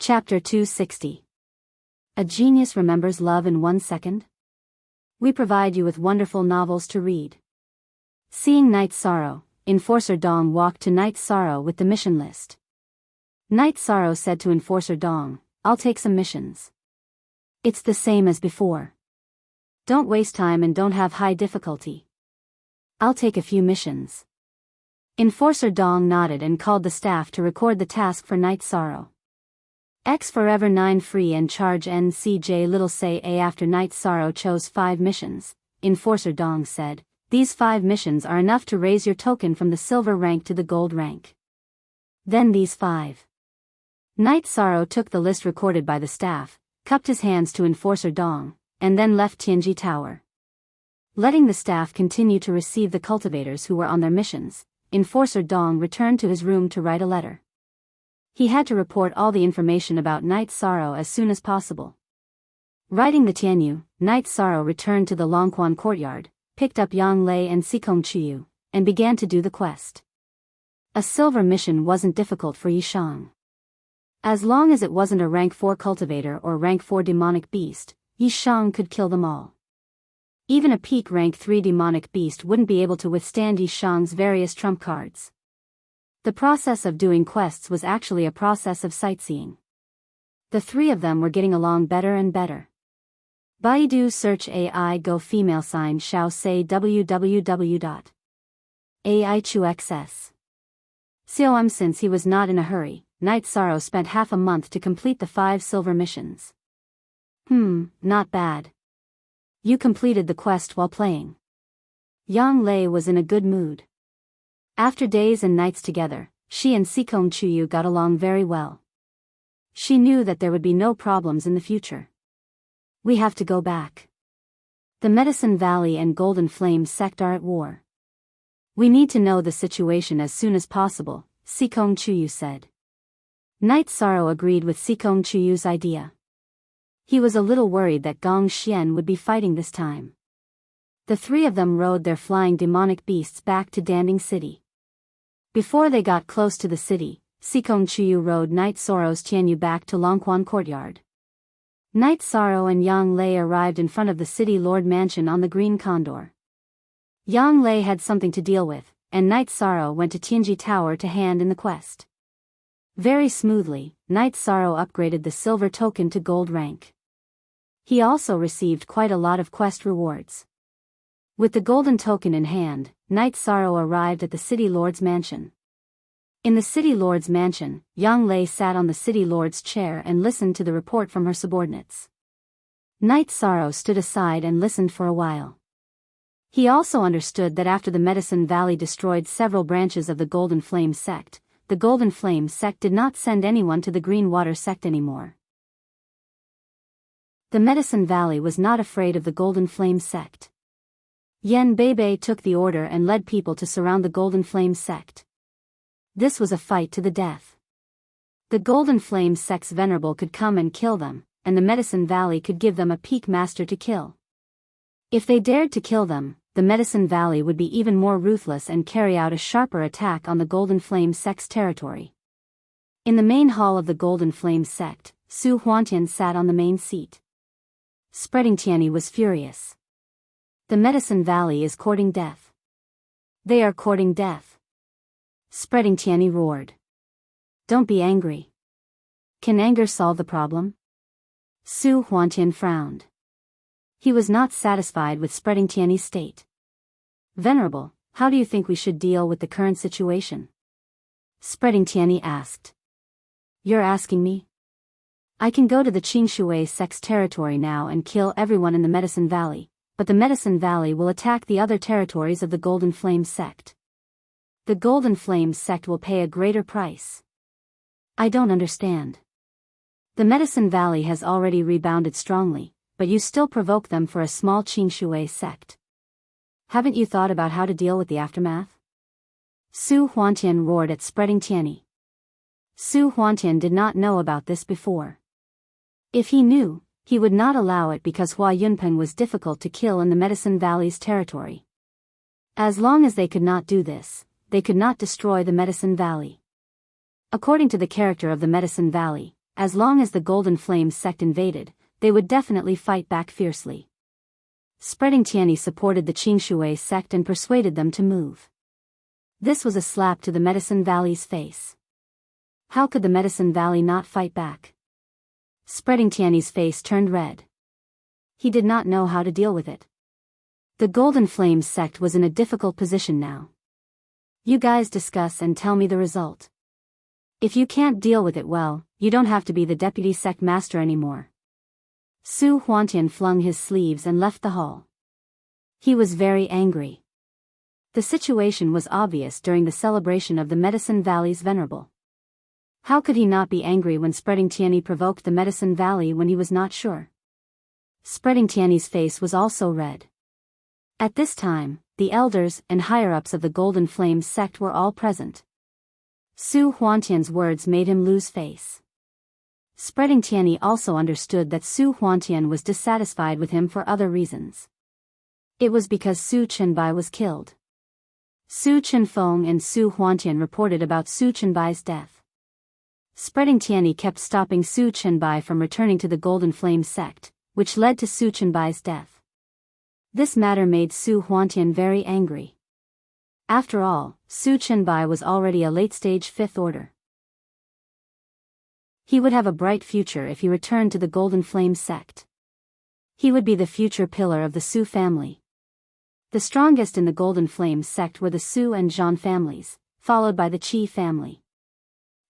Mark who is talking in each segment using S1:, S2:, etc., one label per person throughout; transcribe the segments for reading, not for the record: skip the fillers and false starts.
S1: Chapter 260. A Genius Remembers Love in 1 Second? We provide you with wonderful novels to read. Seeing Night Sorrow, Enforcer Dong walked to Night Sorrow with the mission list. Night Sorrow said to Enforcer Dong, "I'll take some missions. It's the same as before. Don't waste time and don't have high difficulty. I'll take a few missions." Enforcer Dong nodded and called the staff to record the task for Night Sorrow. X Forever 9 free and charge NCJ little say A. After Night Sorrow chose 5 missions, Enforcer Dong said, "These 5 missions are enough to raise your token from the silver rank to the gold rank." Then these 5. Night Sorrow took the list recorded by the staff, cupped his hands to Enforcer Dong, and then left Tianji Tower. Letting the staff continue to receive the cultivators who were on their missions, Enforcer Dong returned to his room to write a letter. He had to report all the information about Night Sorrow as soon as possible. Riding the Tianyu, Night Sorrow returned to the Longquan courtyard, picked up Yang Lei and Sikong Chiyu, and began to do the quest. A silver mission wasn't difficult for Yishang. As long as it wasn't a rank 4 cultivator or rank 4 demonic beast, Yishang could kill them all. Even a peak rank 3 demonic beast wouldn't be able to withstand Yishang's various trump cards. The process of doing quests was actually a process of sightseeing. The 3 of them were getting along better and better. Baidu search AI go female sign shao say www.aichuxs. Since he was not in a hurry, Night Sorrow spent half a month to complete the 5 silver missions. Not bad. You completed the quest while playing. Yang Lei was in a good mood. After days and nights together, she and Sikong Chiyu got along very well. She knew that there would be no problems in the future. We have to go back. The Medicine Valley and Golden Flame sect are at war. We need to know the situation as soon as possible, Sikong Chiyu said. Night Sorrow agreed with Sikong Chiyu's idea. He was a little worried that Gong Xian would be fighting this time. The 3 of them rode their flying demonic beasts back to Danding City. Before they got close to the city, Sikong Chiyu rode Night Sorrow's Tianyu back to Longquan Courtyard. Night Sorrow and Yang Lei arrived in front of the city lord mansion on the Green Condor. Yang Lei had something to deal with, and Night Sorrow went to Tianji Tower to hand in the quest. Very smoothly, Night Sorrow upgraded the silver token to gold rank. He also received quite a lot of quest rewards. With the golden token in hand, Night Sorrow arrived at the City Lord's mansion. In the City Lord's mansion, Yang Lei sat on the City Lord's chair and listened to the report from her subordinates. Night Sorrow stood aside and listened for a while. He also understood that after the Medicine Valley destroyed several branches of the Golden Flame sect, the Golden Flame sect did not send anyone to the Green Water sect anymore. The Medicine Valley was not afraid of the Golden Flame sect. Yen Beibei took the order and led people to surround the Golden Flame sect. This was a fight to the death. The Golden Flame sect's venerable could come and kill them, and the Medicine Valley could give them a peak master to kill. If they dared to kill them, the Medicine Valley would be even more ruthless and carry out a sharper attack on the Golden Flame sect's territory. In the main hall of the Golden Flame sect, Su Huantian sat on the main seat. Spreading Tianyi was furious. The Medicine Valley is courting death. They are courting death. Spreading Tianyi roared. Don't be angry. Can anger solve the problem? Su Huantian frowned. He was not satisfied with Spreading Tianyi's state. Venerable, how do you think we should deal with the current situation? Spreading Tianyi asked. You're asking me? I can go to the Qingshui sect's territory now and kill everyone in the Medicine Valley, but the Medicine Valley will attack the other territories of the Golden Flame sect. The Golden Flame sect will pay a greater price. I don't understand. The Medicine Valley has already rebounded strongly, but you still provoke them for a small Qingshui sect. Haven't you thought about how to deal with the aftermath? Su Huantian roared at Spreading Tianyi. Su Huantian did not know about this before. If he knew, he would not allow it because Hua Yunpeng was difficult to kill in the Medicine Valley's territory. As long as they could not do this, they could not destroy the Medicine Valley. According to the character of the Medicine Valley, as long as the Golden Flame sect invaded, they would definitely fight back fiercely. Spreading Tianyi supported the Qingshui sect and persuaded them to move. This was a slap to the Medicine Valley's face. How could the Medicine Valley not fight back? Spreading Tianyi's face turned red. He did not know how to deal with it. The Golden Flame sect was in a difficult position now. You guys discuss and tell me the result. If you can't deal with it well, you don't have to be the deputy sect master anymore. Su Huantian flung his sleeves and left the hall. He was very angry. The situation was obvious during the celebration of the Medicine Valley's Venerable. How could he not be angry when Spreading Tianyi provoked the Medicine Valley when he was not sure? Spreading Tianyi's face was also red. At this time, the elders and higher-ups of the Golden Flame sect were all present. Su Huantian's words made him lose face. Spreading Tianyi also understood that Su Huantian was dissatisfied with him for other reasons. It was because Su Chenbai was killed. Su Chenfeng and Su Huantian reported about Su Chenbai's death. Spreading Tianyi kept stopping Su Chenbai from returning to the Golden Flame sect, which led to Su Chenbai's death. This matter made Su Huantian very angry. After all, Su Chenbai was already a late-stage Fifth Order. He would have a bright future if he returned to the Golden Flame sect. He would be the future pillar of the Su family. The strongest in the Golden Flame sect were the Su and Zhan families, followed by the Qi family.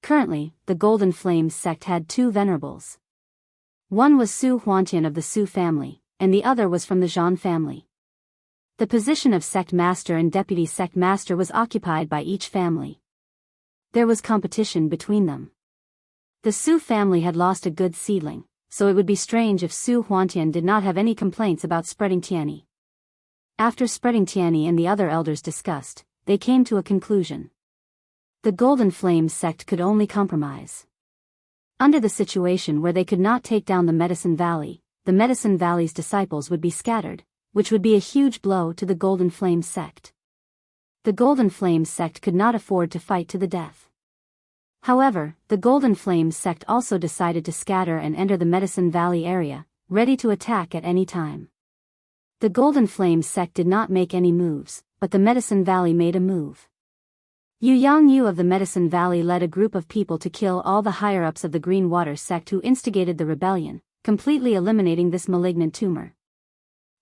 S1: Currently, the Golden Flame sect had two venerables. One was Su Huantian of the Su family, and the other was from the Zhan family. The position of sect master and deputy sect master was occupied by each family. There was competition between them. The Su family had lost a good seedling, so it would be strange if Su Huantian did not have any complaints about Spreading Tianyi. After Spreading Tianyi and the other elders discussed, they came to a conclusion. The Golden Flame sect could only compromise. Under the situation where they could not take down the Medicine Valley, the Medicine Valley's disciples would be scattered, which would be a huge blow to the Golden Flame sect. The Golden Flame sect could not afford to fight to the death. However, the Golden Flame sect also decided to scatter and enter the Medicine Valley area, ready to attack at any time. The Golden Flame sect did not make any moves, but the Medicine Valley made a move. Yu Yangyu of the Medicine Valley led a group of people to kill all the higher-ups of the Green Water sect who instigated the rebellion, completely eliminating this malignant tumor.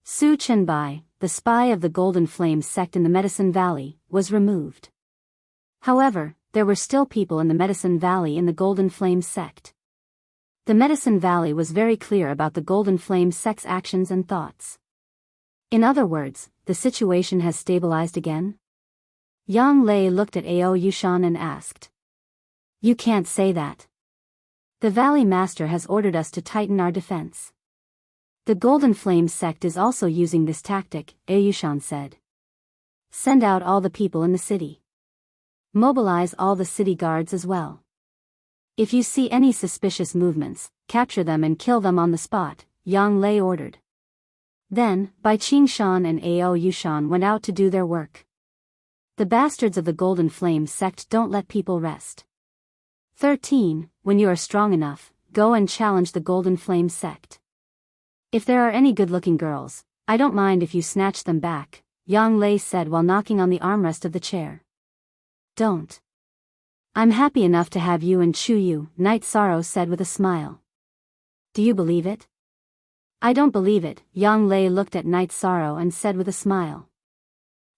S1: Su Chenbai, the spy of the Golden Flame sect in the Medicine Valley, was removed. However, there were still people in the Medicine Valley in the Golden Flame sect. The Medicine Valley was very clear about the Golden Flame sect's actions and thoughts. In other words, the situation has stabilized again? Yang Lei looked at Ao Yushan and asked. You can't say that. The Valley Master has ordered us to tighten our defense. The Golden Flame sect is also using this tactic, Ao Yushan said. Send out all the people in the city. Mobilize all the city guards as well. If you see any suspicious movements, capture them and kill them on the spot, Yang Lei ordered. Then, Bai Qingshan and Ao Yushan went out to do their work. The bastards of the Golden Flame sect don't let people rest. 13. When you are strong enough, go and challenge the Golden Flame sect. If there are any good-looking girls, I don't mind if you snatch them back, Yang Lei said while knocking on the armrest of the chair. Don't. I'm happy enough to have you and Chu Yu, Night Sorrow said with a smile. Do you believe it? I don't believe it, Yang Lei looked at Night Sorrow and said with a smile.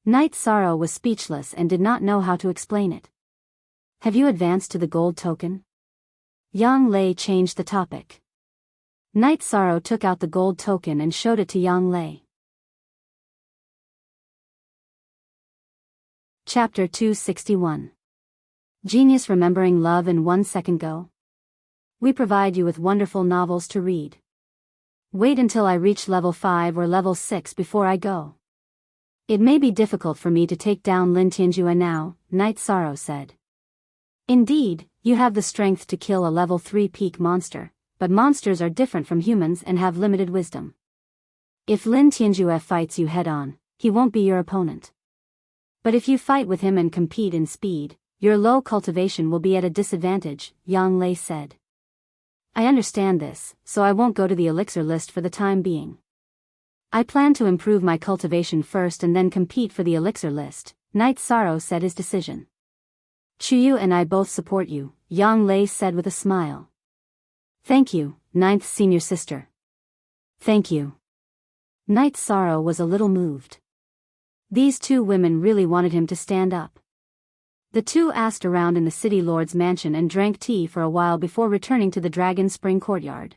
S1: Night Sorrow was speechless and did not know how to explain it. Have you advanced to the gold token? Yang Lei changed the topic. Night Sorrow took out the gold token and showed it to Yang Lei. Chapter 261. Genius Remembering Love in 1 Second Go. We provide you with wonderful novels to read. Wait until I reach level 5 or level 6 before I go. It may be difficult for me to take down Lin Tianjue now, Night Sorrow said. Indeed, you have the strength to kill a level 3 peak monster, but monsters are different from humans and have limited wisdom. If Lin Tianjue fights you head-on, he won't be your opponent. But if you fight with him and compete in speed, your low cultivation will be at a disadvantage, Yang Lei said. I understand this, so I won't go to the elixir list for the time being. I plan to improve my cultivation first and then compete for the elixir list, Knight Sorrow said his decision. Chuyu and I both support you, Yang Lei said with a smile. Thank you, ninth senior sister. Thank you. Knight Sorrow was a little moved. These two women really wanted him to stand up. The two asked around in the city lord's mansion and drank tea for a while before returning to the Dragon Spring courtyard.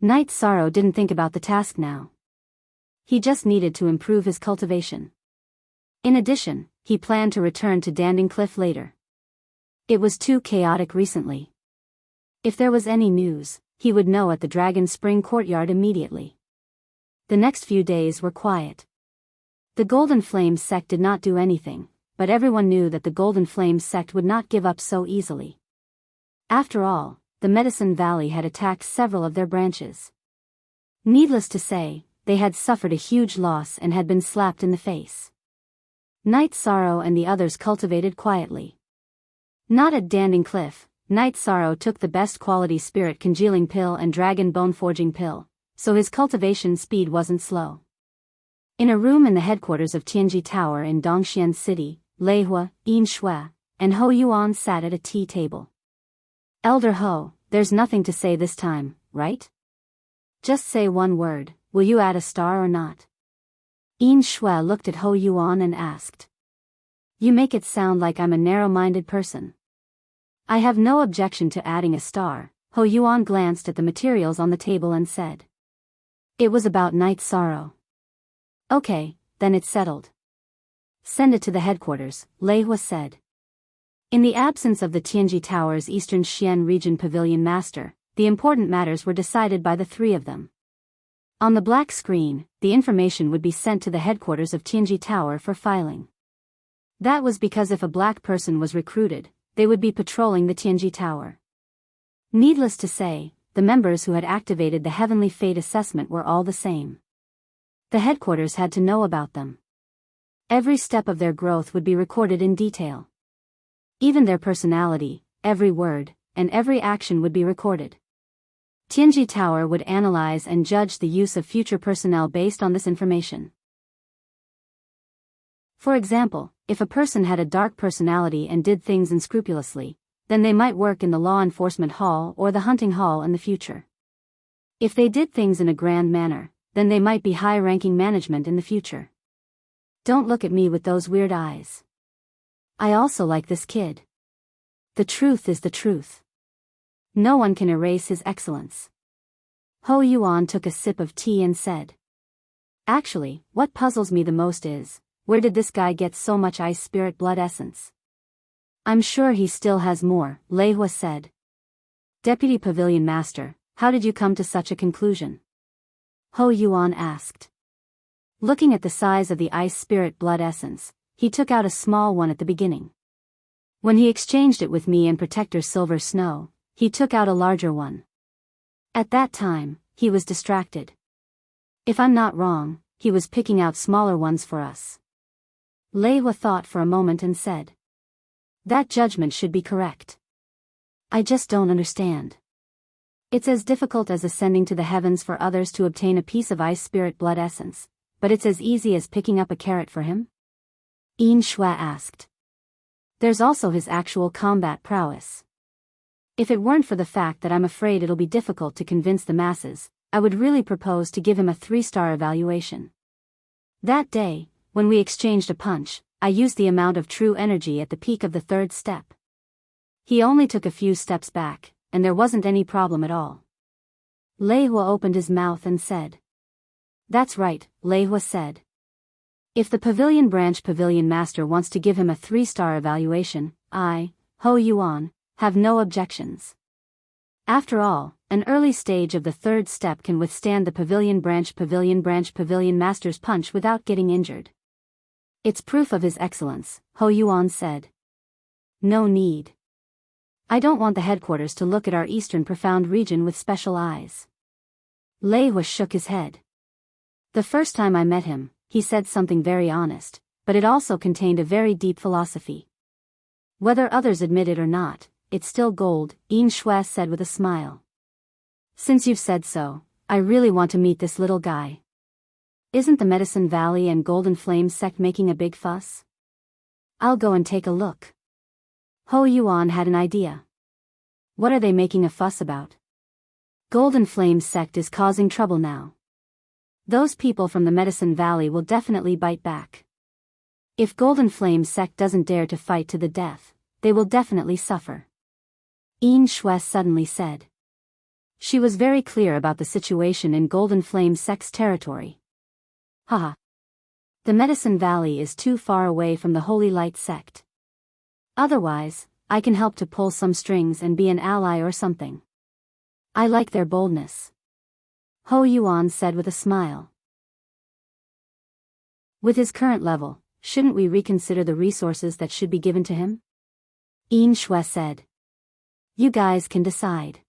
S1: Knight Sorrow didn't think about the task now. He just needed to improve his cultivation. In addition, he planned to return to Danding Cliff later. It was too chaotic recently. If there was any news, he would know at the Dragon Spring courtyard immediately. The next few days were quiet. The Golden Flame sect did not do anything, but everyone knew that the Golden Flame sect would not give up so easily. After all, the Medicine Valley had attacked several of their branches. Needless to say, they had suffered a huge loss and had been slapped in the face. Knight Sorrow and the others cultivated quietly. Not at Danding Cliff, Knight Sorrow took the best quality spirit congealing pill and dragon bone forging pill, so his cultivation speed wasn't slow. In a room in the headquarters of Tianji Tower in Dongxian City, Lei Hua, Yin Shui, and Ho Yuan sat at a tea table. Elder Ho, there's nothing to say this time, right? Just say one word, will you add a star or not? Yin Shui looked at Ho Yuan and asked. You make it sound like I'm a narrow-minded person. I have no objection to adding a star, Ho Yuan glanced at the materials on the table and said. It was about Knight Sorrow. Okay, then it's settled. Send it to the headquarters, Lei Hua said. In the absence of the Tianji Tower's Eastern Xian region pavilion master, the important matters were decided by the three of them. On the black screen, the information would be sent to the headquarters of Tianji Tower for filing. That was because if a black person was recruited, they would be patrolling the Tianji Tower. Needless to say, the members who had activated the Heavenly Fate assessment were all the same. The headquarters had to know about them. Every step of their growth would be recorded in detail. Even their personality, every word, and every action would be recorded. Tianji Tower would analyze and judge the use of future personnel based on this information. For example, if a person had a dark personality and did things unscrupulously, then they might work in the law enforcement hall or the hunting hall in the future. If they did things in a grand manner, then they might be high-ranking management in the future. Don't look at me with those weird eyes. I also like this kid. The truth is the truth. No one can erase his excellence. Ho Yuan took a sip of tea and said. Actually, what puzzles me the most is, where did this guy get so much ice spirit blood essence? I'm sure he still has more, Lei Hua said. Deputy Pavilion Master, how did you come to such a conclusion? Ho Yuan asked. Looking at the size of the ice spirit blood essence, he took out a small one at the beginning. When he exchanged it with me and Protector Silver Snow, he took out a larger one. At that time, he was distracted. If I'm not wrong, he was picking out smaller ones for us. Lei Hua thought for a moment and said. That judgment should be correct. I just don't understand. It's as difficult as ascending to the heavens for others to obtain a piece of ice spirit blood essence, but it's as easy as picking up a carrot for him? Yin Shui asked. There's also his actual combat prowess. If it weren't for the fact that I'm afraid it'll be difficult to convince the masses, I would really propose to give him a 3-star evaluation. That day, when we exchanged a punch, I used the amount of true energy at the peak of the 3rd step. He only took a few steps back, and there wasn't any problem at all. Lei Hua opened his mouth and said. That's right, Lei Hua said. If the Pavilion Branch Pavilion Master wants to give him a 3-star evaluation, I, Ho Yuan, have no objections. After all, an early stage of the 3rd step can withstand the Pavilion Branch Pavilion Master's punch without getting injured. It's proof of his excellence, Ho Yuan said. No need. I don't want the headquarters to look at our eastern profound region with special eyes. Lei Hua shook his head. The first time I met him, he said something very honest, but it also contained a very deep philosophy. Whether others admit it or not, it's still gold, Yin Shui said with a smile. Since you've said so, I really want to meet this little guy. Isn't the Medicine Valley and Golden Flame sect making a big fuss? I'll go and take a look. Ho Yuan had an idea. What are they making a fuss about? Golden Flame sect is causing trouble now. Those people from the Medicine Valley will definitely bite back. If Golden Flame sect doesn't dare to fight to the death, they will definitely suffer. Yin Shui suddenly said. She was very clear about the situation in Golden Flame sect's territory. Haha. The Medicine Valley is too far away from the Holy Light sect. Otherwise, I can help to pull some strings and be an ally or something. I like their boldness. Ho Yuan said with a smile. With his current level, shouldn't we reconsider the resources that should be given to him? Yin Shui said. You guys can decide.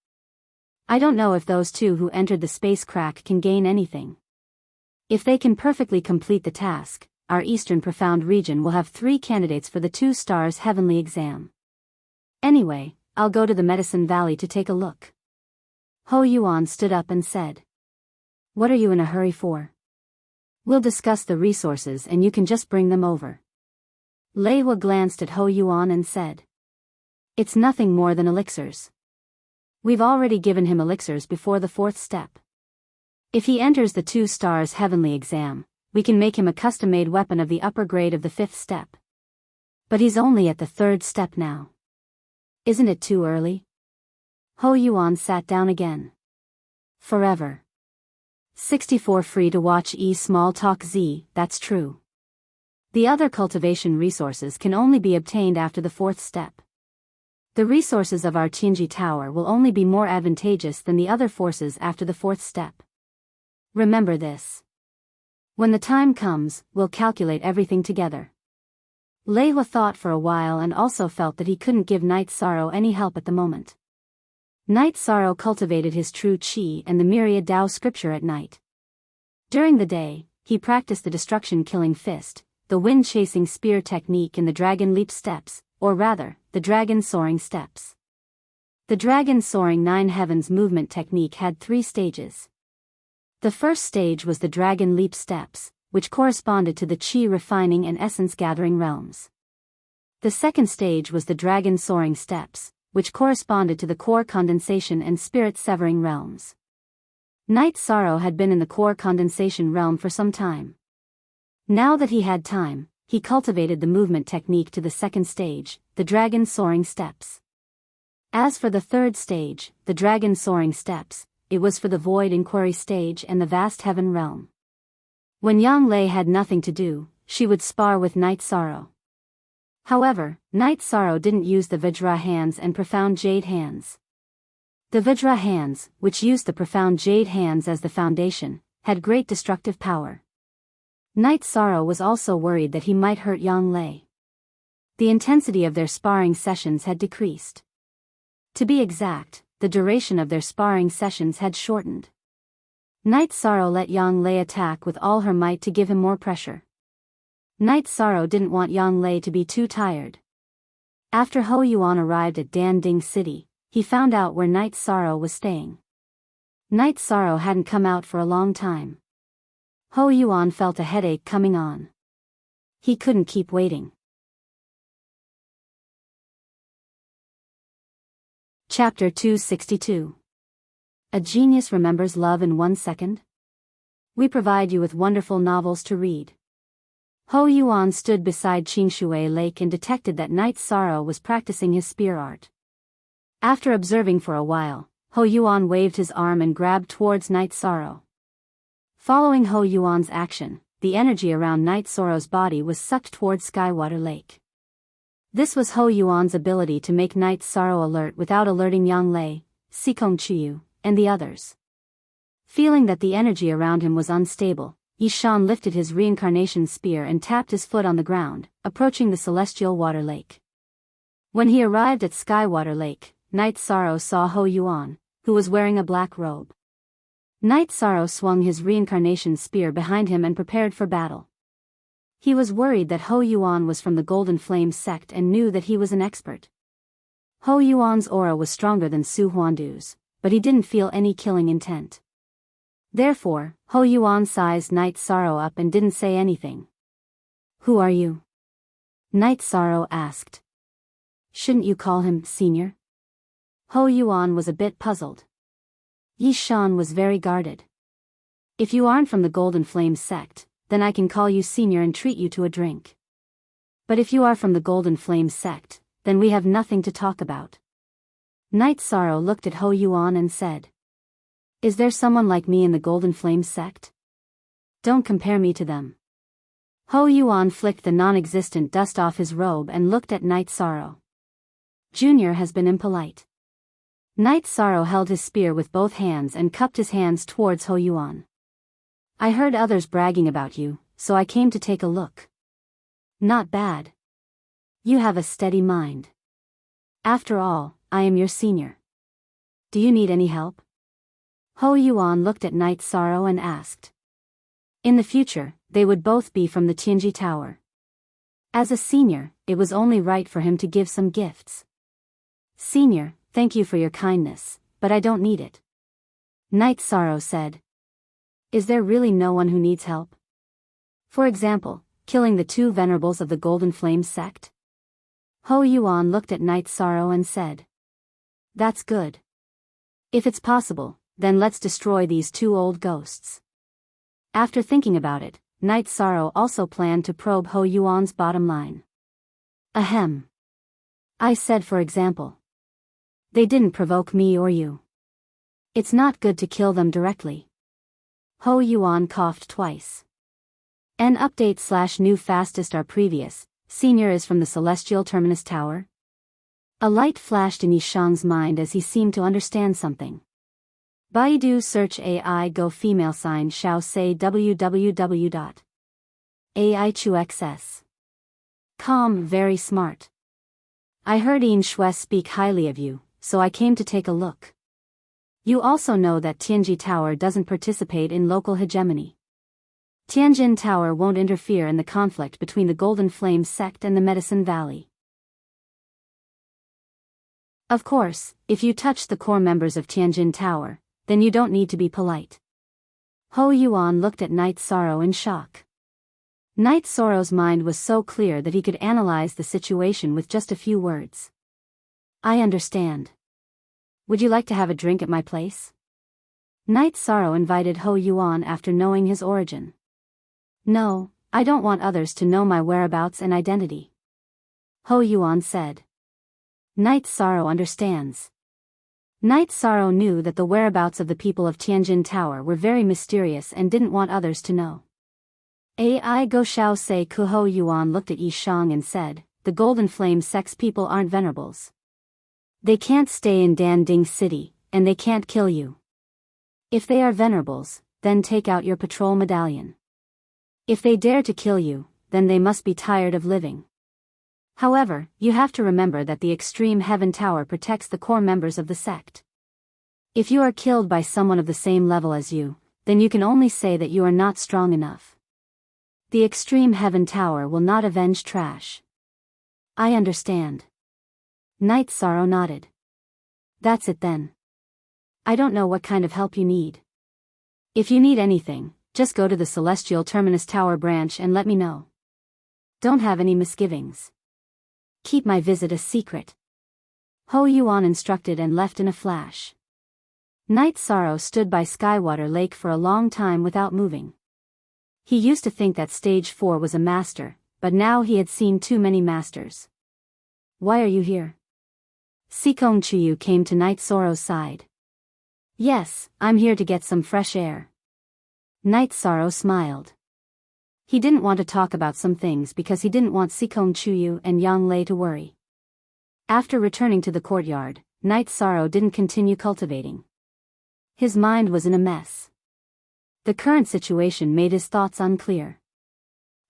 S1: I don't know if those two who entered the space crack can gain anything. If they can perfectly complete the task, our Eastern Profound region will have 3 candidates for the 2 stars heavenly exam. Anyway, I'll go to the Medicine Valley to take a look. Ho Yuan stood up and said. What are you in a hurry for? We'll discuss the resources and you can just bring them over. Lei Hua glanced at Ho Yuan and said. It's nothing more than elixirs. We've already given him elixirs before the 4th step. If he enters the 2 stars heavenly exam, we can make him a custom-made weapon of the upper grade of the 5th step. But he's only at the 3rd step now. Isn't it too early? Ho Yuan sat down again. Forever. 64 free to watch Small Talk Z, that's true. The other cultivation resources can only be obtained after the 4th step. The resources of our Tianji Tower will only be more advantageous than the other forces after the 4th step. Remember this. When the time comes, we'll calculate everything together. Lei Hua thought for a while and also felt that he couldn't give Night Sorrow any help at the moment. Night Sorrow cultivated his true qi and the myriad Tao scripture at night. During the day, he practiced the destruction-killing fist, the wind-chasing spear technique and the dragon leap steps, or rather, the dragon soaring steps. The dragon soaring 9 heavens movement technique had 3 stages. The first stage was the dragon leap steps, which corresponded to the qi refining and essence gathering realms. The second stage was the dragon soaring steps, which corresponded to the core condensation and spirit severing realms. Night Sorrow had been in the core condensation realm for some time. Now that he had time, he cultivated the movement technique to the second stage, the dragon soaring steps. As for the third stage, the dragon soaring steps, it was for the void inquiry stage and the vast heaven realm. When Yang Lei had nothing to do, she would spar with Night Sorrow. However, Night Sorrow didn't use the Vajra hands and profound jade hands. The Vajra hands, which used the profound jade hands as the foundation, had great destructive power. Night Sorrow was also worried that he might hurt Yang Lei. The intensity of their sparring sessions had decreased. To be exact, the duration of their sparring sessions had shortened. Night Sorrow let Yang Lei attack with all her might to give him more pressure. Night Sorrow didn't want Yang Lei to be too tired. After Ho Yuan arrived at Dan Ding City, he found out where Night Sorrow was staying. Night Sorrow hadn't come out for a long time. Ho Yuan felt a headache coming on. He couldn't keep waiting. Chapter 262. A Genius Remembers Love in 1 Second? We provide you with wonderful novels to read. Ho Yuan stood beside Qingshui Lake and detected that Night Sorrow was practicing his spear art. After observing for a while, Ho Yuan waved his arm and grabbed towards Night Sorrow. Following Ho Yuan's action, the energy around Night Sorrow's body was sucked towards Skywater Lake. This was Ho Yuan's ability to make Night Sorrow alert without alerting Yang Lei, Sikong Chiyu, and the others. Feeling that the energy around him was unstable, Yishan lifted his reincarnation spear and tapped his foot on the ground, approaching the celestial water lake. When he arrived at Skywater Lake, Night Sorrow saw Ho Yuan, who was wearing a black robe. Night Sorrow swung his reincarnation spear behind him and prepared for battle. He was worried that Ho Yuan was from the Golden Flame sect and knew that he was an expert. Ho Yuan's aura was stronger than Su Huandu's, but he didn't feel any killing intent. Therefore, Ho Yuan sized Night Sorrow up and didn't say anything. "Who are you?" Night Sorrow asked. "Shouldn't you call him Senior?" Ho Yuan was a bit puzzled. Yi Shan was very guarded. "If you aren't from the Golden Flame sect, then I can call you Senior and treat you to a drink. But if you are from the Golden Flame sect, then we have nothing to talk about." Night Sorrow looked at Ho Yuan and said, "Is there someone like me in the Golden Flame sect? Don't compare me to them." Ho Yuan flicked the non-existent dust off his robe and looked at Night Sorrow. "Junior has been impolite." Night Sorrow held his spear with both hands and cupped his hands towards Ho Yuan. "I heard others bragging about you, so I came to take a look." "Not bad. You have a steady mind. After all, I am your senior. Do you need any help?" Ho Yuan looked at Night Sorrow and asked. In the future, they would both be from the Tianji Tower. As a senior, it was only right for him to give some gifts. "Senior, thank you for your kindness, but I don't need it," Night Sorrow said. "Is there really no one who needs help? For example, killing the two venerables of the Golden Flame sect?" Ho Yuan looked at Night Sorrow and said. "That's good. If it's possible, then let's destroy these two old ghosts." After thinking about it, Night Sorrow also planned to probe Ho Yuan's bottom line. "Ahem. I said for example. They didn't provoke me or you. It's not good to kill them directly." Ho Yuan coughed twice. An update/new fastest or previous, Senior is from the Celestial Terminus Tower? A light flashed in Yishang's mind as he seemed to understand something. Baidu search AI go female sign shao say www.aichuxs.com. Very smart. I heard Yin Shui speak highly of you, so I came to take a look. You also know that Tianji Tower doesn't participate in local hegemony. Tianjin Tower won't interfere in the conflict between the Golden Flame sect and the Medicine Valley. Of course, if you touch the core members of Tianjin Tower, then you don't need to be polite. Ho Yuan looked at Night Sorrow in shock. Night Sorrow's mind was so clear that he could analyze the situation with just a few words. "I understand. Would you like to have a drink at my place?" Night Sorrow invited Ho Yuan after knowing his origin. "No, I don't want others to know my whereabouts and identity," Ho Yuan said. Night Sorrow understands. Night Sorrow knew that the whereabouts of the people of Tianjin Tower were very mysterious and didn't want others to know. AI Go Shao Sei Ku. Ho Yuan looked at Yi Shang and said, "The Golden Flame sect's people aren't venerables. They can't stay in Danding City, and they can't kill you. If they are venerables, then take out your patrol medallion. If they dare to kill you, then they must be tired of living. However, you have to remember that the Extreme Heaven Tower protects the core members of the sect. If you are killed by someone of the same level as you, then you can only say that you are not strong enough. The Extreme Heaven Tower will not avenge trash." "I understand." Night Sorrow nodded. "That's it then. I don't know what kind of help you need. If you need anything, just go to the Celestial Terminus Tower branch and let me know. Don't have any misgivings. Keep my visit a secret." Ho Yuan instructed and left in a flash. Night Sorrow stood by Skywater Lake for a long time without moving. He used to think that Stage 4 was a master, but now he had seen too many masters. "Why are you here?" Sikong Chuyu came to Night Sorrow's side. "Yes, I'm here to get some fresh air." Night Sorrow smiled. He didn't want to talk about some things because he didn't want Sikong Chuyu and Yang Lei to worry. After returning to the courtyard, Night Sorrow didn't continue cultivating. His mind was in a mess. The current situation made his thoughts unclear.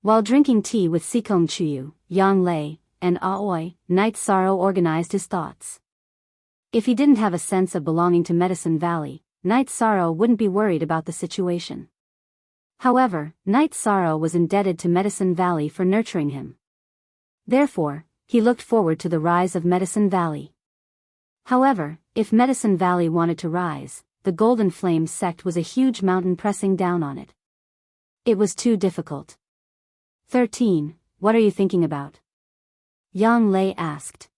S1: While drinking tea with Sikong Chuyu, Yang Lei, and Aoi, Night Sorrow organized his thoughts. If he didn't have a sense of belonging to Medicine Valley, Night Sorrow wouldn't be worried about the situation. However, Night Sorrow was indebted to Medicine Valley for nurturing him. Therefore, he looked forward to the rise of Medicine Valley. However, If Medicine Valley wanted to rise, the Golden Flame sect was a huge mountain pressing down on it. It was too difficult. 13. What are you thinking about? Yang Lei asked.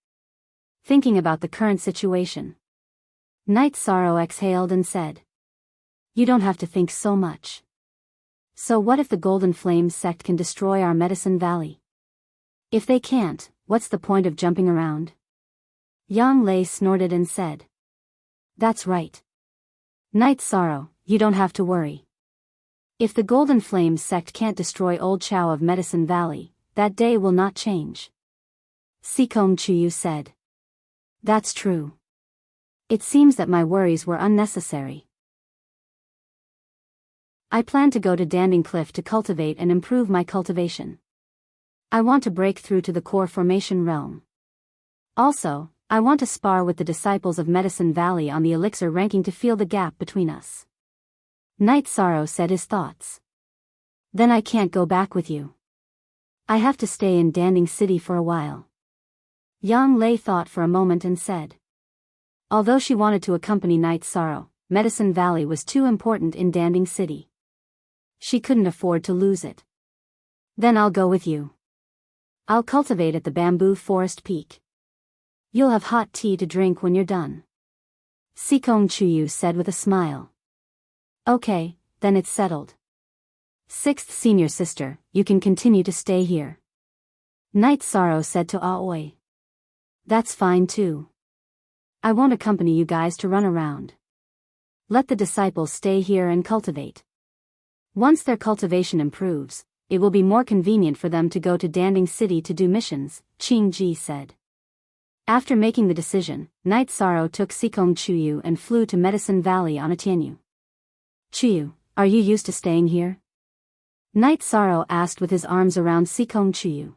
S1: Thinking about the current situation. Night Sorrow exhaled and said. You don't have to think so much. So what if the Golden Flame sect can destroy our Medicine Valley? If they can't, what's the point of jumping around? Yang Lei snorted and said. That's right. Night Sorrow, you don't have to worry. If the Golden Flame sect can't destroy Old Chow of Medicine Valley, that day will not change. Sikong Chuyu said. That's true. It seems that my worries were unnecessary. I plan to go to Danding Cliff to cultivate and improve my cultivation. I want to break through to the core formation realm. Also, I want to spar with the disciples of Medicine Valley on the elixir ranking to feel the gap between us. Night Sorrow said his thoughts. Then I can't go back with you. I have to stay in Danding City for a while. Yang Lei thought for a moment and said. Although she wanted to accompany Night Sorrow, Medicine Valley was too important in Danding City. She couldn't afford to lose it. Then I'll go with you. I'll cultivate at the bamboo forest peak. You'll have hot tea to drink when you're done. Sikong Chuyu said with a smile. Okay, then it's settled. Sixth senior sister, you can continue to stay here. Night Sorrow said to Aoi. That's fine too. I won't accompany you guys to run around. Let the disciples stay here and cultivate. Once their cultivation improves, it will be more convenient for them to go to Danding City to do missions, Qing Ji said. After making the decision, Night Sorrow took Sikong Chuyu and flew to Medicine Valley on a Tianyu. Chuyu, are you used to staying here? Night Sorrow asked with his arms around Sikong Chuyu.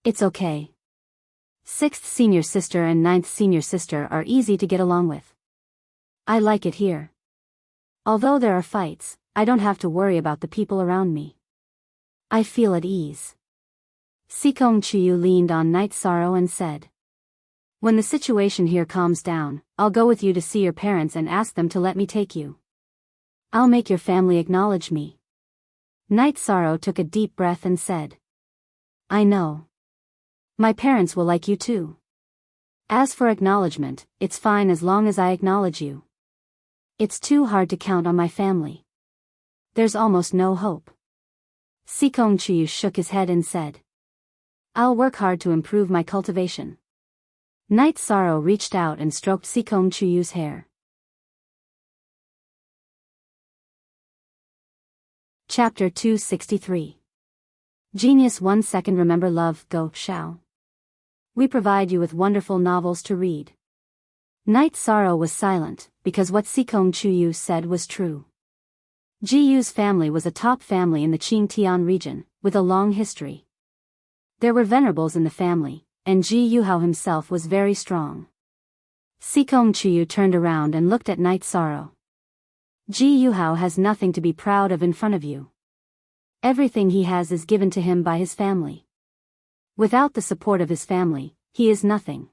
S1: It's okay. Sixth senior sister and ninth senior sister are easy to get along with. I like it here. Although there are fights, I don't have to worry about the people around me. I feel at ease. Sikong Chuyu leaned on Night Sorrow and said. When the situation here calms down, I'll go with you to see your parents and ask them to let me take you. I'll make your family acknowledge me. Night Sorrow took a deep breath and said. I know. My parents will like you too. As for acknowledgement, it's fine as long as I acknowledge you. It's too hard to count on my family. There's almost no hope. Sikong Chuyu shook his head and said. I'll work hard to improve my cultivation. Night Sorrow reached out and stroked Sikong Chuyu's hair. Chapter 263. Genius 1 second. Remember love, go, Shao. We provide you with wonderful novels to read. Night Sorrow was silent, because what Sikong Chuyu said was true. Ji Yu's family was a top family in the Qingtian region, with a long history. There were venerables in the family, and Ji Yuhao himself was very strong. Sikong Chuyu turned around and looked at Night Sorrow. Ji Yuhao has nothing to be proud of in front of you. Everything he has is given to him by his family. Without the support of his family, he is nothing.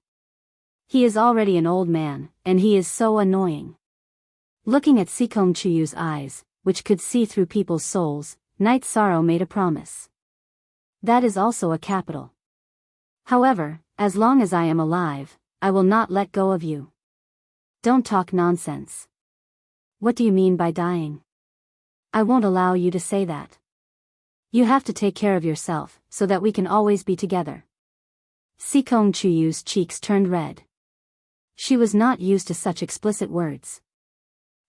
S1: He is already an old man, and he is so annoying. Looking at Sikong Chuyu's eyes, which could see through people's souls, Night Sorrow made a promise. That is also a capital. However, as long as I am alive, I will not let go of you. Don't talk nonsense. What do you mean by dying? I won't allow you to say that. You have to take care of yourself, so that we can always be together. Sikong Chuyu's cheeks turned red. She was not used to such explicit words.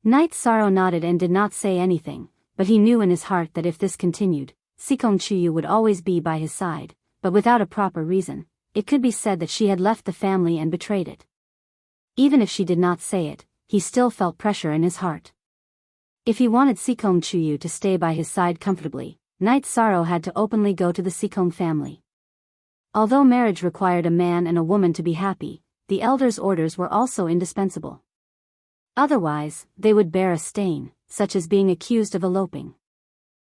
S1: Night Sorrow nodded and did not say anything, but he knew in his heart that if this continued, Sikong Chuyu would always be by his side, but without a proper reason, it could be said that she had left the family and betrayed it. Even if she did not say it, he still felt pressure in his heart. If he wanted Sikong Chuyu to stay by his side comfortably, Night Sorrow had to openly go to the Sikong family. Although marriage required a man and a woman to be happy, the elders' orders were also indispensable. Otherwise, they would bear a stain, such as being accused of eloping.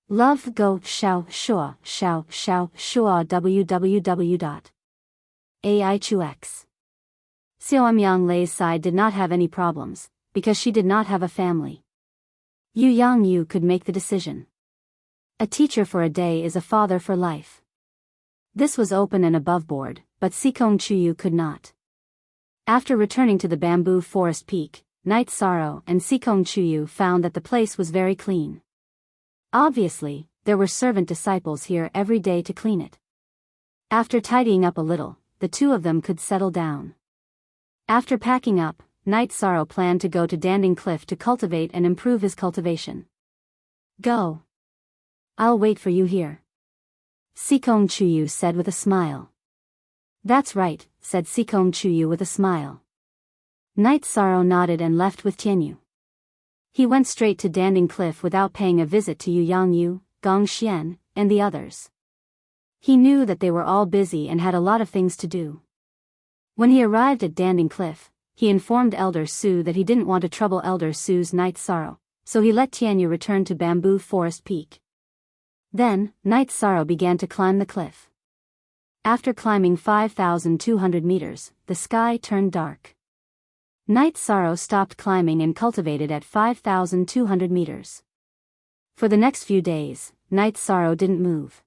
S1: Love go shao shua www.aichux. Xiaomyang Lei's side did not have any problems, because she did not have a family. Yu Yangyu could make the decision. A teacher for a day is a father for life. This was open and above board, but Sikong Chuyu could not. After returning to the bamboo forest peak, Night Sorrow and Sikong Chuyu found that the place was very clean. Obviously, there were servant disciples here every day to clean it. After tidying up a little, the two of them could settle down. After packing up, Night Sorrow planned to go to Danding Cliff to cultivate and improve his cultivation. Go. I'll wait for you here. Sikong Chuyu said with a smile. That's right, said Sikong Chuyu with a smile. Night Sorrow nodded and left with Tianyu. He went straight to Danding Cliff without paying a visit to Yu Yangyu, Gong Xian, and the others. He knew that they were all busy and had a lot of things to do. When he arrived at Danding Cliff, he informed Elder Su that he didn't want to trouble Elder Su's Night Sorrow, so he let Tianyu return to Bamboo Forest Peak. Then, Night Sorrow began to climb the cliff. After climbing 5,200 meters, the sky turned dark. Night Sorrow stopped climbing and cultivated at 5,200 meters. For the next few days, Night Sorrow didn't move.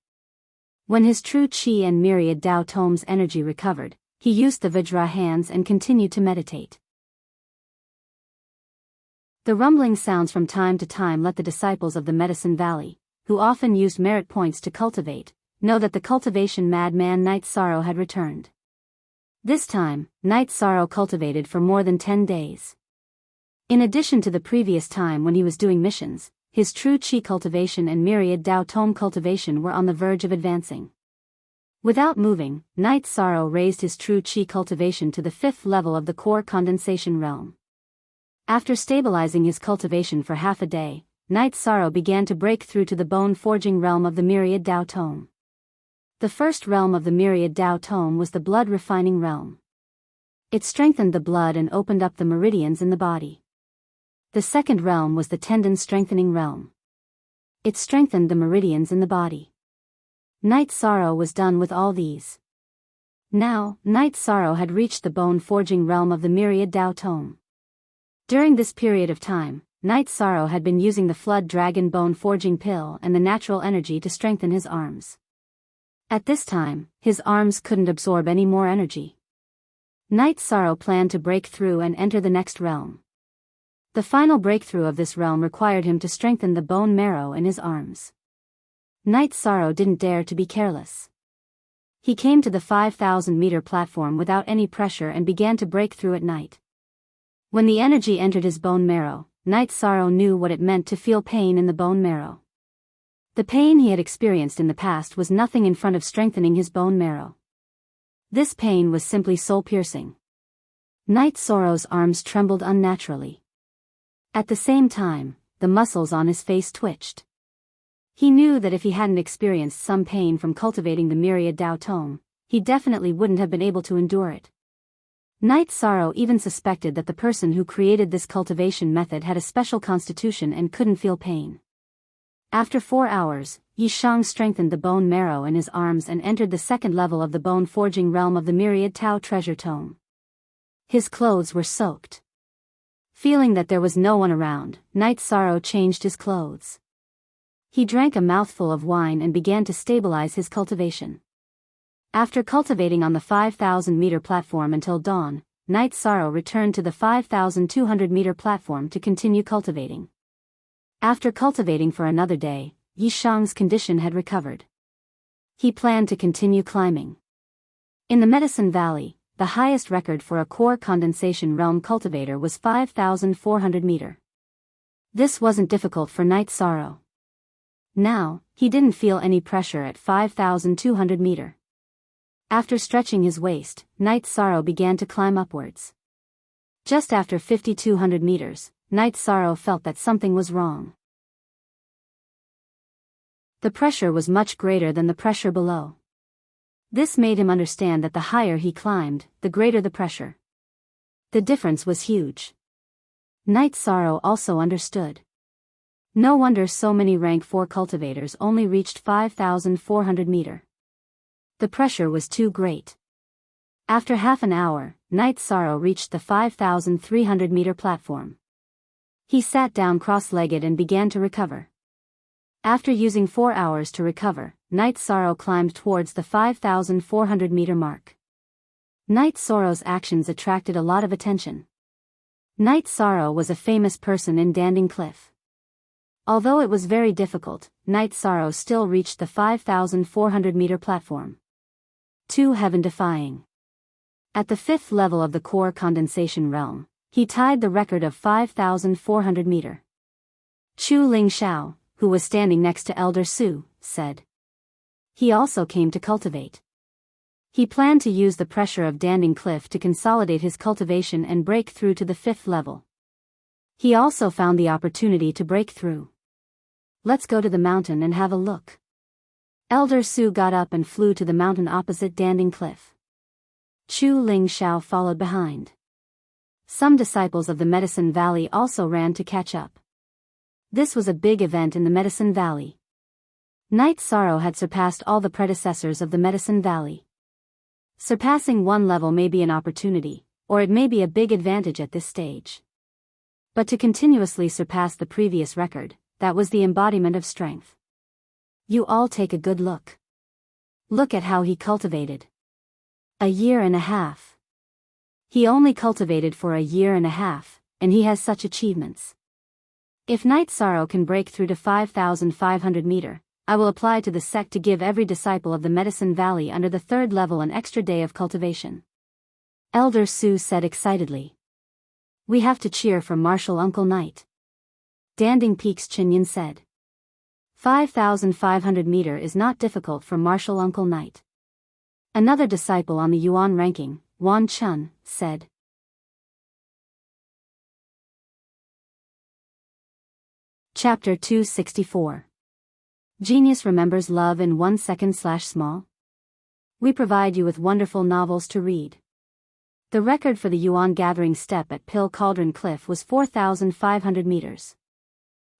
S1: When his true Qi and myriad Dao Tome's energy recovered, he used the Vajra hands and continued to meditate. The rumbling sounds from time to time let the disciples of the Medicine Valley, who often used merit points to cultivate, know that the cultivation madman Night Sorrow had returned. This time, Night Sorrow cultivated for more than 10 days. In addition to the previous time when he was doing missions, his true Qi cultivation and myriad Dao Tome cultivation were on the verge of advancing. Without moving, Night Sorrow raised his true Qi cultivation to the 5th level of the core condensation realm. After stabilizing his cultivation for half a day, Night Sorrow began to break through to the bone-forging realm of the myriad Dao Tome. The first realm of the myriad Dao Tome was the blood-refining realm. It strengthened the blood and opened up the meridians in the body. The second realm was the tendon-strengthening realm. It strengthened the meridians in the body. Night Sorrow was done with all these. Now, Night Sorrow had reached the bone-forging realm of the myriad Dao Tome. During this period of time, Night Sorrow had been using the Flood Dragon bone-forging pill and the natural energy to strengthen his arms. At this time, his arms couldn't absorb any more energy. Night Sorrow planned to break through and enter the next realm. The final breakthrough of this realm required him to strengthen the bone marrow in his arms. Night Sorrow didn't dare to be careless. He came to the 5,000-meter platform without any pressure and began to break through at night. When the energy entered his bone marrow, Night Sorrow knew what it meant to feel pain in the bone marrow. The pain he had experienced in the past was nothing in front of strengthening his bone marrow. This pain was simply soul-piercing. Night Sorrow's arms trembled unnaturally. At the same time, the muscles on his face twitched. He knew that if he hadn't experienced some pain from cultivating the myriad Dao Tome, he definitely wouldn't have been able to endure it. Night Sorrow even suspected that the person who created this cultivation method had a special constitution and couldn't feel pain. After 4 hours, Yishang strengthened the bone marrow in his arms and entered the 2nd level of the bone-forging realm of the myriad Tao treasure tome. His clothes were soaked. Feeling that there was no one around, Night Sorrow changed his clothes. He drank a mouthful of wine and began to stabilize his cultivation. After cultivating on the 5,000-meter platform until dawn, Night Sorrow returned to the 5,200-meter platform to continue cultivating. After cultivating for another day, Yishang's condition had recovered. He planned to continue climbing. In the Medicine Valley, the highest record for a core condensation realm cultivator was 5,400 meter. This wasn't difficult for Night Sorrow. Now, he didn't feel any pressure at 5,200 meter. After stretching his waist, Night Sorrow began to climb upwards. Just after 5,200 meters, Night Sorrow felt that something was wrong. The pressure was much greater than the pressure below. This made him understand that the higher he climbed, the greater the pressure. The difference was huge. Night Sorrow also understood. No wonder so many rank 4 cultivators only reached 5,400 meter. The pressure was too great. After half an hour, Night Sorrow reached the 5,300-meter platform. He sat down cross-legged and began to recover. After using 4 hours to recover, Night Sorrow climbed towards the 5,400-meter mark. Night Sorrow's actions attracted a lot of attention. Night Sorrow was a famous person in Danding Cliff. Although it was very difficult, Night Sorrow still reached the 5,400-meter platform. Too heaven-defying. At the 5th level of the core condensation realm, he tied the record of 5,400 meter. Chu Ling Xiao, who was standing next to Elder Su, said. He also came to cultivate. He planned to use the pressure of Danding Cliff to consolidate his cultivation and break through to the 5th level. He also found the opportunity to break through. Let's go to the mountain and have a look. Elder Su got up and flew to the mountain opposite Danding Cliff. Chu Ling Xiao followed behind. Some disciples of the Medicine Valley also ran to catch up. This was a big event in the Medicine Valley. Night Sorrow had surpassed all the predecessors of the Medicine Valley. Surpassing one level may be an opportunity, or it may be a big advantage at this stage. But to continuously surpass the previous record, that was the embodiment of strength. You all take a good look. Look at how he cultivated. A year and a half. He only cultivated for a year and a half, and he has such achievements. If Night Sorrow can break through to 5,500 meter, I will apply to the sect to give every disciple of the Medicine Valley under the 3rd level an extra day of cultivation. Elder Su said excitedly. We have to cheer for Martial Uncle Night. Danding Peak's Chinyan said. 5,500 meter is not difficult for Martial Uncle Night. Another disciple on the Yuan ranking, Wan Chun, said. Chapter 264. Genius remembers love in 1 second/small. We provide you with wonderful novels to read. The record for the Yuan gathering step at Pill Cauldron Cliff was 4,500 meters.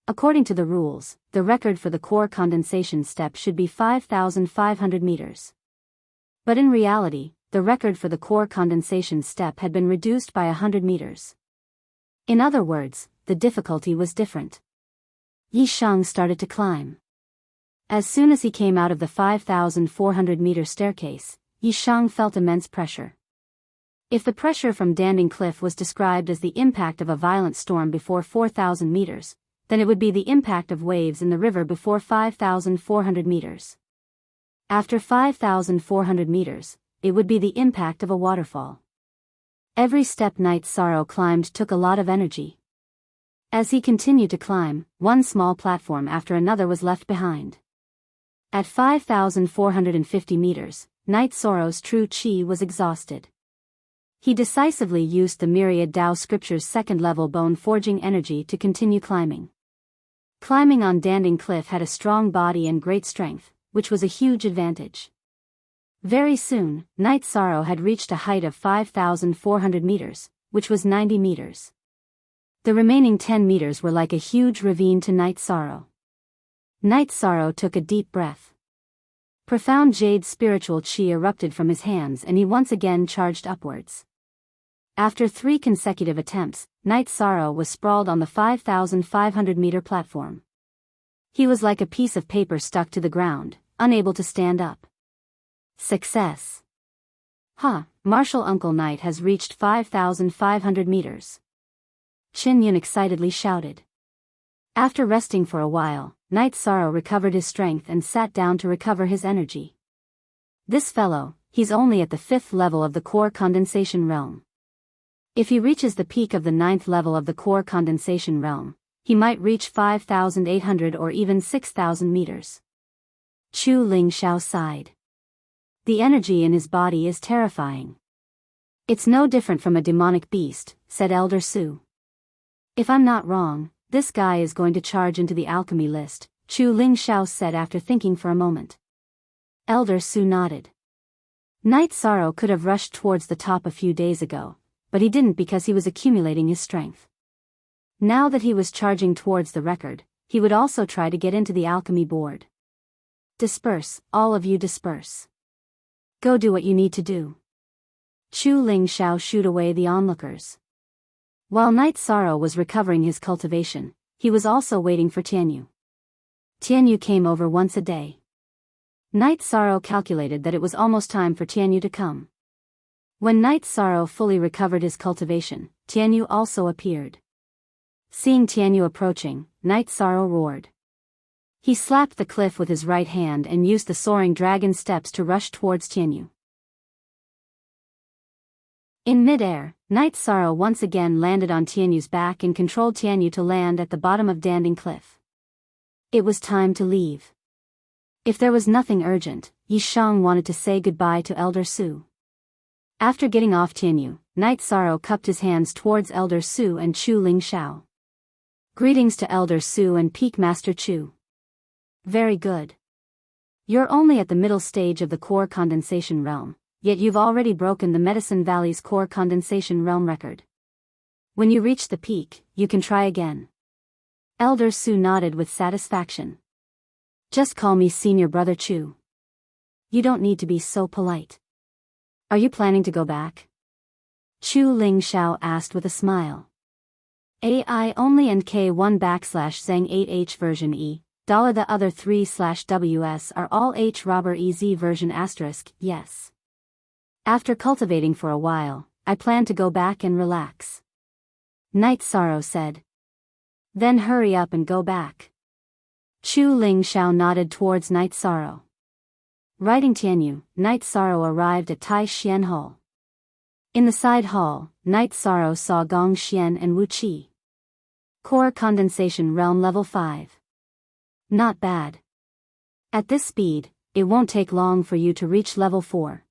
S1: According to the rules, the record for the core condensation step should be 5,500 meters. But in reality, the record for the core condensation step had been reduced by 100 meters. In other words, the difficulty was different. Yi Shang started to climb. As soon as he came out of the 5,400-meter staircase, Yi Shang felt immense pressure. If the pressure from Danding Cliff was described as the impact of a violent storm before 4,000 meters, then it would be the impact of waves in the river before 5,400 meters. After 5,400 meters, it would be the impact of a waterfall. Every step Night Sorrow climbed took a lot of energy. As he continued to climb, one small platform after another was left behind. At 5,450 meters, Night Sorrow's true chi was exhausted. He decisively used the myriad Tao scripture's 2nd level bone forging energy to continue climbing. Climbing on Danding Cliff had a strong body and great strength, which was a huge advantage. Very soon, Night Sorrow had reached a height of 5,400 meters, which was 90 meters. The remaining 10 meters were like a huge ravine to Night Sorrow. Night Sorrow took a deep breath. Profound jade spiritual chi erupted from his hands and he once again charged upwards. After 3 consecutive attempts, Night Sorrow was sprawled on the 5,500-meter platform. He was like a piece of paper stuck to the ground, unable to stand up. Success! Martial Uncle Night has reached 5,500 meters. Qin Yun excitedly shouted. After resting for a while, Night Sorrow recovered his strength and sat down to recover his energy. This fellow, he's only at the 5th level of the core condensation realm. If he reaches the peak of the 9th level of the core condensation realm, he might reach 5,800 or even 6,000 meters. Chu Ling Xiao sighed. The energy in his body is terrifying. It's no different from a demonic beast, said Elder Su. If I'm not wrong, this guy is going to charge into the alchemy list, Chu Ling Xiao said after thinking for a moment. Elder Su nodded. Night Sorrow could have rushed towards the top a few days ago, but he didn't because he was accumulating his strength. Now that he was charging towards the record, he would also try to get into the alchemy board. Disperse, all of you disperse. Go do what you need to do. Chu Ling Shao shooed away the onlookers. While Night Sorrow was recovering his cultivation, he was also waiting for Tianyu. Tianyu came over once a day. Night Sorrow calculated that it was almost time for Tianyu to come. When Night Sorrow fully recovered his cultivation, Tianyu also appeared. Seeing Tianyu approaching, Night Sorrow roared. He slapped the cliff with his right hand and used the soaring dragon steps to rush towards Tianyu. In mid-air, Night Sorrow once again landed on Tianyu's back and controlled Tianyu to land at the bottom of Danding Cliff. It was time to leave. If there was nothing urgent, Yi Shang wanted to say goodbye to Elder Su. After getting off Tianyu, Night Sorrow cupped his hands towards Elder Su and Chu Ling Shao. Greetings to Elder Su and Peak Master Chu. Very good. You're only at the middle stage of the core condensation realm, yet you've already broken the Medicine Valley's core condensation realm record. When you reach the peak, you can try again. Elder Su nodded with satisfaction. Just call me Senior Brother Chu. You don't need to be so polite. Are you planning to go back? Chu Ling Shao asked with a smile. AI only and K1 / Zhang 8H version E, the other 3/WS are all H robber EZ version *, yes. After cultivating for a while, I plan to go back and relax. Night Sorrow said. Then hurry up and go back. Chu Ling Shao nodded towards Night Sorrow. Riding Tianyu, Night Sorrow arrived at Tai Xian Hall. In the side hall, Night Sorrow saw Gong Xian and Wu Qi. Core Condensation Realm Level 5. Not bad. At this speed, it won't take long for you to reach Level 4.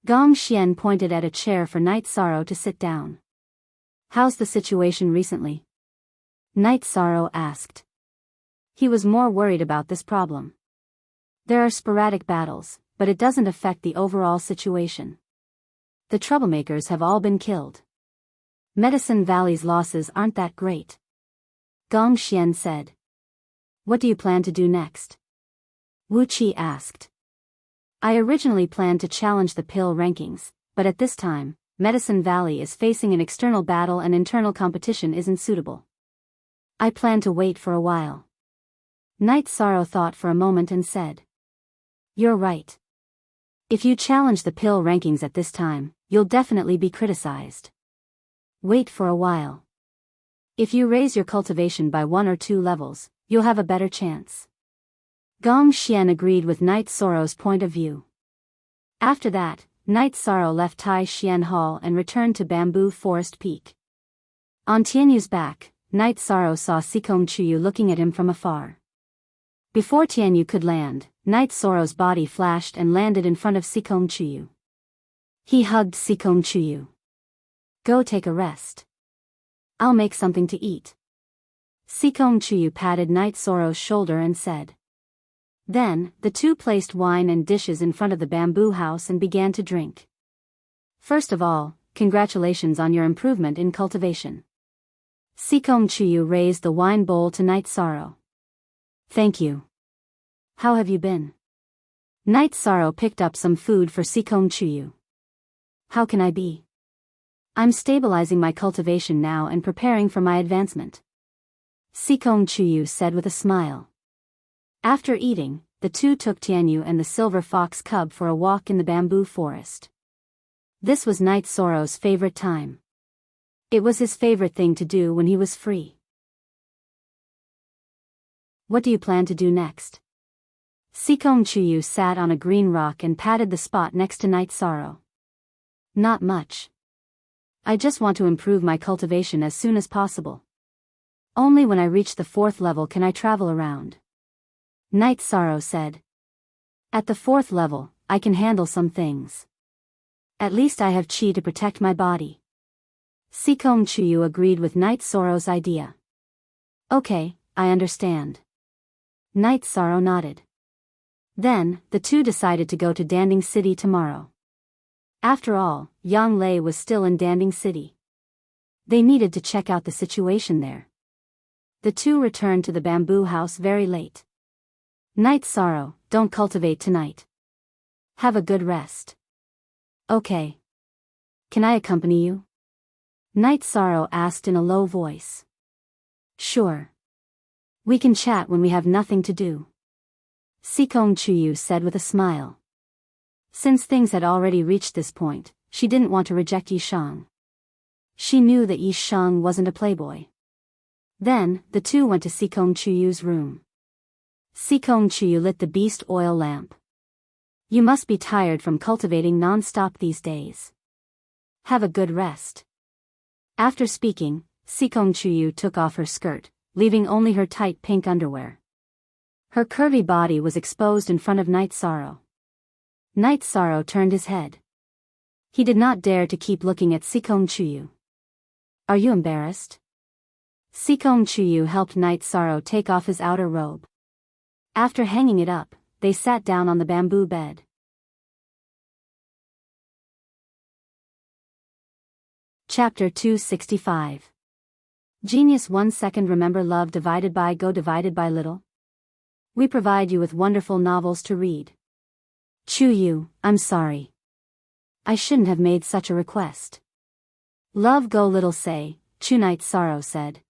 S1: Gong Xian pointed at a chair for Night Sorrow to sit down. How's the situation recently? Night Sorrow asked. He was more worried about this problem. There are sporadic battles, but it doesn't affect the overall situation. The troublemakers have all been killed. Medicine Valley's losses aren't that great. Gong Xian said. What do you plan to do next? Wu Qi asked. I originally planned to challenge the pill rankings, but at this time, Medicine Valley is facing an external battle and internal competition isn't suitable. I plan to wait for a while. Night Sorrow thought for a moment and said. You're right. If you challenge the pill rankings at this time, you'll definitely be criticized. Wait for a while. If you raise your cultivation by 1 or 2 levels, you'll have a better chance. Gong Xian agreed with Night Sorrow's point of view. After that, Night Sorrow left Tai Xian Hall and returned to Bamboo Forest Peak. On Tianyu's back, Night Sorrow saw Sikong Chuyu looking at him from afar. Before Tianyu could land, Night Sorrow's body flashed and landed in front of Sikong Chuyu. He hugged Sikong Chuyu. Go take a rest. I'll make something to eat. Sikong Chuyu patted Night Sorrow's shoulder and said. Then, the two placed wine and dishes in front of the bamboo house and began to drink. First of all, congratulations on your improvement in cultivation. Sikong Chuyu raised the wine bowl to Night Sorrow. Thank you. How have you been? Night Sorrow picked up some food for Sikong Chuyu. How can I be? I'm stabilizing my cultivation now and preparing for my advancement. Sikong Chuyu said with a smile. After eating, the two took Tianyu and the silver fox cub for a walk in the bamboo forest. This was Night Sorrow's favorite time. It was his favorite thing to do when he was free. What do you plan to do next? Sikong Chuyu sat on a green rock and patted the spot next to Night Sorrow. Not much. I just want to improve my cultivation as soon as possible. Only when I reach the 4th level can I travel around. Night Sorrow said. At the 4th level, I can handle some things. At least I have chi to protect my body. Sikong Chuyu agreed with Night Sorrow's idea. Okay, I understand. Night Sorrow nodded. Then, the two decided to go to Danding City tomorrow. After all, Yang Lei was still in Danding City. They needed to check out the situation there. The two returned to the bamboo house very late. Night Sorrow, don't cultivate tonight. Have a good rest. Okay. Can I accompany you? Night Sorrow asked in a low voice. Sure. We can chat when we have nothing to do. Sikong Chuyu said with a smile. Since things had already reached this point, she didn't want to reject Yishang. She knew that Yishang wasn't a playboy. Then, the two went to Sikong Chuyu's room. Sikong Chuyu lit the beast oil lamp. You must be tired from cultivating non-stop these days. Have a good rest. After speaking, Sikong Chuyu took off her skirt, leaving only her tight pink underwear. Her curvy body was exposed in front of Night Sorrow. Night Sorrow turned his head. He did not dare to keep looking at Sikong Chuyu. Are you embarrassed? Sikong Chuyu helped Night Sorrow take off his outer robe. After hanging it up, they sat down on the bamboo bed. Chapter 265. Genius 1 second. Remember love divided by go divided by little? We provide you with wonderful novels to read. Chuyu, I'm sorry. I shouldn't have made such a request. Love go little say, Chu. Night Sorrow said.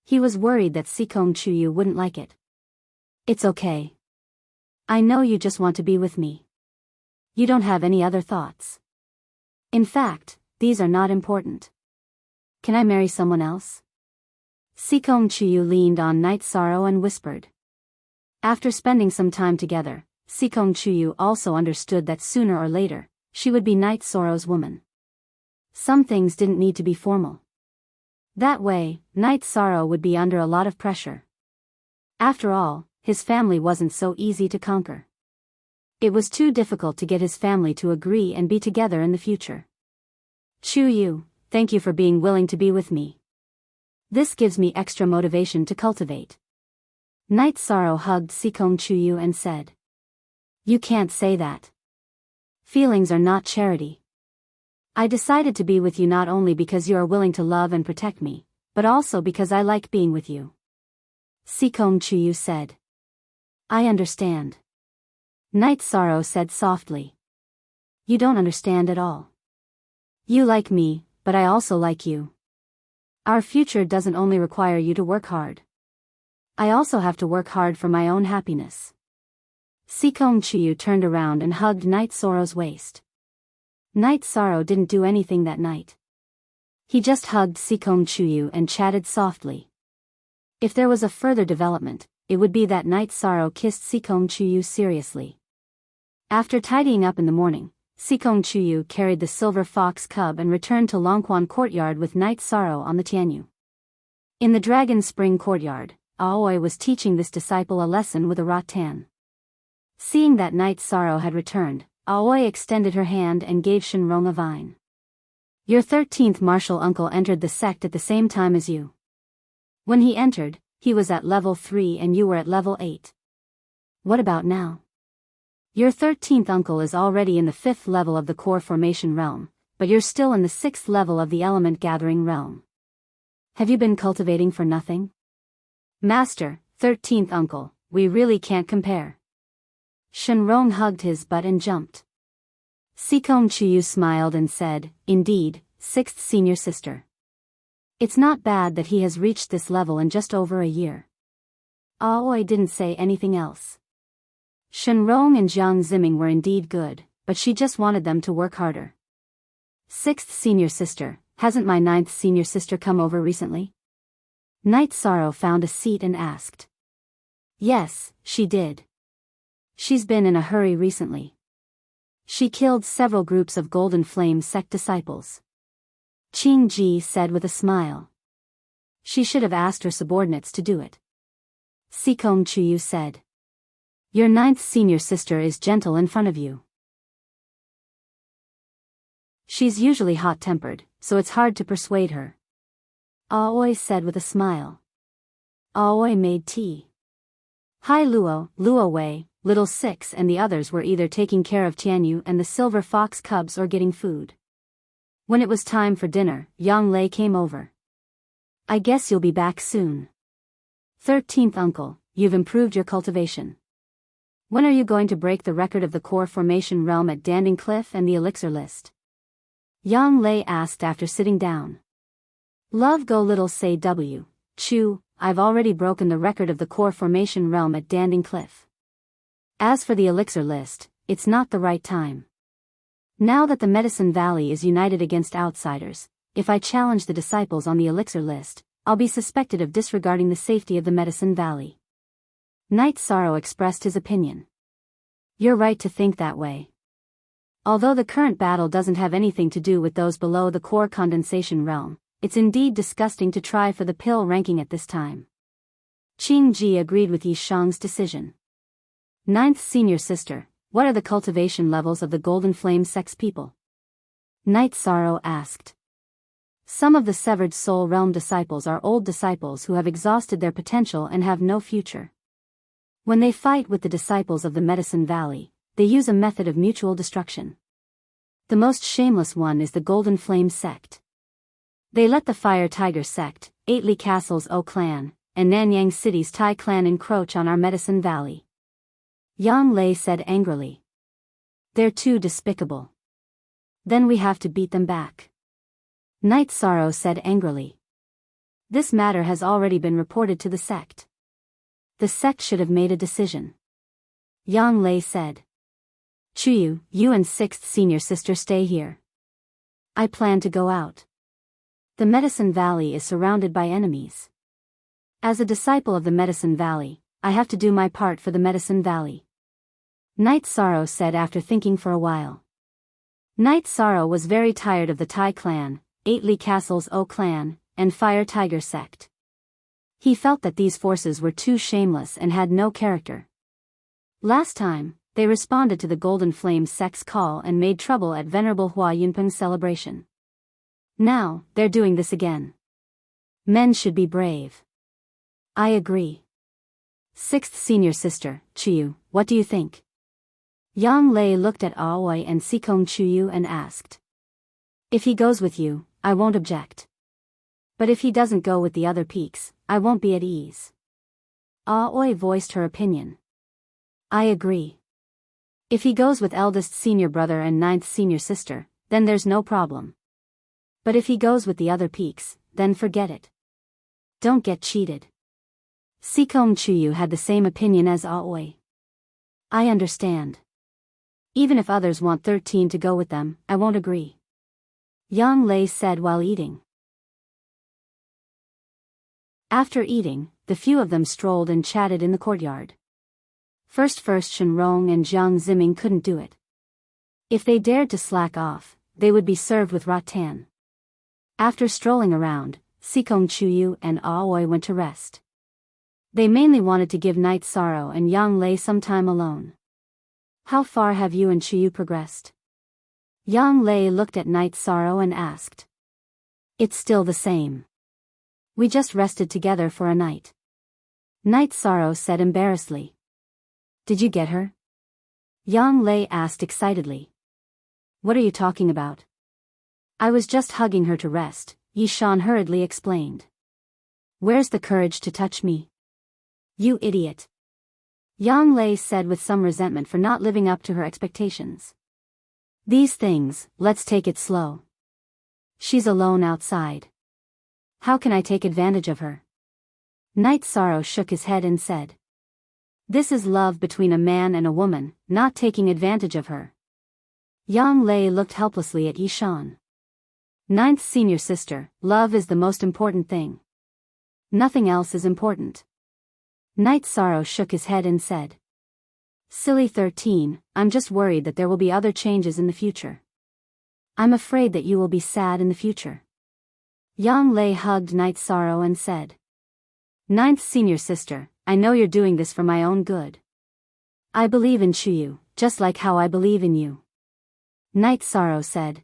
S1: He was worried that Sikong Chuyu wouldn't like it. It's okay. I know you just want to be with me. You don't have any other thoughts. In fact, these are not important. Can I marry someone else? Sikong Chuyu leaned on Night Sorrow and whispered. After spending some time together, Sikong Chuyu also understood that sooner or later, she would be Night Sorrow's woman. Some things didn't need to be formal. That way, Night Sorrow would be under a lot of pressure. After all, his family wasn't so easy to conquer. It was too difficult to get his family to agree and be together in the future. Chuyu, thank you for being willing to be with me. This gives me extra motivation to cultivate. Night Sorrow hugged Sikong Chuyu and said. You can't say that. Feelings are not charity. I decided to be with you not only because you are willing to love and protect me, but also because I like being with you. Sikong Chuyu said. I understand. Night Sorrow said softly. You don't understand at all. You like me, but I also like you. Our future doesn't only require you to work hard. I also have to work hard for my own happiness. Sikong Chuyu turned around and hugged Night Sorrow's waist. Night Sorrow didn't do anything that night. He just hugged Sikong Chuyu and chatted softly. If there was a further development, it would be that Night Sorrow kissed Sikong Chuyu seriously. After tidying up in the morning, Sikong Chuyu carried the silver fox cub and returned to Longquan Courtyard with Night Sorrow on the Tianyu. In the Dragon Spring Courtyard, Aoi was teaching this disciple a lesson with a rattan. Seeing that Night Sorrow had returned, Aoi extended her hand and gave Shenrong a vine. Your 13th martial uncle entered the sect at the same time as you. When he entered, he was at level 3 and you were at level 8. What about now? Your 13th uncle is already in the 5th level of the core formation realm, but you're still in the 6th level of the element gathering realm. Have you been cultivating for nothing? Master, 13th uncle, we really can't compare. Shenrong hugged his butt and jumped. Sikong Chuyu smiled and said, indeed, 6th senior sister. It's not bad that he has reached this level in just over a year. Aoi didn't say anything else. Shenrong and Jiang Ziming were indeed good, but she just wanted them to work harder. 6th senior sister, hasn't my 9th senior sister come over recently? Night Sorrow found a seat and asked. Yes, she did. She's been in a hurry recently. She killed several groups of Golden Flame sect disciples. Qing Ji said with a smile. She should have asked her subordinates to do it. Sikong Chuyu said. Your 9th senior sister is gentle in front of you. She's usually hot-tempered, so it's hard to persuade her. Aoi said with a smile. Aoi made tea. Hai Luo, Luo Wei, Little Six and the others were either taking care of Tianyu and the silver fox cubs or getting food. When it was time for dinner, Yang Lei came over. I guess you'll be back soon. 13th uncle, you've improved your cultivation. When are you going to break the record of the core formation realm at Danding Cliff and the elixir list? Yang Lei asked after sitting down. Love go little say W. Chu, I've already broken the record of the core formation realm at Danding Cliff. As for the elixir list, it's not the right time. Now that the Medicine Valley is united against outsiders, if I challenge the disciples on the elixir list, I'll be suspected of disregarding the safety of the Medicine Valley. Knight Sorrow expressed his opinion. You're right to think that way. Although the current battle doesn't have anything to do with those below the core condensation realm, it's indeed disgusting to try for the pill ranking at this time. Qing Ji agreed with Yi Shang's decision. Ninth Senior Sister, what are the cultivation levels of the Golden Flame sex people? Knight Sorrow asked. Some of the Severed Soul Realm disciples are old disciples who have exhausted their potential and have no future. When they fight with the disciples of the Medicine Valley, they use a method of mutual destruction. The most shameless one is the Golden Flame sect. They let the Fire Tiger sect, Eight Castle's O clan, and Nanyang City's Tai clan encroach on our Medicine Valley. Yang Lei said angrily. They're too despicable. Then we have to beat them back. Knight Sorrow said angrily. This matter has already been reported to the sect. The sect should have made a decision. Yang Lei said. Chuyu, you and Sixth Senior Sister stay here. I plan to go out. The Medicine Valley is surrounded by enemies. As a disciple of the Medicine Valley, I have to do my part for the Medicine Valley. Knight Sorrow said after thinking for a while. Knight Sorrow was very tired of the Tai clan, Eight Castle's O clan, and Fire Tiger sect. He felt that these forces were too shameless and had no character. Last time, they responded to the Golden Flame sect's call and made trouble at Venerable Hua Yunpeng's celebration. Now, they're doing this again. Men should be brave. I agree. Sixth Senior Sister, Chuyu, what do you think? Yang Lei looked at Aoi and Sikong Chuyu and asked. If he goes with you, I won't object. But if he doesn't go with the other peaks, I won't be at ease. Aoi voiced her opinion. I agree. If he goes with eldest senior brother and ninth senior sister, then there's no problem. But if he goes with the other peaks, then forget it. Don't get cheated. Sikong Chuyu had the same opinion as Aoi. I understand. Even if others want 13 to go with them, I won't agree. Yang Lei said while eating. After eating, the few of them strolled and chatted in the courtyard. First Shenrong and Jiang Ziming couldn't do it. If they dared to slack off, they would be served with rattan. After strolling around, Sikong Chuyu and Aoi went to rest. They mainly wanted to give Knight Sorrow and Yang Lei some time alone. How far have you and Chuyu progressed? Yang Lei looked at Knight Sorrow and asked. It's still the same. We just rested together for a night. Knight Sorrow said embarrassedly. Did you get her? Yang Lei asked excitedly. What are you talking about? I was just hugging her to rest, Yi Shan hurriedly explained. Where's the courage to touch me? You idiot. Yang Lei said with some resentment for not living up to her expectations. These things, let's take it slow. She's alone outside. How can I take advantage of her? Knight Sorrow shook his head and said. This is love between a man and a woman, not taking advantage of her. Yang Lei looked helplessly at Yi Shan. Ninth Senior Sister, love is the most important thing. Nothing else is important. Knight Sorrow shook his head and said. Silly 13, I'm just worried that there will be other changes in the future. I'm afraid that you will be sad in the future. Yang Lei hugged Knight Sorrow and said. Ninth Senior Sister, I know you're doing this for my own good. I believe in Chuyu, just like how I believe in you. Knight Sorrow said.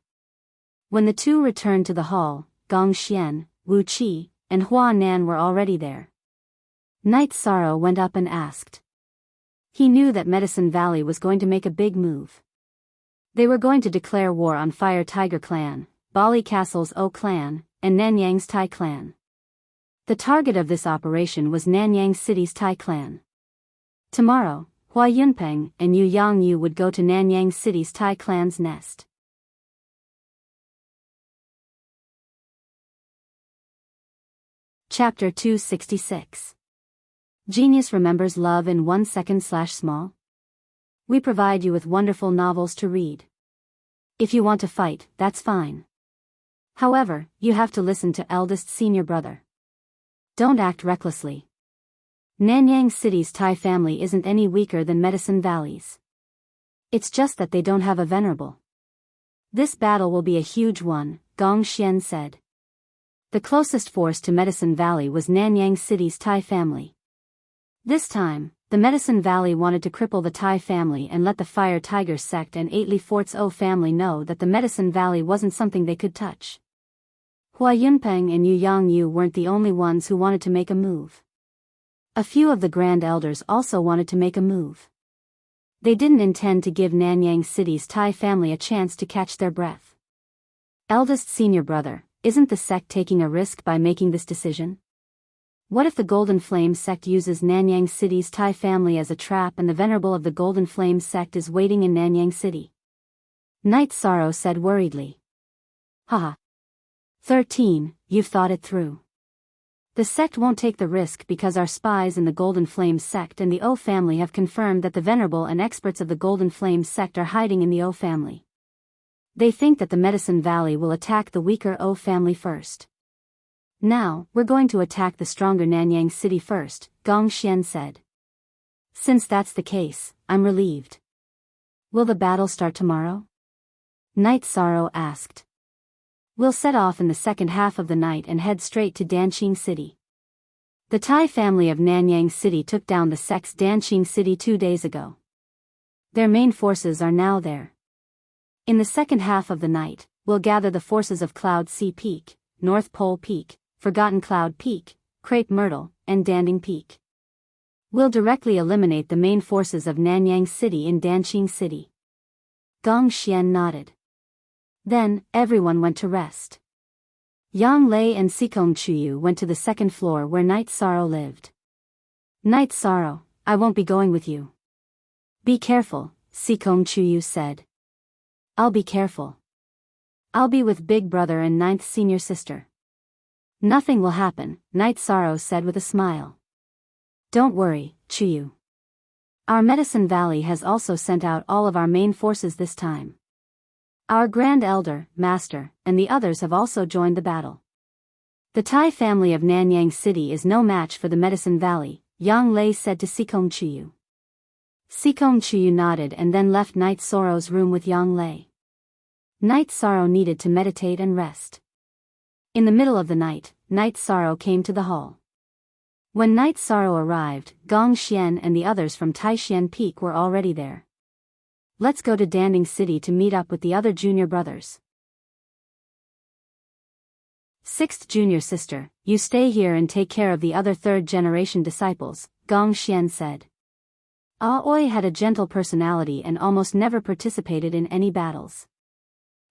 S1: When the two returned to the hall, Gong Xian, Wu Qi, and Hua Nan were already there. Knight Sorrow went up and asked. He knew that Medicine Valley was going to make a big move. They were going to declare war on Fire Tiger clan, Bali Castle's O clan, and Nanyang's Tai clan. The target of this operation was Nanyang City's Tai clan. Tomorrow, Hua Yunpeng and Yu Yangyu would go to Nanyang City's Tai clan's nest. Chapter 266. Genius remembers love in 1 second/small. We provide you with wonderful novels to read. If you want to fight, that's fine. However, you have to listen to eldest senior brother. Don't act recklessly. Nanyang City's Thai family isn't any weaker than Medicine Valley's. It's just that they don't have a venerable. This battle will be a huge one, Gong Xian said. The closest force to Medicine Valley was Nanyang City's Thai family. This time, the Medicine Valley wanted to cripple the Thai family and let the Fire Tiger sect and 8 Li Fort's O family know that the Medicine Valley wasn't something they could touch. Hua Yunpeng and Yu Yangyu weren't the only ones who wanted to make a move. A few of the Grand Elders also wanted to make a move. They didn't intend to give Nanyang City's Thai family a chance to catch their breath. Eldest senior brother, isn't the sect taking a risk by making this decision? What if the Golden Flame sect uses Nanyang City's Thai family as a trap and the venerable of the Golden Flame sect is waiting in Nanyang City? Night Sorrow said worriedly. Haha. 13, you've thought it through. The sect won't take the risk because our spies in the Golden Flame sect and the O family have confirmed that the venerable and experts of the Golden Flame sect are hiding in the O family. They think that the Medicine Valley will attack the weaker O family first. Now, we're going to attack the stronger Nanyang City first, Gong Xian said. Since that's the case, I'm relieved. Will the battle start tomorrow? Night Sorrow asked. We'll set off in the second half of the night and head straight to Danqing City. The Thai family of Nanyang City took down the sect's Danqing City 2 days ago. Their main forces are now there. In the second half of the night, we'll gather the forces of Cloud Sea Peak, North Pole Peak, Forgotten Cloud Peak, Crepe Myrtle, and Danding Peak. We'll directly eliminate the main forces of Nanyang City in Danqing City. Gong Xian nodded. Then, everyone went to rest. Yang Lei and Sikong Chuyu went to the second floor where Night Sorrow lived. Night Sorrow, I won't be going with you. Be careful, Sikong Chuyu said. I'll be careful. I'll be with Big Brother and 9th senior sister. Nothing will happen, Night Sorrow said with a smile. Don't worry, Chuyu. Our Medicine Valley has also sent out all of our main forces this time. Our Grand Elder, Master, and the others have also joined the battle. The Thai family of Nanyang City is no match for the Medicine Valley, Yang Lei said to Sikong Chuyu. Sikong Chuyu nodded and then left Night Sorrow's room with Yang Lei. Night Sorrow needed to meditate and rest. In the middle of the night, Night Sorrow came to the hall. When Night Sorrow arrived, Gong Xian and the others from Taishan Peak were already there. Let's go to Danding City to meet up with the other junior brothers. 6th junior sister, you stay here and take care of the other 3rd generation disciples, Gong Xian said. Aoi had a gentle personality and almost never participated in any battles.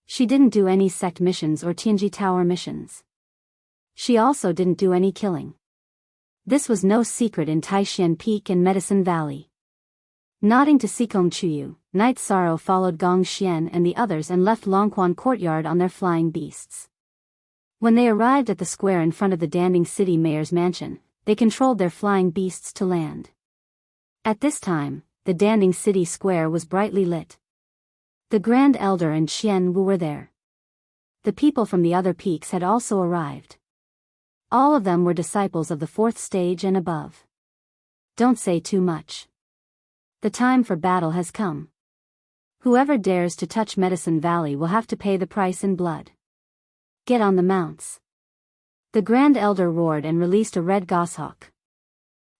S1: She didn't do any sect missions or Tianji Tower missions. She also didn't do any killing. This was no secret in Taishan Peak and Medicine Valley. Nodding to Sikong Chuyu, Night Sorrow followed Gong Xian and the others and left Longquan Courtyard on their flying beasts. When they arrived at the square in front of the Danding City Mayor's mansion, they controlled their flying beasts to land. At this time, the Danding City Square was brightly lit. The Grand Elder and Xian Wu were there. The people from the other peaks had also arrived. All of them were disciples of the 4th stage and above. Don't say too much. The time for battle has come. Whoever dares to touch Medicine Valley will have to pay the price in blood. Get on the mounts. The Grand Elder roared and released a red goshawk.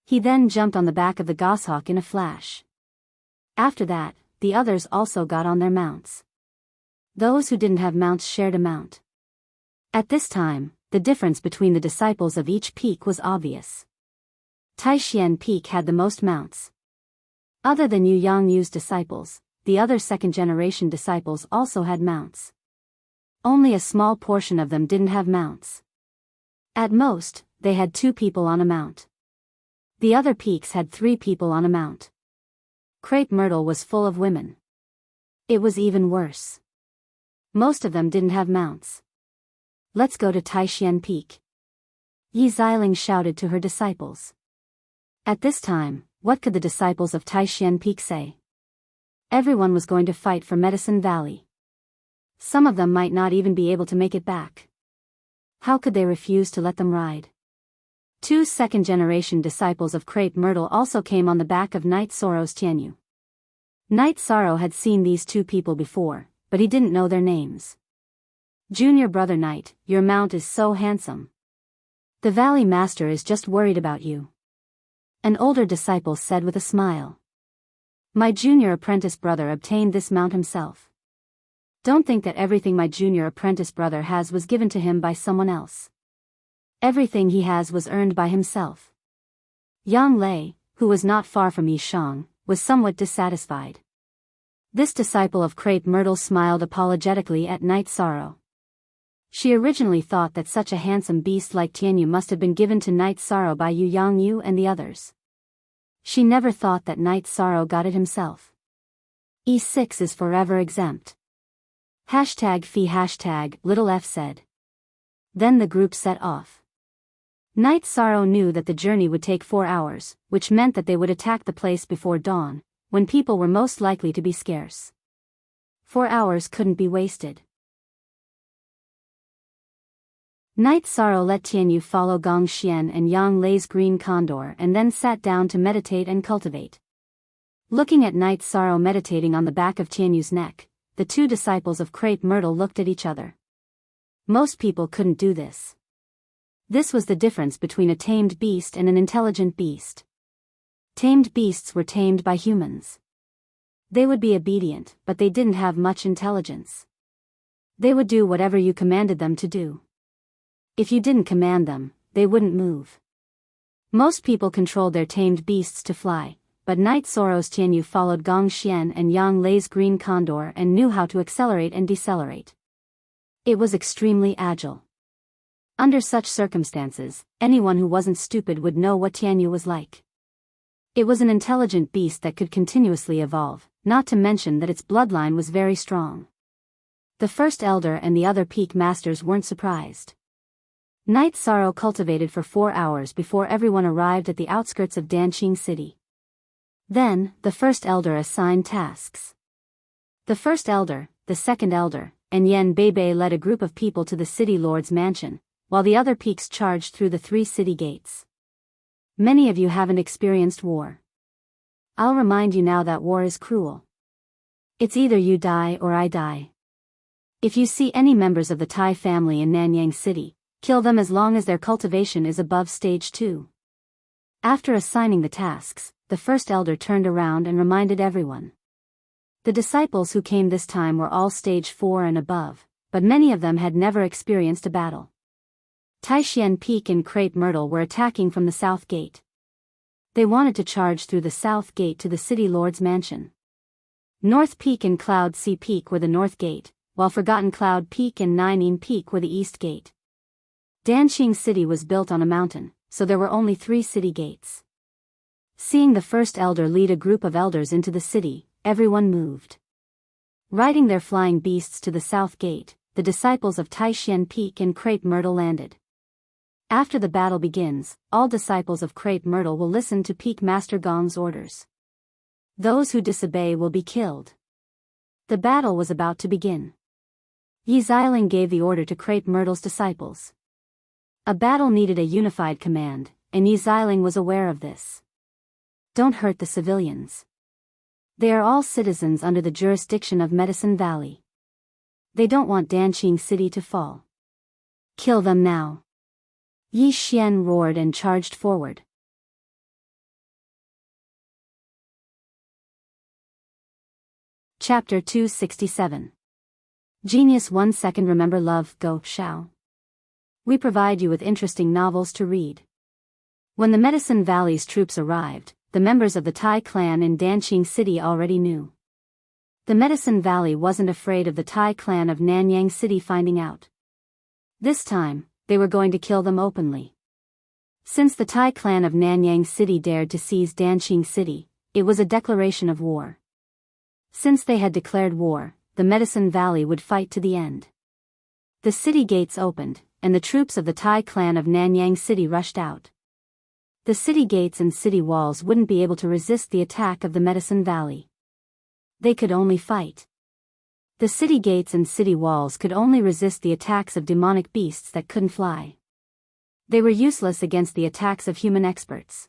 S1: He then jumped on the back of the goshawk in a flash. After that, the others also got on their mounts. Those who didn't have mounts shared a mount. At this time, the difference between the disciples of each peak was obvious. Taishan Peak had the most mounts. Other than Yu Yangyu's disciples, the other 2nd generation disciples also had mounts. Only a small portion of them didn't have mounts. At most, they had 2 people on a mount. The other peaks had 3 people on a mount. Crepe Myrtle was full of women. It was even worse. Most of them didn't have mounts. Let's go to Taishan Peak. Yi Xiling shouted to her disciples. At this time, what could the disciples of Taishan Peak say? Everyone was going to fight for Medicine Valley. Some of them might not even be able to make it back. How could they refuse to let them ride? 2 second-generation disciples of Crepe Myrtle also came on the back of Night Sorrow's Tianyu. Night Sorrow had seen these 2 people before, but he didn't know their names. Junior brother Night, your mount is so handsome. The Valley Master is just worried about you. An older disciple said with a smile. My junior apprentice brother obtained this mount himself. Don't think that everything my junior apprentice brother has was given to him by someone else. Everything he has was earned by himself. Yang Lei, who was not far from Yishang, was somewhat dissatisfied. This disciple of Crepe Myrtle smiled apologetically at Night Sorrow. She originally thought that such a handsome beast like Tianyu must have been given to Night Sorrow by Yu Yangyu and the others. She never thought that Night Sorrow got it himself. E6 is forever exempt. #Fee little f said. Then the group set off. Night Sorrow knew that the journey would take 4 hours, which meant that they would attack the place before dawn, when people were most likely to be scarce. 4 hours couldn't be wasted. Night Sorrow let Tianyu follow Gong Xian and Yang Lei's green condor and then sat down to meditate and cultivate. Looking at Night Sorrow meditating on the back of Tianyu's neck, the 2 disciples of Crepe Myrtle looked at each other. Most people couldn't do this. This was the difference between a tamed beast and an intelligent beast. Tamed beasts were tamed by humans. They would be obedient, but they didn't have much intelligence. They would do whatever you commanded them to do. If you didn't command them, they wouldn't move. Most people controlled their tamed beasts to fly, but Night Sorrow's Tianyu followed Gong Xian and Yang Lei's green condor and knew how to accelerate and decelerate. It was extremely agile. Under such circumstances, anyone who wasn't stupid would know what Tianyu was like. It was an intelligent beast that could continuously evolve, not to mention that its bloodline was very strong. The first elder and the other peak masters weren't surprised. Night Sorrow cultivated for 4 hours before everyone arrived at the outskirts of Danqing City. Then, the first elder assigned tasks. The first elder, the second elder, and Yan Beibei led a group of people to the city lord's mansion, while the other peaks charged through the 3 city gates. Many of you haven't experienced war. I'll remind you now that war is cruel. It's either you die or I die. If you see any members of the Tai family in Nanyang City, kill them as long as their cultivation is above stage 2. After assigning the tasks, the first elder turned around and reminded everyone. The disciples who came this time were all stage 4 and above, but many of them had never experienced a battle. Taishan Peak and Crepe Myrtle were attacking from the south gate. They wanted to charge through the south gate to the city lord's mansion. North Peak and Cloud Sea Peak were the north gate, while Forgotten Cloud Peak and Ninein Peak were the east gate. Danqing City was built on a mountain, so there were only 3 city gates. Seeing the first elder lead a group of elders into the city, everyone moved. Riding their flying beasts to the south gate, the disciples of Taishan Peak and Crepe Myrtle landed. After the battle begins, all disciples of Crepe Myrtle will listen to Peak Master Gong's orders. Those who disobey will be killed. The battle was about to begin. Yi Xiling gave the order to Crepe Myrtle's disciples. A battle needed a unified command, and Yi Xiling was aware of this. Don't hurt the civilians. They are all citizens under the jurisdiction of Medicine Valley. They don't want Danqing City to fall. Kill them now. Yi Xian roared and charged forward. Chapter 267. Genius 1 second. Remember love, go, Xiao. We provide you with interesting novels to read. When the Medicine Valley's troops arrived, the members of the Tai clan in Danqing City already knew. The Medicine Valley wasn't afraid of the Tai clan of Nanyang City finding out. This time, they were going to kill them openly. Since the Tai clan of Nanyang City dared to seize Danqing City, it was a declaration of war. Since they had declared war, the Medicine Valley would fight to the end. The city gates opened, and the troops of the Tai clan of Nanyang City rushed out. The city gates and city walls wouldn't be able to resist the attack of the Medicine Valley. They could only fight. The city gates and city walls could only resist the attacks of demonic beasts that couldn't fly. They were useless against the attacks of human experts.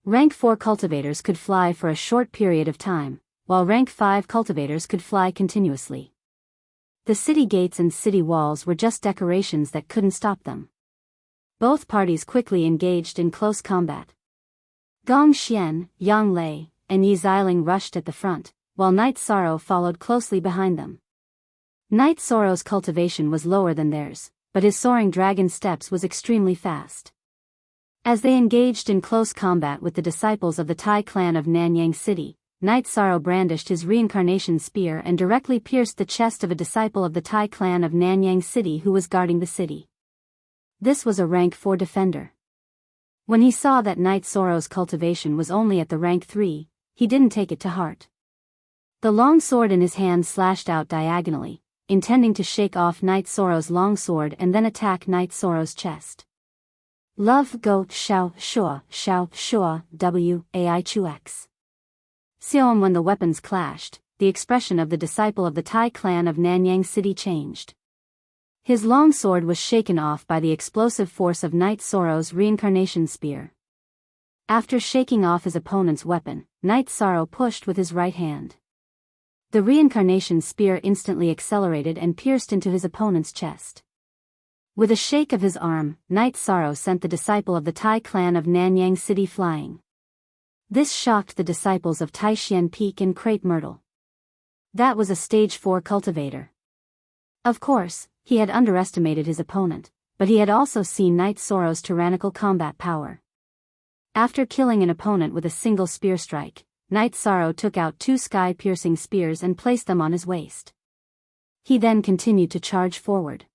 S1: Rank 4 cultivators could fly for a short period of time, while Rank 5 cultivators could fly continuously. The city gates and city walls were just decorations that couldn't stop them. Both parties quickly engaged in close combat. Gong Xian, Yang Lei, and Yi Xiling rushed at the front, while Night Sorrow followed closely behind them. Night Sorrow's cultivation was lower than theirs, but his soaring dragon steps was extremely fast. As they engaged in close combat with the disciples of the Tai clan of Nanyang City, Night Sorrow brandished his reincarnation spear and directly pierced the chest of a disciple of the Tai clan of Nanyang City who was guarding the city. This was a Rank 4 defender. When he saw that Night Sorrow's cultivation was only at the Rank 3, he didn't take it to heart. The long sword in his hand slashed out diagonally, intending to shake off Night Sorrow's long sword and then attack Night Sorrow's chest. Love go shao shua wai chu x. Xiaom. When the weapons clashed, the expression of the disciple of the Tai clan of Nanyang City changed. His long sword was shaken off by the explosive force of Night Sorrow's reincarnation spear. After shaking off his opponent's weapon, Night Sorrow pushed with his right hand. The reincarnation spear instantly accelerated and pierced into his opponent's chest. With a shake of his arm, Night Sorrow sent the disciple of the Tai clan of Nanyang City flying. This shocked the disciples of Taishan Peak and Crepe Myrtle. That was a Stage 4 cultivator. Of course, he had underestimated his opponent, but he had also seen Night Sorrow's tyrannical combat power. After killing an opponent with a single spear strike, Night Sorrow took out 2 sky-piercing spears and placed them on his waist. He then continued to charge forward.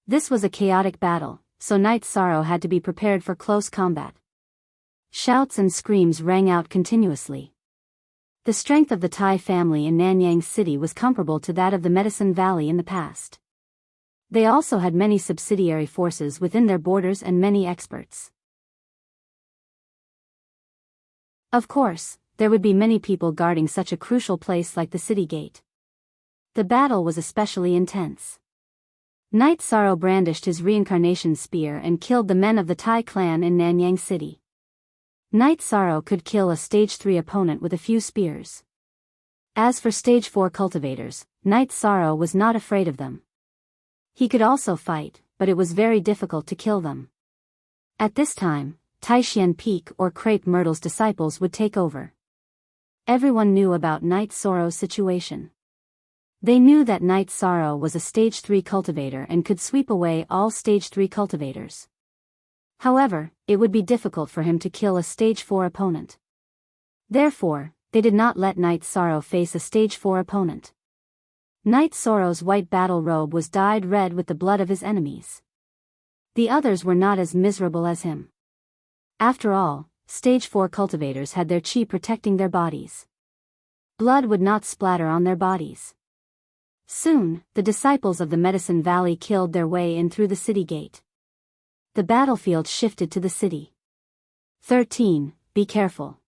S1: This was a chaotic battle, so Night Sorrow had to be prepared for close combat. Shouts and screams rang out continuously. The strength of the Tai family in Nanyang City was comparable to that of the Medicine Valley in the past. They also had many subsidiary forces within their borders and many experts. Of course, there would be many people guarding such a crucial place like the city gate. The battle was especially intense. Night Sorrow brandished his reincarnation spear and killed the men of the Tai clan in Nanyang City. Night Sorrow could kill a Stage 3 opponent with a few spears. As for Stage 4 cultivators, Night Sorrow was not afraid of them. He could also fight, but it was very difficult to kill them. At this time, Taishan Peak or Crepe Myrtle's disciples would take over. Everyone knew about Night Sorrow's situation. They knew that Night Sorrow was a Stage 3 cultivator and could sweep away all Stage 3 cultivators. However, it would be difficult for him to kill a Stage 4 opponent. Therefore, they did not let Night Sorrow face a Stage 4 opponent. Night Sorrow's white battle robe was dyed red with the blood of his enemies. The others were not as miserable as him. After all, Stage 4 cultivators had their chi protecting their bodies. Blood would not splatter on their bodies. Soon, the disciples of the Medicine Valley killed their way in through the city gate. The battlefield shifted to the city. 13. Be careful.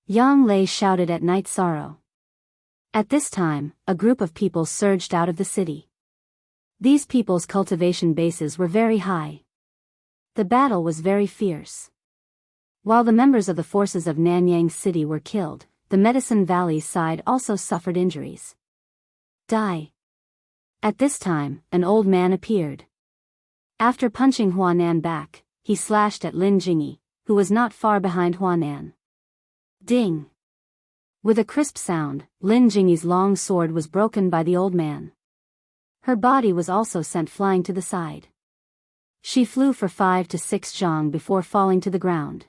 S1: Yang Lei shouted at Night Sorrow. At this time, a group of people surged out of the city. These people's cultivation bases were very high. The battle was very fierce. While the members of the forces of Nanyang City were killed, the Medicine Valley side also suffered injuries. Die. At this time, an old man appeared. After punching Huanan back, he slashed at Lin Jingyi, who was not far behind Huanan. Ding! With a crisp sound, Lin Jingyi's long sword was broken by the old man. Her body was also sent flying to the side. She flew for 5 to 6 zhang before falling to the ground.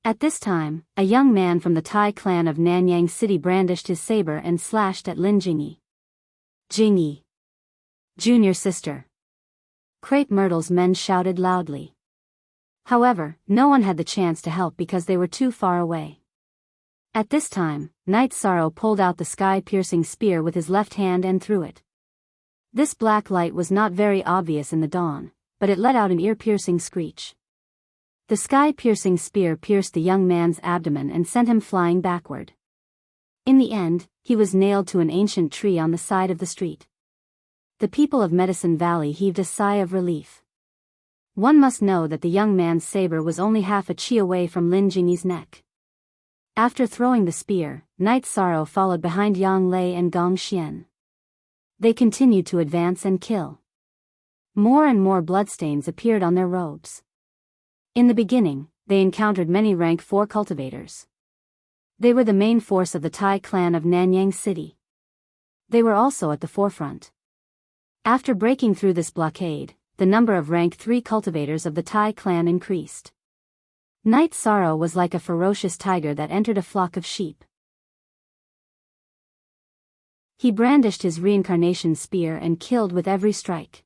S1: At this time, a young man from the Tai clan of Nanyang City brandished his saber and slashed at Lin Jingyi. Jingyi! Junior sister! Crepe Myrtle's men shouted loudly. However, no one had the chance to help because they were too far away. At this time, Night Sorrow pulled out the sky-piercing spear with his left hand and threw it. This black light was not very obvious in the dawn, but it let out an ear-piercing screech. The sky-piercing spear pierced the young man's abdomen and sent him flying backward. In the end, he was nailed to an ancient tree on the side of the street. The people of Medicine Valley heaved a sigh of relief. One must know that the young man's saber was only half a chi away from Lin Jingyi's neck. After throwing the spear, Night Sorrow followed behind Yang Lei and Gong Xian. They continued to advance and kill. More and more bloodstains appeared on their robes. In the beginning, they encountered many rank 4 cultivators. They were the main force of the Tai clan of Nanyang City. They were also at the forefront. After breaking through this blockade, the number of rank 3 cultivators of the Tai clan increased. Night Sorrow was like a ferocious tiger that entered a flock of sheep. He brandished his reincarnation spear and killed with every strike.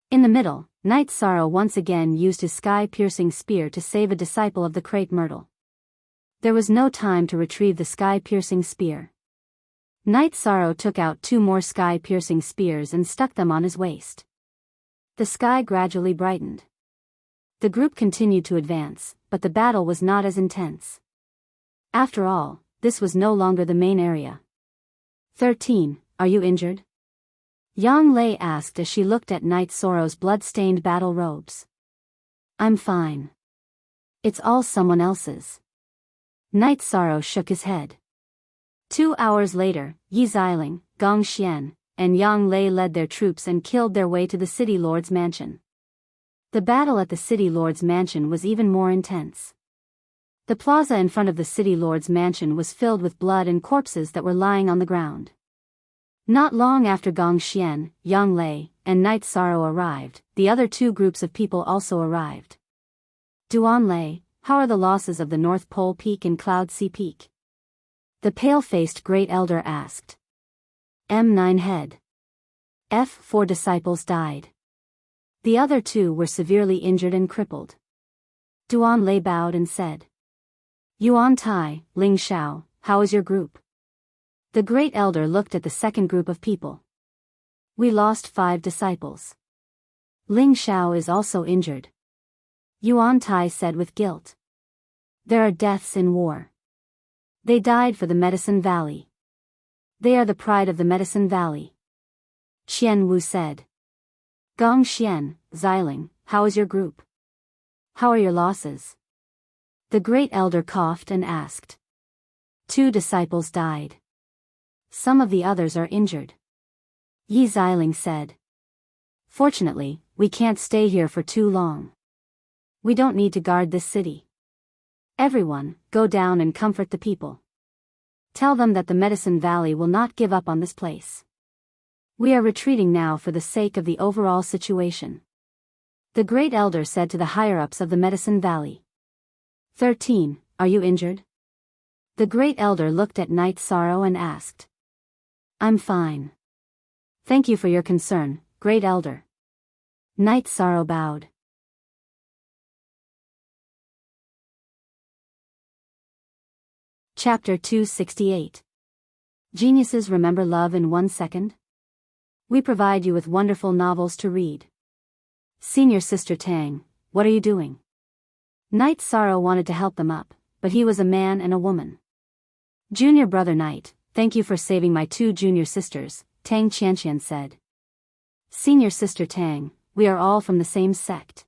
S1: In the middle, Night Sorrow once again used his sky-piercing spear to save a disciple of the crepe myrtle. There was no time to retrieve the sky-piercing spear. Night Sorrow took out 2 more sky-piercing spears and stuck them on his waist. The sky gradually brightened. The group continued to advance, but the battle was not as intense. After all, this was no longer the main area. 13. Are you injured? Yang Lei asked as she looked at Night Sorrow's blood-stained battle robes. I'm fine. It's all someone else's. Night Sorrow shook his head. 2 hours later, Yi Xiling, Gong Xian, and Yang Lei led their troops and killed their way to the city lord's mansion. The battle at the city lord's mansion was even more intense. The plaza in front of the city lord's mansion was filled with blood and corpses that were lying on the ground. Not long after Gong Xian, Yang Lei, and Night Sorrow arrived, the other 2 groups of people also arrived. Duan Lei, how are the losses of the North Pole Peak and Cloud Sea Peak? The pale-faced Great Elder asked. M9 head. F4 disciples died. The other 2 were severely injured and crippled. Duan Lei bowed and said. Yuan Tai, Ling Xiao, how is your group? The Great Elder looked at the second group of people. We lost 5 disciples. Ling Xiao is also injured. Yuan Tai said with guilt. There are deaths in war. They died for the Medicine Valley. They are the pride of the Medicine Valley. Qian Wu said. Gong Xian, Xiling, how is your group? How are your losses? The Great Elder coughed and asked. 2 disciples died. Some of the others are injured. Yi Xiling said. Fortunately, we can't stay here for too long. We don't need to guard this city. Everyone, go down and comfort the people. Tell them that the Medicine Valley will not give up on this place. We are retreating now for the sake of the overall situation. The Great Elder said to the higher-ups of the Medicine Valley. 13. Are you injured? The Great Elder looked at Night Sorrow and asked. I'm fine. Thank you for your concern, Great Elder. Night Sorrow bowed. Chapter 268. Geniuses remember love in 1 second? We provide you with wonderful novels to read. Senior Sister Tang, what are you doing? Night Sorrow wanted to help them up, but he was a man and a woman. Junior Brother Night, thank you for saving my 2 junior sisters, Tang Qianqian said. Senior Sister Tang, we are all from the same sect.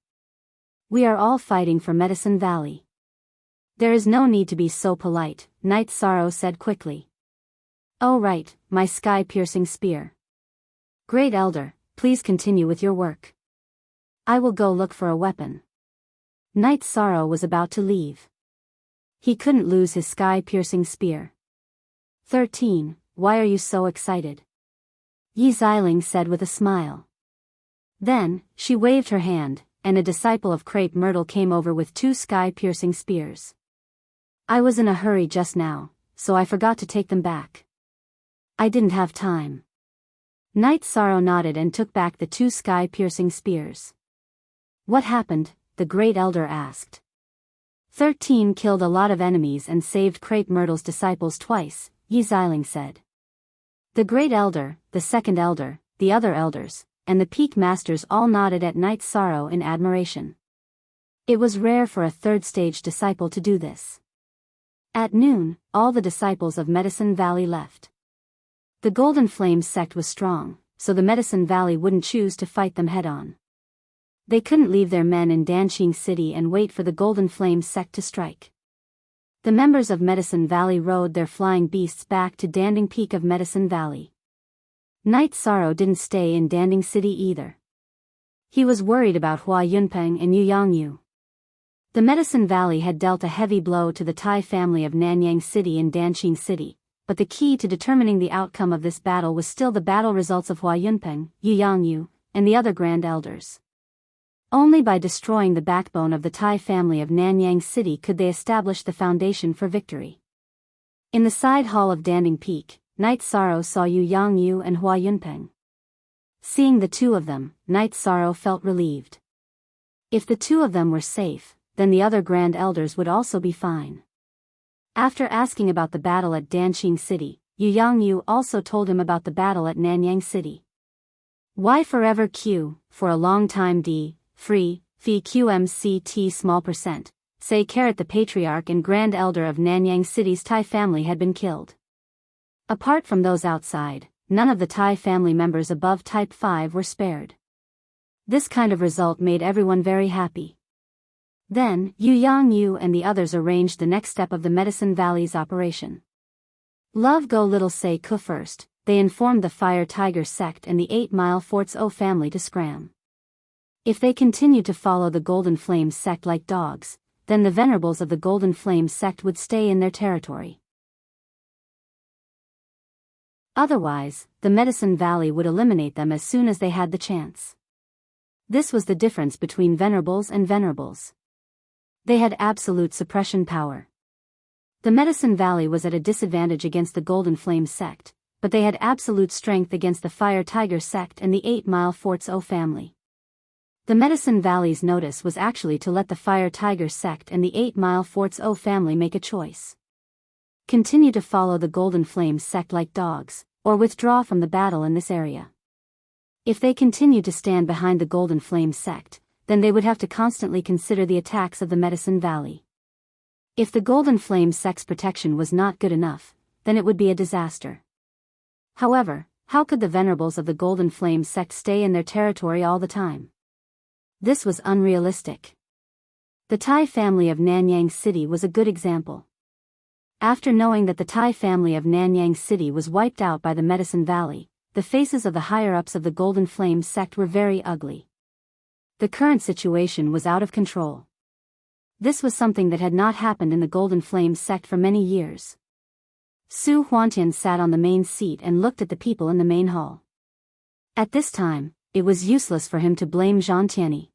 S1: We are all fighting for Medicine Valley. There is no need to be so polite, Night Sorrow said quickly. Oh right, my sky-piercing spear. Great Elder, please continue with your work. I will go look for a weapon. Night Sorrow was about to leave. He couldn't lose his sky-piercing spear. 13. Why are you so excited? Yi Xiling said with a smile. Then, she waved her hand, and a disciple of Crepe Myrtle came over with 2 sky-piercing spears. I was in a hurry just now, so I forgot to take them back. I didn't have time. Night Sorrow nodded and took back the 2 sky-piercing spears. What happened? The Great Elder asked. 13 killed a lot of enemies and saved Crepe Myrtle's disciples twice, Yi Xiling said. The Great Elder, the second elder, the other elders, and the peak masters all nodded at Night Sorrow in admiration. It was rare for a third-stage disciple to do this. At noon, all the disciples of Medicine Valley left. The Golden Flame sect was strong, so the Medicine Valley wouldn't choose to fight them head-on. They couldn't leave their men in Danqing City and wait for the Golden Flame sect to strike. The members of Medicine Valley rode their flying beasts back to Danding Peak of Medicine Valley. Night Sorrow didn't stay in Danding City either. He was worried about Hua Yunpeng and Yu Yangyu. The Medicine Valley had dealt a heavy blow to the Tai family of Nanyang City and Danqing City, but the key to determining the outcome of this battle was still the battle results of Hua Yunpeng, Yu Yangyu, and the other Grand Elders. Only by destroying the backbone of the Tai family of Nanyang City could they establish the foundation for victory. In the side hall of Danding Peak, Night Sorrow saw Yu Yangyu and Hua Yunpeng. Seeing the two of them, Night Sorrow felt relieved. If the two of them were safe, then the other Grand Elders would also be fine. After asking about the battle at Danqing City, Yu Yangyu also told him about the battle at Nanyang City. Y forever Q, for a long time D, free, phi QMCT small percent, say carat the Patriarch and Grand Elder of Nanyang City's Tai family had been killed. Apart from those outside, none of the Tai family members above Type 5 were spared. This kind of result made everyone very happy. Then, Yu Yangyu and the others arranged the next step of the Medicine Valley's operation. Love Go Little Say Ku first, they informed the Fire Tiger sect and the 8 Mile Forts O family to scram. If they continued to follow the Golden Flame sect like dogs, then the venerables of the Golden Flame sect would stay in their territory. Otherwise, the Medicine Valley would eliminate them as soon as they had the chance. This was the difference between venerables and venerables. They had absolute suppression power. The Medicine Valley was at a disadvantage against the Golden Flame sect, but they had absolute strength against the Fire Tiger sect and the 8 Mile Forts O family. The Medicine Valley's notice was actually to let the Fire Tiger sect and the 8 Mile Forts O family make a choice. Continue to follow the Golden Flame sect like dogs, or withdraw from the battle in this area. If they continued to stand behind the Golden Flame sect, then they would have to constantly consider the attacks of the Medicine Valley. If the Golden Flame sect's protection was not good enough, then it would be a disaster. However, how could the venerables of the Golden Flame sect stay in their territory all the time? This was unrealistic. The Tai family of Nanyang City was a good example. After knowing that the Tai family of Nanyang City was wiped out by the Medicine Valley, the faces of the higher-ups of the Golden Flame sect were very ugly. The current situation was out of control. This was something that had not happened in the Golden Flame sect for many years. Su Huantian sat on the main seat and looked at the people in the main hall. At this time, it was useless for him to blame Zhang Tianyi.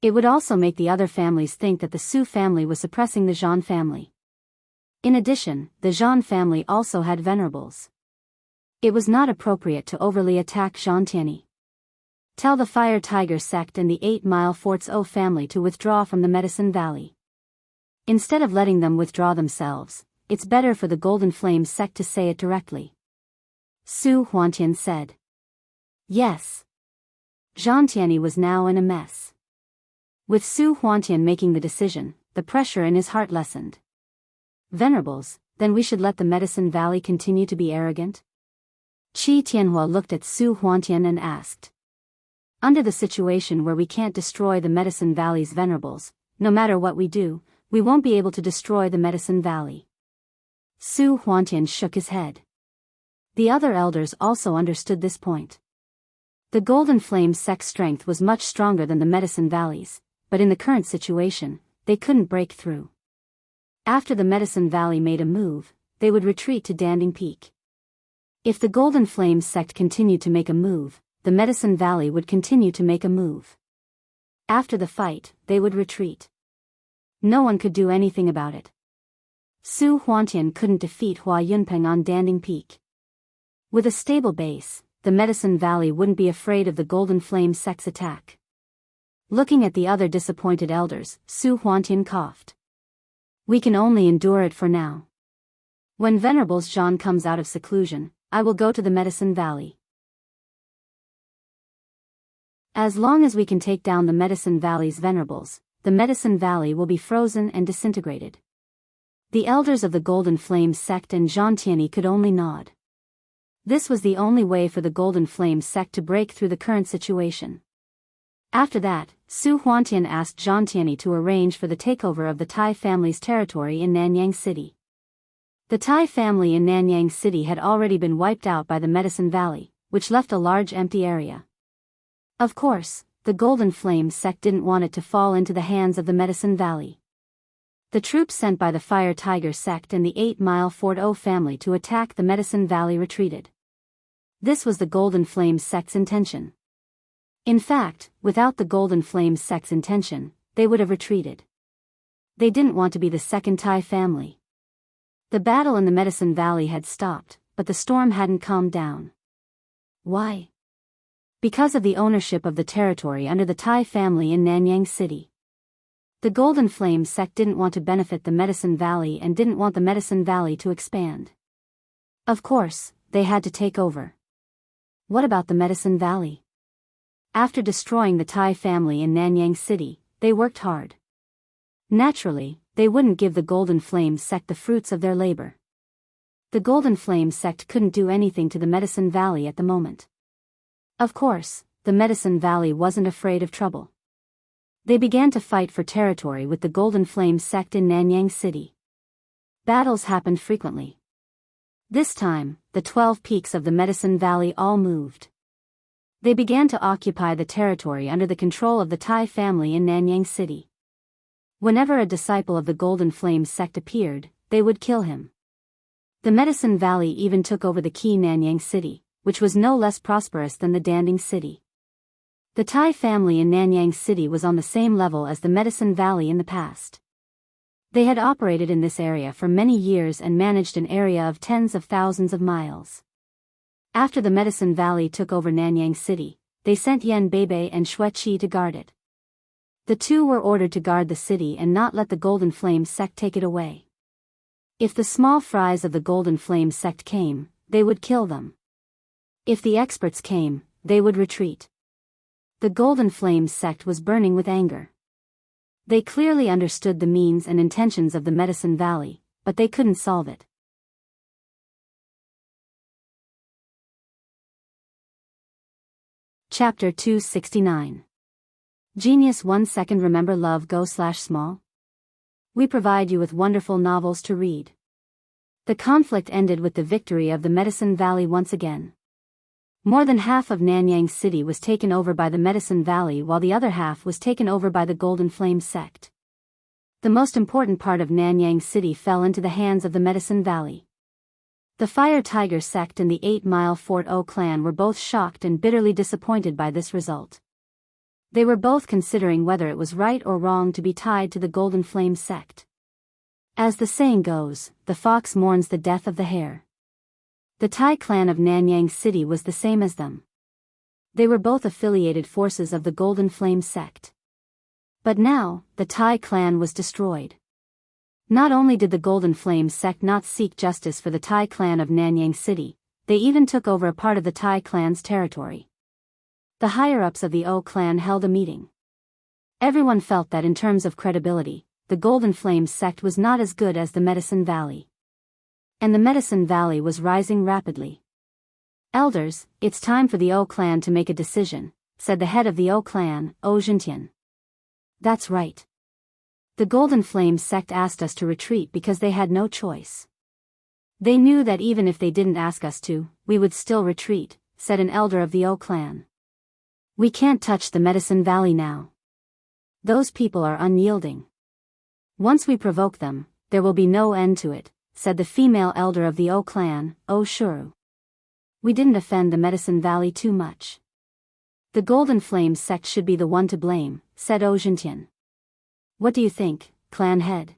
S1: It would also make the other families think that the Su family was suppressing the Zhan family. In addition, the Zhan family also had venerables. It was not appropriate to overly attack Zhang Tianyi. Tell the Fire Tiger sect and the 8 Mile Forts O family to withdraw from the Medicine Valley. Instead of letting them withdraw themselves, it's better for the Golden Flame sect to say it directly. Su Huantian said. Yes. Zhang Tianyi was now in a mess. With Su Huantian making the decision, the pressure in his heart lessened. Venerables, then we should let the Medicine Valley continue to be arrogant? Qi Tianhua looked at Su Huantian and asked. Under the situation where we can't destroy the Medicine Valley's venerables, no matter what we do, we won't be able to destroy the Medicine Valley. Su Huantian shook his head. The other elders also understood this point. The Golden Flame sect's strength was much stronger than the Medicine Valley's, but in the current situation, they couldn't break through. After the Medicine Valley made a move, they would retreat to Danding Peak. If the Golden Flame sect continued to make a move, the Medicine Valley would continue to make a move. After the fight, they would retreat. No one could do anything about it. Su Huantian couldn't defeat Hua Yunpeng on Danding Peak. With a stable base, the Medicine Valley wouldn't be afraid of the Golden Flame sect's attack. Looking at the other disappointed elders, Su Huantian coughed. We can only endure it for now. When Venerables Zhan comes out of seclusion, I will go to the Medicine Valley. As long as we can take down the Medicine Valley's venerables, the Medicine Valley will be frozen and disintegrated. The elders of the Golden Flame sect and Enchanting could only nod. This was the only way for the Golden Flame sect to break through the current situation. After that, Su Huantian asked Enchanting to arrange for the takeover of the Tai family's territory in Nanyang City. The Tai family in Nanyang City had already been wiped out by the Medicine Valley, which left a large empty area. Of course, the Golden Flame sect didn't want it to fall into the hands of the Medicine Valley. The troops sent by the Fire Tiger sect and the 8 Mile Fort O family to attack the Medicine Valley retreated. This was the Golden Flame sect's intention. In fact, without the Golden Flame sect's intention, they would have retreated. They didn't want to be the second Tai family. The battle in the Medicine Valley had stopped, but the storm hadn't calmed down. Why? Because of the ownership of the territory under the Tai family in Nanyang City. The Golden Flame sect didn't want to benefit the Medicine Valley and didn't want the Medicine Valley to expand. Of course, they had to take over. What about the Medicine Valley? After destroying the Tai family in Nanyang City, they worked hard. Naturally, they wouldn't give the Golden Flame sect the fruits of their labor. The Golden Flame sect couldn't do anything to the Medicine Valley at the moment. Of course, the Medicine Valley wasn't afraid of trouble. They began to fight for territory with the Golden Flame sect in Nanyang City. Battles happened frequently. This time, the 12 peaks of the Medicine Valley all moved. They began to occupy the territory under the control of the Tai family in Nanyang City. Whenever a disciple of the Golden Flame sect appeared, they would kill him. The Medicine Valley even took over the key Nanyang City, which was no less prosperous than the Danding City. The Tai family in Nanyang City was on the same level as the Medicine Valley in the past. They had operated in this area for many years and managed an area of tens of thousands of miles. After the Medicine Valley took over Nanyang City, they sent Yen Beibei and Xue Qi to guard it. The two were ordered to guard the city and not let the Golden Flame sect take it away. If the small fries of the Golden Flame sect came, they would kill them. If the experts came, they would retreat. The Golden Flame sect was burning with anger. They clearly understood the means and intentions of the Medicine Valley, but they couldn't solve it. Chapter 269. Genius 1 second. Remember love go/small? We provide you with wonderful novels to read. The conflict ended with the victory of the Medicine Valley once again. More than half of Nanyang City was taken over by the Medicine Valley while the other half was taken over by the Golden Flame sect. The most important part of Nanyang City fell into the hands of the Medicine Valley. The Fire Tiger sect and the 8 Mile Fort O clan were both shocked and bitterly disappointed by this result. They were both considering whether it was right or wrong to be tied to the Golden Flame sect. As the saying goes, the fox mourns the death of the hare. The Tai clan of Nanyang City was the same as them. They were both affiliated forces of the Golden Flame sect. But now, the Tai clan was destroyed. Not only did the Golden Flame sect not seek justice for the Tai clan of Nanyang City, they even took over a part of the Tai clan's territory. The higher-ups of the O clan held a meeting. Everyone felt that in terms of credibility, the Golden Flame sect was not as good as the Medicine Valley. And the Medicine Valley was rising rapidly. Elders, it's time for the O clan to make a decision, said the head of the O clan, O Jintian. That's right. The Golden Flame sect asked us to retreat because they had no choice. They knew that even if they didn't ask us to, we would still retreat, said an elder of the O clan. We can't touch the Medicine Valley now. Those people are unyielding. Once we provoke them, there will be no end to it, said the female elder of the O clan, O Shuru. We didn't offend the Medicine Valley too much. The Golden Flame sect should be the one to blame, said O Jintian. What do you think, clan head?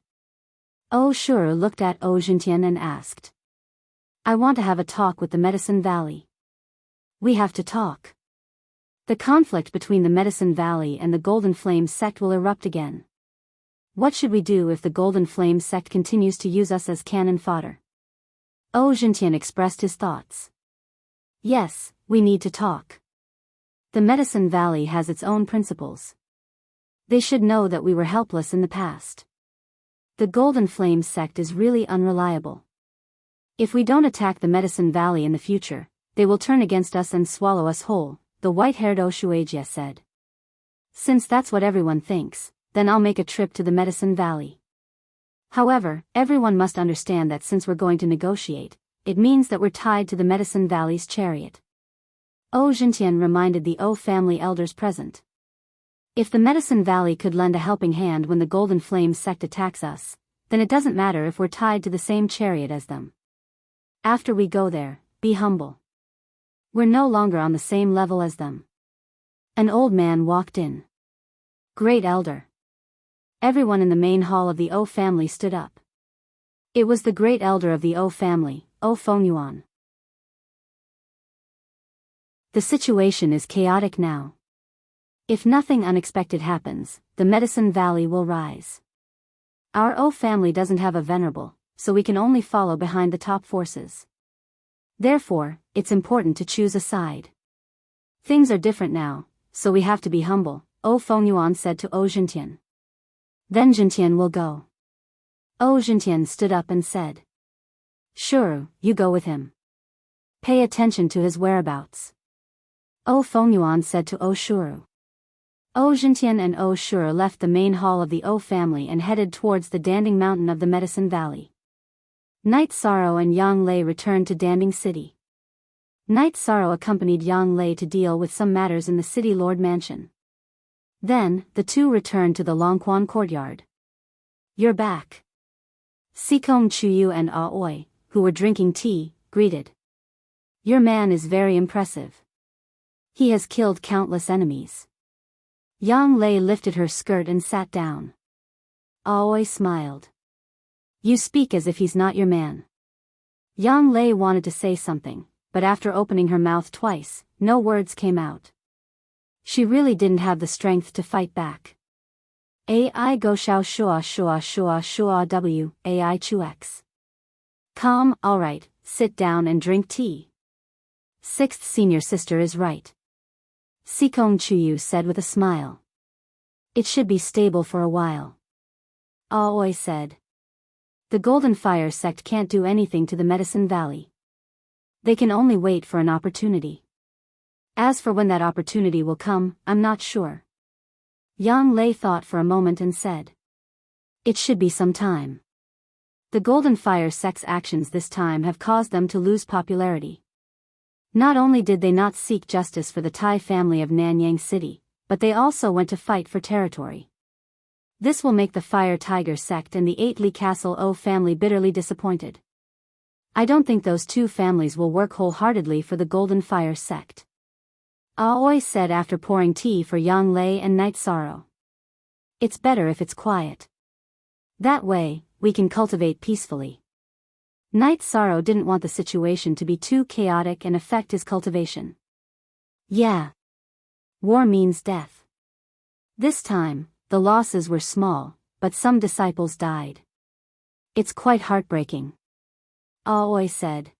S1: O Shuru looked at O Jintian and asked. I want to have a talk with the Medicine Valley. We have to talk. The conflict between the Medicine Valley and the Golden Flame sect will erupt again. What should we do if the Golden Flame sect continues to use us as cannon fodder? O Jintian expressed his thoughts. Yes, we need to talk. The Medicine Valley has its own principles. They should know that we were helpless in the past. The Golden Flame sect is really unreliable. If we don't attack the Medicine Valley in the future, they will turn against us and swallow us whole, the white-haired Oshuagia said. Since that's what everyone thinks, then I'll make a trip to the Medicine Valley. However, everyone must understand that since we're going to negotiate, it means that we're tied to the Medicine Valley's chariot. Enchanting reminded the O family elders present. If the Medicine Valley could lend a helping hand when the Golden Flame sect attacks us, then it doesn't matter if we're tied to the same chariot as them. After we go there, be humble. We're no longer on the same level as them. An old man walked in. Great Elder. Everyone in the main hall of the O family stood up. It was the Great Elder of the O family, O Fengyuan. The situation is chaotic now. If nothing unexpected happens, the Medicine Valley will rise. Our O family doesn't have a venerable, so we can only follow behind the top forces. Therefore, it's important to choose a side. Things are different now, so we have to be humble, O Fengyuan said to Enchanting. Then Enchanting will go. Enchanting stood up and said. Sure, you go with him. Pay attention to his whereabouts. O Fengyuan said to O Shuru. Enchanting and O Shuru left the main hall of the O family and headed towards the Danding Mountain of the Medicine Valley. Night Sorrow and Yang Lei returned to Danding City. Night Sorrow accompanied Yang Lei to deal with some matters in the City Lord Mansion. Then, the two returned to the Longquan courtyard. You're back. Sikong Chuyu and Aoi, who were drinking tea, greeted. Your man is very impressive. He has killed countless enemies. Yang Lei lifted her skirt and sat down. Aoi smiled. You speak as if he's not your man. Yang Lei wanted to say something, but after opening her mouth twice, no words came out. She really didn't have the strength to fight back. Ai go shao shua shua shua shua w, ai chu x. Calm, alright, sit down and drink tea. Sixth senior sister is right. Sikong Chuyu said with a smile. It should be stable for a while. Aoi said. The Golden Fire sect can't do anything to the Medicine Valley. They can only wait for an opportunity. As for when that opportunity will come, I'm not sure. Yang Lei thought for a moment and said. It should be some time. The Golden Fire sect's actions this time have caused them to lose popularity. Not only did they not seek justice for the Tai family of Nanyang City, but they also went to fight for territory. This will make the Fire Tiger sect and the 8 Li Castle O family bitterly disappointed. I don't think those two families will work wholeheartedly for the Golden Fire sect. Aoi said after pouring tea for Yang Lei and Night Sorrow. It's better if it's quiet. That way, we can cultivate peacefully. Night Sorrow didn't want the situation to be too chaotic and affect his cultivation. Yeah. War means death. This time, the losses were small, but some disciples died. It's quite heartbreaking. Aoi said.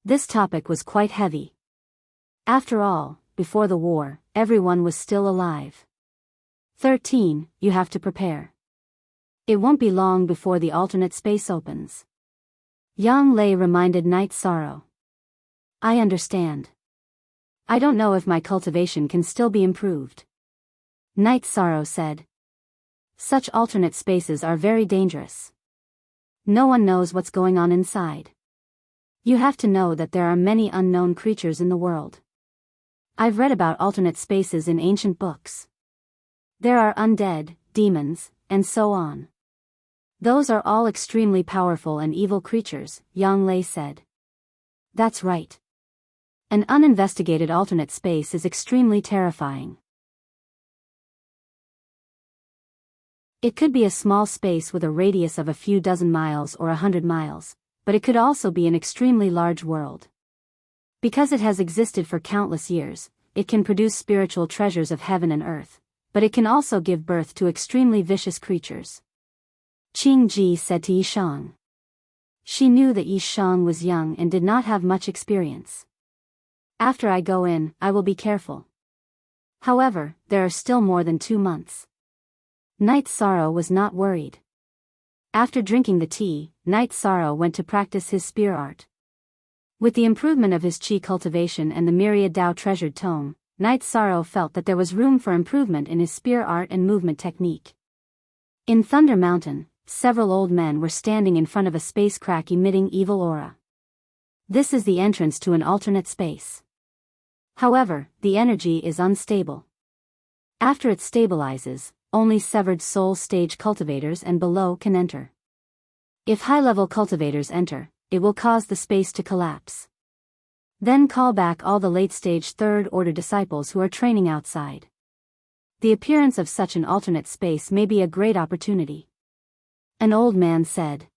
S1: This topic was quite heavy. After all, before the war, everyone was still alive. 13. You have to prepare. It won't be long before the alternate space opens. Yang Lei reminded Night Sorrow. I understand. I don't know if my cultivation can still be improved. Night Sorrow said. Such alternate spaces are very dangerous. No one knows what's going on inside. You have to know that there are many unknown creatures in the world. I've read about alternate spaces in ancient books. There are undead, demons, and so on. Those are all extremely powerful and evil creatures, Yang Lei said. That's right. An uninvestigated alternate space is extremely terrifying. It could be a small space with a radius of a few dozen miles or 100 miles, but it could also be an extremely large world. Because it has existed for countless years, it can produce spiritual treasures of heaven and earth, but it can also give birth to extremely vicious creatures. Qing Ji said to Yishang. She knew that Yishang was young and did not have much experience. After I go in, I will be careful. However, there are still more than 2 months. Night Sorrow was not worried. After drinking the tea, Night Sorrow went to practice his spear art. With the improvement of his chi cultivation and the myriad Tao treasured tome, Night Sorrow felt that there was room for improvement in his spear art and movement technique. In Thunder Mountain, several old men were standing in front of a space crack emitting evil aura. This is the entrance to an alternate space. However, the energy is unstable. After it stabilizes, only severed soul stage cultivators and below can enter. If high-level cultivators enter, it will cause the space to collapse. Then call back all the late-stage third-order disciples who are training outside. The appearance of such an alternate space may be a great opportunity. An old man said.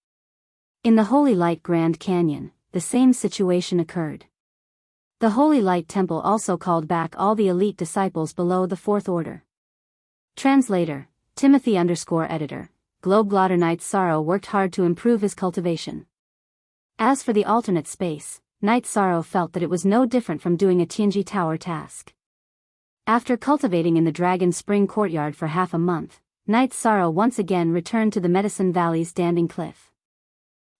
S1: In the Holy Light Grand Canyon, the same situation occurred. The Holy Light Temple also called back all the elite disciples below the fourth order. Translator, Timothy_editor, Globeglotter Night Sorrow worked hard to improve his cultivation. As for the alternate space, Night Sorrow felt that it was no different from doing a Tianji Tower task. After cultivating in the Dragon Spring Courtyard for half a month, Night Sorrow once again returned to the Medicine Valley's Standing Cliff.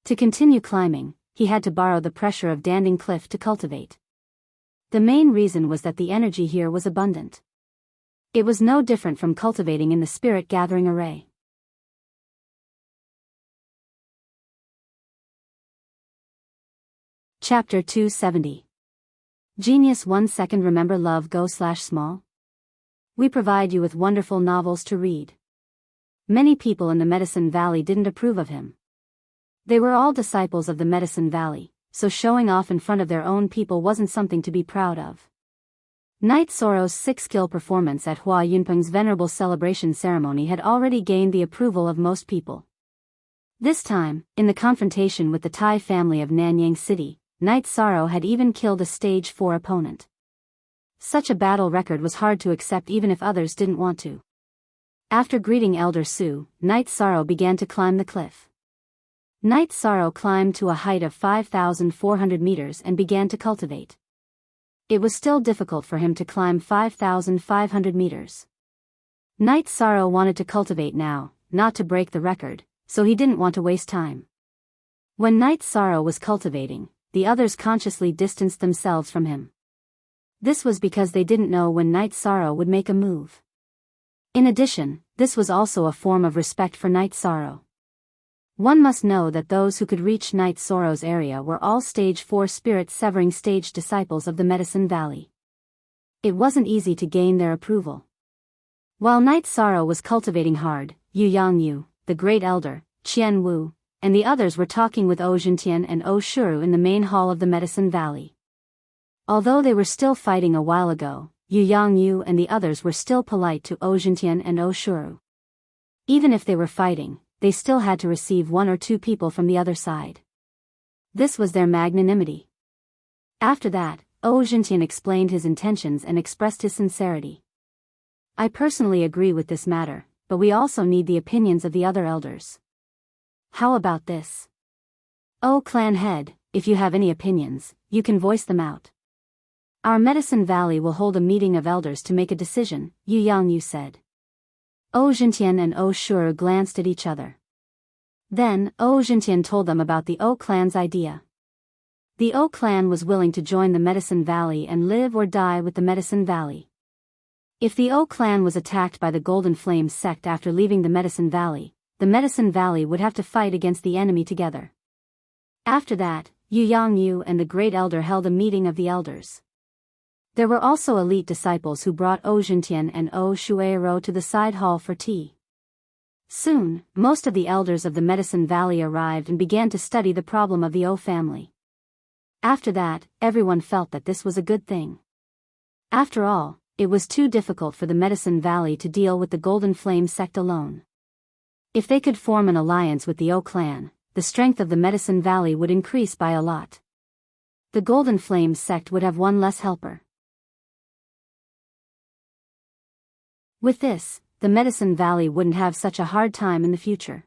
S1: To continue climbing, he had to borrow the pressure of Danding Cliff to cultivate. The main reason was that the energy here was abundant. It was no different from cultivating in the Spirit Gathering Array. Chapter 270. Genius 1 second. Remember Love Go/Small? We provide you with wonderful novels to read. Many people in the Medicine Valley didn't approve of him. They were all disciples of the Medicine Valley, so showing off in front of their own people wasn't something to be proud of. Night Sorrow's 6-skill performance at Hua Yunpeng's venerable celebration ceremony had already gained the approval of most people. This time, in the confrontation with the Tai family of Nanyang City, Night Sorrow had even killed a stage 4 opponent. Such a battle record was hard to accept even if others didn't want to. After greeting Elder Su, Night Sorrow began to climb the cliff. Night Sorrow climbed to a height of 5,400 meters and began to cultivate. It was still difficult for him to climb 5,500 meters. Night Sorrow wanted to cultivate now, not to break the record, so he didn't want to waste time. When Night Sorrow was cultivating, the others consciously distanced themselves from him. This was because they didn't know when Night Sorrow would make a move. In addition, this was also a form of respect for Night Sorrow. One must know that those who could reach Night Sorrow's area were all stage 4 spirit-severing stage disciples of the Medicine Valley. It wasn't easy to gain their approval. While Night Sorrow was cultivating hard, Yu Yangyu, the Great Elder, Qian Wu, and the others were talking with O Zhentian and O Shuru in the main hall of the Medicine Valley. Although they were still fighting a while ago, Yu Yangyu and the others were still polite to O Zhentian and O Shuru. Even if they were fighting, they still had to receive 1 or 2 people from the other side. This was their magnanimity. After that, O Zhentian explained his intentions and expressed his sincerity. I personally agree with this matter, but we also need the opinions of the other elders. How about this? O clan head, if you have any opinions, you can voice them out. Our Medicine Valley will hold a meeting of elders to make a decision, Yu Yangyu said. O Zhentian and O Shuru glanced at each other. Then, O Zhentian told them about the O clan's idea. The O clan was willing to join the Medicine Valley and live or die with the Medicine Valley. If the O clan was attacked by the Golden Flame sect after leaving the Medicine Valley would have to fight against the enemy together. After that, Yu Yangyu and the Great Elder held a meeting of the elders. There were also elite disciples who brought O Zhentian and O Shueiro to the side hall for tea. Soon, most of the elders of the Medicine Valley arrived and began to study the problem of the O family. After that, everyone felt that this was a good thing. After all, it was too difficult for the Medicine Valley to deal with the Golden Flame sect alone. If they could form an alliance with the O clan, the strength of the Medicine Valley would increase by a lot. The Golden Flame sect would have one less helper. With this, the Medicine Valley wouldn't have such a hard time in the future.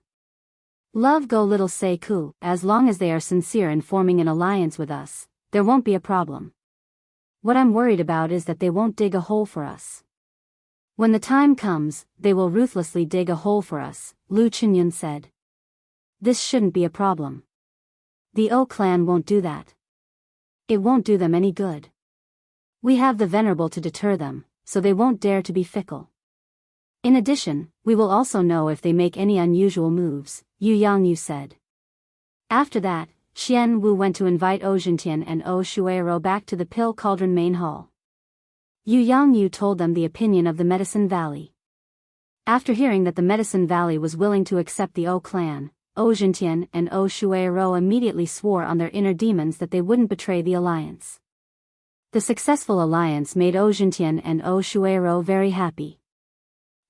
S1: Love go little say ku, as long as they are sincere in forming an alliance with us, there won't be a problem. What I'm worried about is that they won't dig a hole for us. When the time comes, they will ruthlessly dig a hole for us, Lu Chunyun said. This shouldn't be a problem. The O clan won't do that. It won't do them any good. We have the Venerable to deter them, so they won't dare to be fickle. In addition, we will also know if they make any unusual moves, Yu Yangyu said. After that, Xian Wu went to invite O Zhentian and O Shuero back to the Pill Cauldron main hall. Yu Yangyu told them the opinion of the Medicine Valley. After hearing that the Medicine Valley was willing to accept the O clan, O Zhentian and O Shuero immediately swore on their inner demons that they wouldn't betray the alliance. The successful alliance made O Zhentian and O Shuero very happy.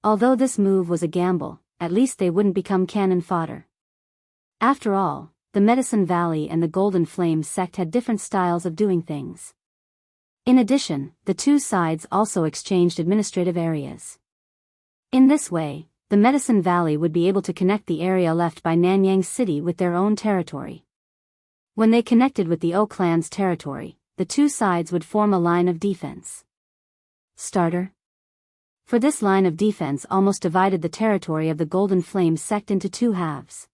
S1: Although this move was a gamble, at least they wouldn't become cannon fodder. After all, the Medicine Valley and the Golden Flame sect had different styles of doing things. In addition, the two sides also exchanged administrative areas. In this way, the Medicine Valley would be able to connect the area left by Nanyang City with their own territory. When they connected with the O clan's territory, the two sides would form a line of defense. Starter. For this line of defense almost divided the territory of the Golden Flame sect into two halves.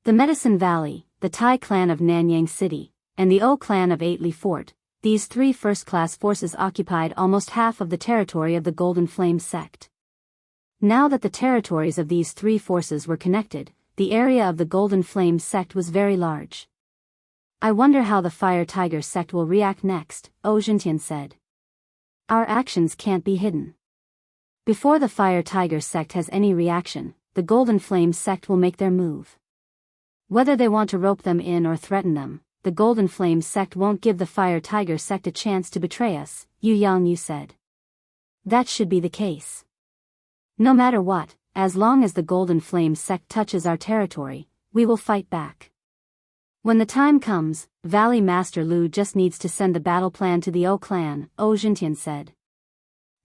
S1: The Medicine Valley, the Tai clan of Nanyang City, and the O clan of Eightley Fort, these three first-class forces occupied almost half of the territory of the Golden Flame sect. Now that the territories of these three forces were connected, the area of the Golden Flame sect was very large. I wonder how the Fire Tiger sect will react next, O Zhentian said. Our actions can't be hidden. Before the Fire Tiger sect has any reaction, the Golden Flame sect will make their move. Whether they want to rope them in or threaten them, the Golden Flame sect won't give the Fire Tiger sect a chance to betray us, Yu Yangyu said. That should be the case. No matter what, as long as the Golden Flame sect touches our territory, we will fight back. When the time comes, Valley Master Lu just needs to send the battle plan to the O clan, O Zhentian said.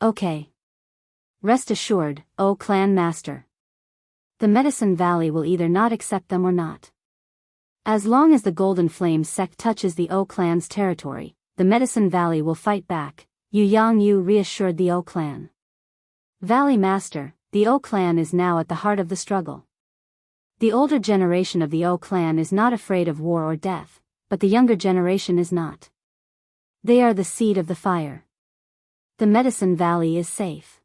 S1: Okay. Rest assured, O clan master. The Medicine Valley will either not accept them or not. As long as the Golden Flame sect touches the O clan's territory, the Medicine Valley will fight back, Yu Yangyu reassured the O clan. Valley Master, the O clan is now at the heart of the struggle. The older generation of the O clan is not afraid of war or death, but the younger generation is not. They are the seed of the fire. The Medicine Valley is safe.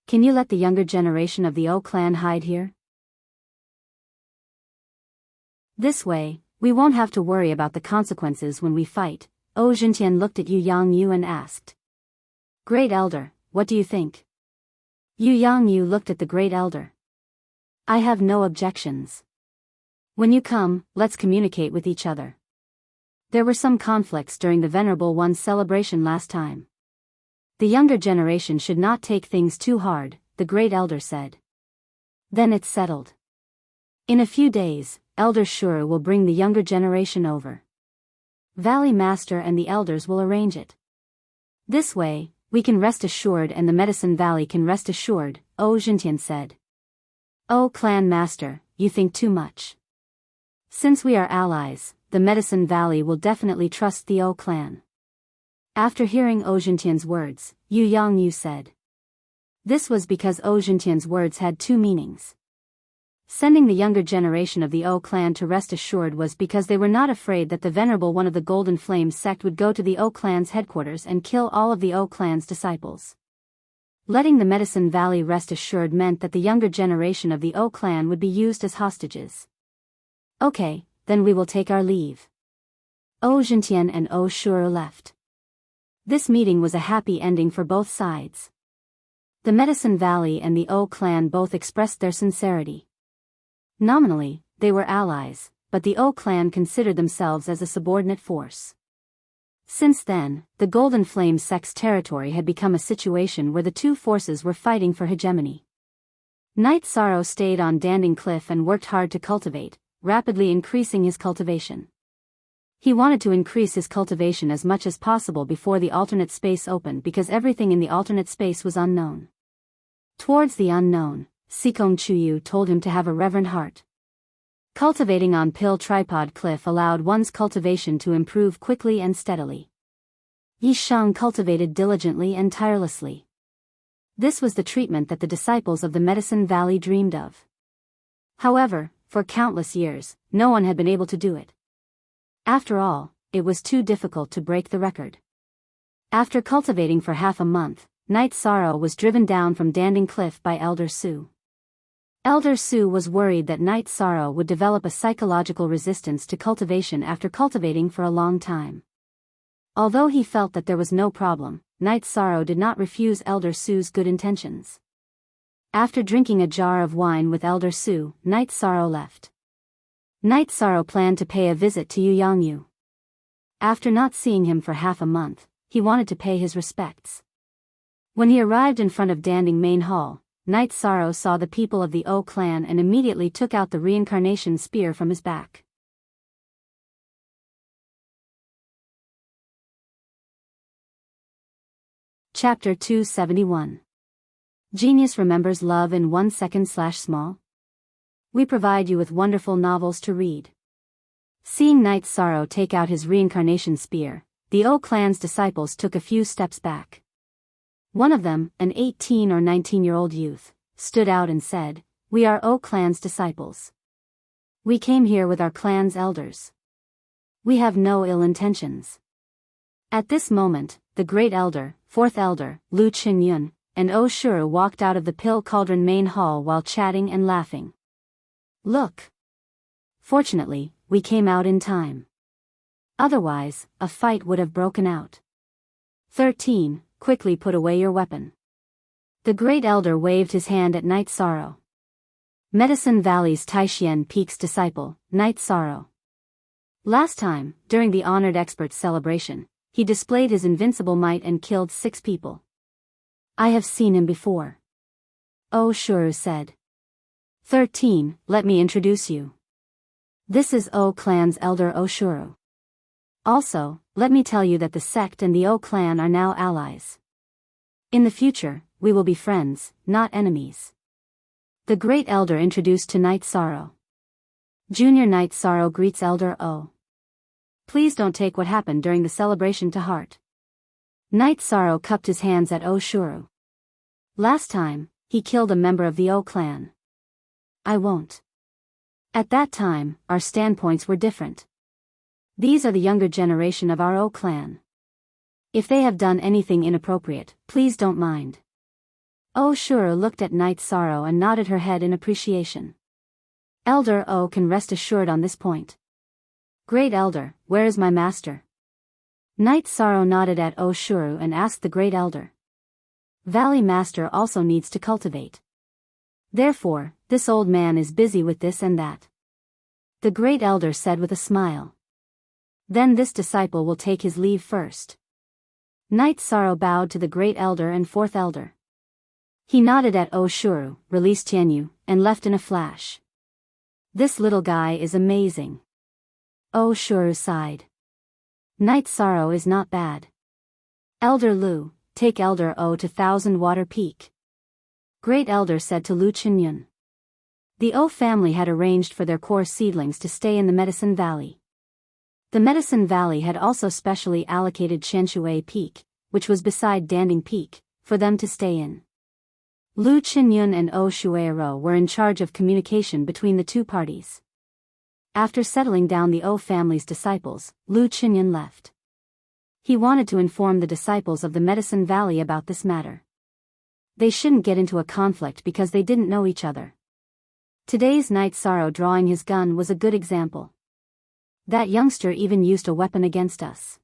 S1: Can you let the younger generation of the O clan hide here? This way, we won't have to worry about the consequences when we fight, O Zhentian looked at Yu Yangyu and asked. Great Elder, what do you think? Yu Yangyu looked at the Great Elder. I have no objections. When you come, let's communicate with each other. There were some conflicts during the Venerable One's celebration last time. The younger generation should not take things too hard, the Great Elder said. Then it's settled. In a few days, Elder Shuru will bring the younger generation over. Valley Master and the elders will arrange it. This way, we can rest assured and the Medicine Valley can rest assured, O Zhentian said. O Clan Master, you think too much. Since we are allies, the Medicine Valley will definitely trust the O Clan. After hearing O Zhentian's words, Yu Yangyu said. This was because O Zhentian's words had two meanings. Sending the younger generation of the O clan to rest assured was because they were not afraid that the Venerable One of the Golden Flame sect would go to the O clan's headquarters and kill all of the O clan's disciples. Letting the Medicine Valley rest assured meant that the younger generation of the O clan would be used as hostages. Okay, then we will take our leave. O Zhentian and O Shuru left. This meeting was a happy ending for both sides. The Medicine Valley and the O clan both expressed their sincerity. Nominally, they were allies, but the O clan considered themselves as a subordinate force. Since then, the Golden Flame sect's territory had become a situation where the two forces were fighting for hegemony. Knight Sorrow stayed on Danding Cliff and worked hard to cultivate, rapidly increasing his cultivation. He wanted to increase his cultivation as much as possible before the alternate space opened because everything in the alternate space was unknown. Towards the unknown, Sikong Chuyu told him to have a reverent heart. Cultivating on Pill Tripod Cliff allowed one's cultivation to improve quickly and steadily. Yi Shang cultivated diligently and tirelessly. This was the treatment that the disciples of the Medicine Valley dreamed of. However, for countless years, no one had been able to do it. After all, it was too difficult to break the record. After cultivating for half a month, Night Sorrow was driven down from Danding Cliff by Elder Sue. Elder Sue was worried that Night Sorrow would develop a psychological resistance to cultivation after cultivating for a long time. Although he felt that there was no problem, Night Sorrow did not refuse Elder Sue's good intentions. After drinking a jar of wine with Elder Sue, Night Sorrow left. Night Sorrow planned to pay a visit to Yu Yangyu. After not seeing him for half a month, he wanted to pay his respects. When he arrived in front of Danding Main Hall, Night Sorrow saw the people of the O clan and immediately took out the reincarnation spear from his back. Chapter 271. Genius remembers love in 1 second/small? We provide you with wonderful novels to read. Seeing Night Sorrow take out his reincarnation spear, the O clan's disciples took a few steps back. One of them, an 18 or 19-year-old youth, stood out and said, "We are O clan's disciples. We came here with our clan's elders. We have no ill intentions." At this moment, the great elder, fourth elder, Lu Qinyun, and O Shuru walked out of the Pill Cauldron main hall while chatting and laughing. "Look! Fortunately, we came out in time. Otherwise, a fight would have broken out. 13, quickly put away your weapon." The great elder waved his hand at Night Sorrow. Medicine Valley's Taishian Peak's disciple, Night Sorrow. Last time, during the honored experts celebration, he displayed his invincible might and killed 6 people. "I have seen him before," O Shuru said. 13, let me introduce you. This is O clan's elder O Shuru. Also, let me tell you that the sect and the O clan are now allies. In the future, we will be friends, not enemies. The great elder introduced to Night Sorrow. Junior Night Sorrow greets Elder O. Please don't take what happened during the celebration to heart. Night Sorrow cupped his hands at O Shuru. Last time, he killed a member of the O clan. I won't. At that time, our standpoints were different. These are the younger generation of our O clan. If they have done anything inappropriate, please don't mind. O Shuru looked at Night Sorrow and nodded her head in appreciation. Elder O can rest assured on this point. Great Elder, where is my master? Night Sorrow nodded at O Shuru and asked the Great Elder. Valley Master also needs to cultivate. Therefore, this old man is busy with this and that. The Great Elder said with a smile. Then this disciple will take his leave first. Night Sorrow bowed to the Great Elder and Fourth Elder. He nodded at O Shuru, released Tianyu, and left in a flash. This little guy is amazing. O Shuru sighed. Night Sorrow is not bad. Elder Lu, take Elder O to Thousand Water Peak. Great Elder said to Lu Qinyun. The O family had arranged for their core seedlings to stay in the Medicine Valley. The Medicine Valley had also specially allocated Shanshui Peak, which was beside Danding Peak, for them to stay in. Lu Qinyun and O Shueiro were in charge of communication between the two parties. After settling down the O family's disciples, Lu Qinyun left. He wanted to inform the disciples of the Medicine Valley about this matter. They shouldn't get into a conflict because they didn't know each other. Today's Night Sorrow drawing his gun was a good example. That youngster even used a weapon against us.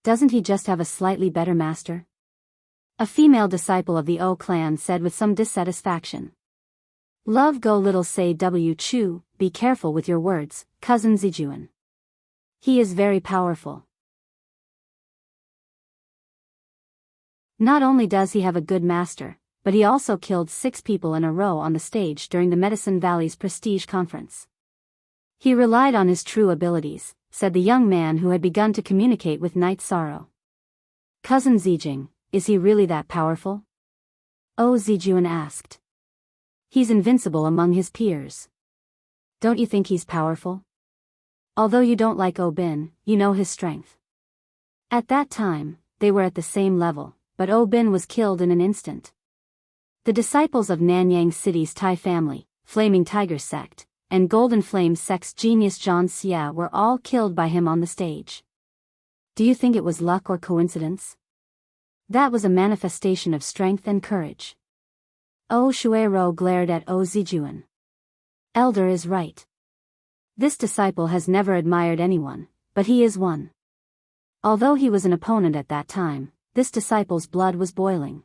S1: Doesn't he just have a slightly better master? A female disciple of the O clan said with some dissatisfaction. Love go little say W Chu, be careful with your words, cousin Zijuan. He is very powerful. Not only does he have a good master, but he also killed 6 people in a row on the stage during the Medicine Valley's prestige conference. He relied on his true abilities, said the young man who had begun to communicate with Night Sorrow. Cousin Zijing, is he really that powerful? O Zijuan asked. He's invincible among his peers. Don't you think he's powerful? Although you don't like O Bin, you know his strength. At that time, they were at the same level, but O Bin was killed in an instant. The disciples of Nanyang City's Thai family, Flaming Tiger sect, and Golden Flame sect's genius John Xia were all killed by him on the stage. Do you think it was luck or coincidence? That was a manifestation of strength and courage. O Shuero glared at O Zijuan. Elder is right. This disciple has never admired anyone, but he is one. Although he was an opponent at that time, this disciple's blood was boiling.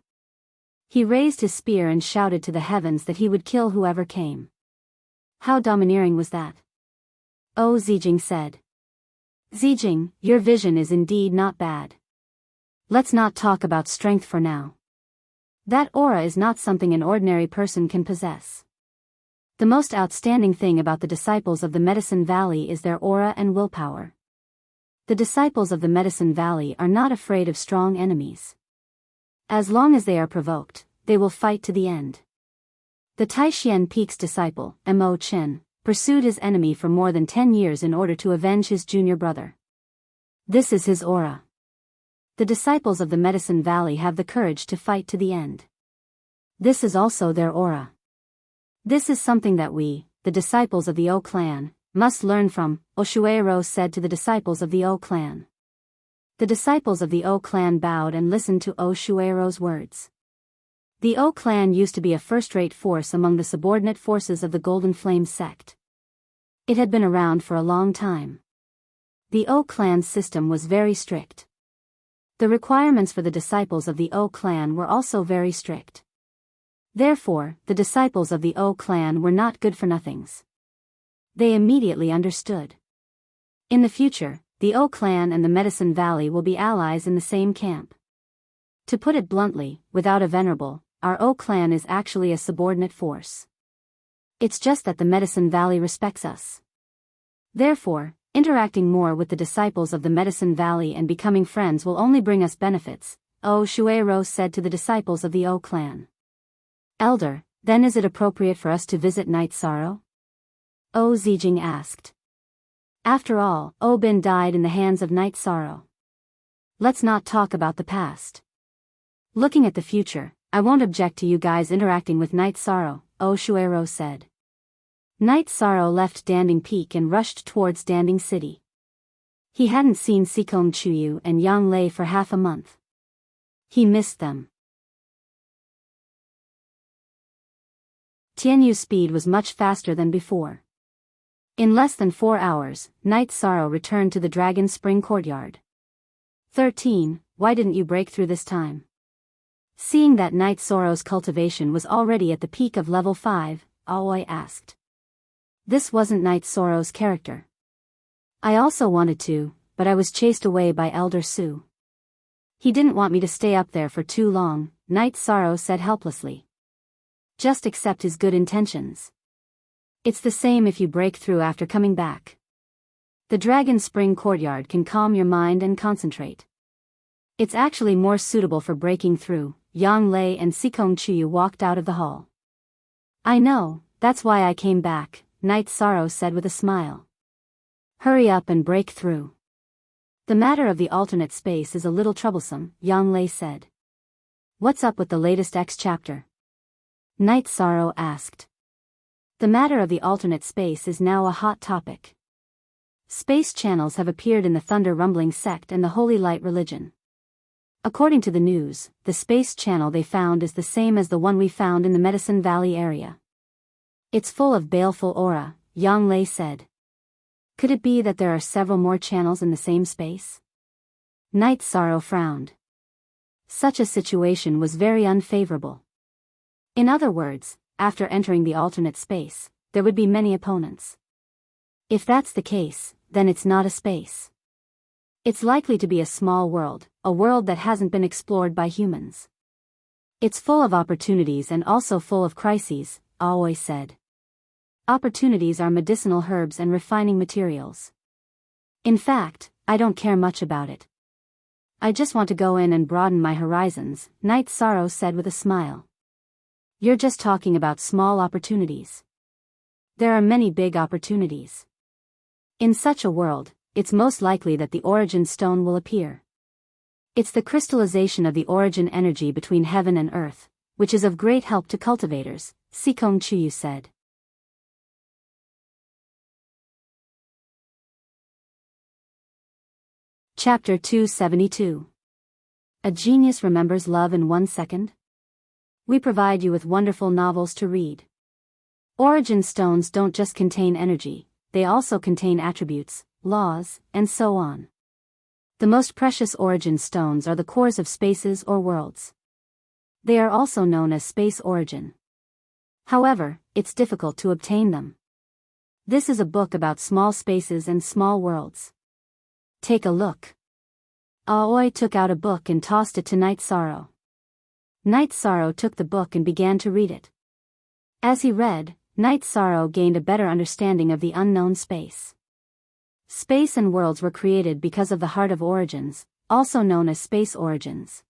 S1: He raised his spear and shouted to the heavens that he would kill whoever came. How domineering was that? O Zijing said. Zijing, your vision is indeed not bad. Let's not talk about strength for now. That aura is not something an ordinary person can possess. The most outstanding thing about the disciples of the Medicine Valley is their aura and willpower. The disciples of the Medicine Valley are not afraid of strong enemies. As long as they are provoked, they will fight to the end. The Taishan Peak's disciple, Mo Chen, pursued his enemy for more than 10 years in order to avenge his junior brother. This is his aura. The disciples of the Medicine Valley have the courage to fight to the end. This is also their aura. This is something that we, the disciples of the O clan, must learn from, Oshuero said to the disciples of the O clan. The disciples of the O clan bowed and listened to Oshuero's words. The O clan used to be a first-rate force among the subordinate forces of the Golden Flame sect. It had been around for a long time. The O clan's system was very strict. The requirements for the disciples of the O clan were also very strict. Therefore, the disciples of the O clan were not good-for-nothings. They immediately understood. In the future, the O clan and the Medicine Valley will be allies in the same camp. To put it bluntly, without a venerable, our O clan is actually a subordinate force. It's just that the Medicine Valley respects us. Therefore, interacting more with the disciples of the Medicine Valley and becoming friends will only bring us benefits, O Shuero said to the disciples of the O clan. Elder, then is it appropriate for us to visit Night Sorrow? O Zijing asked. After all, O Bin died in the hands of Night Sorrow. Let's not talk about the past. Looking at the future, I won't object to you guys interacting with Night Sorrow, O Shuero said. Night Sorrow left Danding Peak and rushed towards Danding City. He hadn't seen Sikong Chuyu and Yang Lei for half a month. He missed them. Tianyu's speed was much faster than before. In less than 4 hours, Night Sorrow returned to the Dragon Spring Courtyard. 13. Why didn't you break through this time? Seeing that Night Sorrow's cultivation was already at the peak of level 5, Aoi asked. This wasn't Night Sorrow's character. I also wanted to, but I was chased away by Elder Su. He didn't want me to stay up there for too long, Night Sorrow said helplessly. Just accept his good intentions. It's the same if you break through after coming back. The Dragon Spring Courtyard can calm your mind and concentrate. It's actually more suitable for breaking through. Yang Lei and Sikong Chuyu walked out of the hall. I know, that's why I came back, Night Sorrow said with a smile. Hurry up and break through. The matter of the alternate space is a little troublesome, Yang Lei said. What's up with the latest X chapter? Night Sorrow asked. The matter of the alternate space is now a hot topic. Space channels have appeared in the Thunder Rumbling sect and the Holy Light religion. According to the news, the space channel they found is the same as the one we found in the Medicine Valley area. It's full of baleful aura, Yang Lei said. Could it be that there are several more channels in the same space? Night Sorrow frowned. Such a situation was very unfavorable. In other words, after entering the alternate space, there would be many opponents. If that's the case, then it's not a space. It's likely to be a small world, a world that hasn't been explored by humans. It's full of opportunities and also full of crises, Aoi said. Opportunities are medicinal herbs and refining materials. In fact, I don't care much about it. I just want to go in and broaden my horizons, Night Sorrow said with a smile. You're just talking about small opportunities. There are many big opportunities. In such a world, it's most likely that the origin stone will appear. It's the crystallization of the origin energy between heaven and earth, which is of great help to cultivators, Sikong Chuyu said. Chapter 272. A Genius Remembers Love in 1 Second? We provide you with wonderful novels to read. Origin stones don't just contain energy, they also contain attributes, laws, and so on. The most precious origin stones are the cores of spaces or worlds. They are also known as space origin. However, it's difficult to obtain them. This is a book about small spaces and small worlds. Take a look. Aoi took out a book and tossed it to Night Sorrow. Night Sorrow took the book and began to read it. As he read, Night Sorrow gained a better understanding of the unknown space. Space and worlds were created because of the heart of origins, also known as space origins.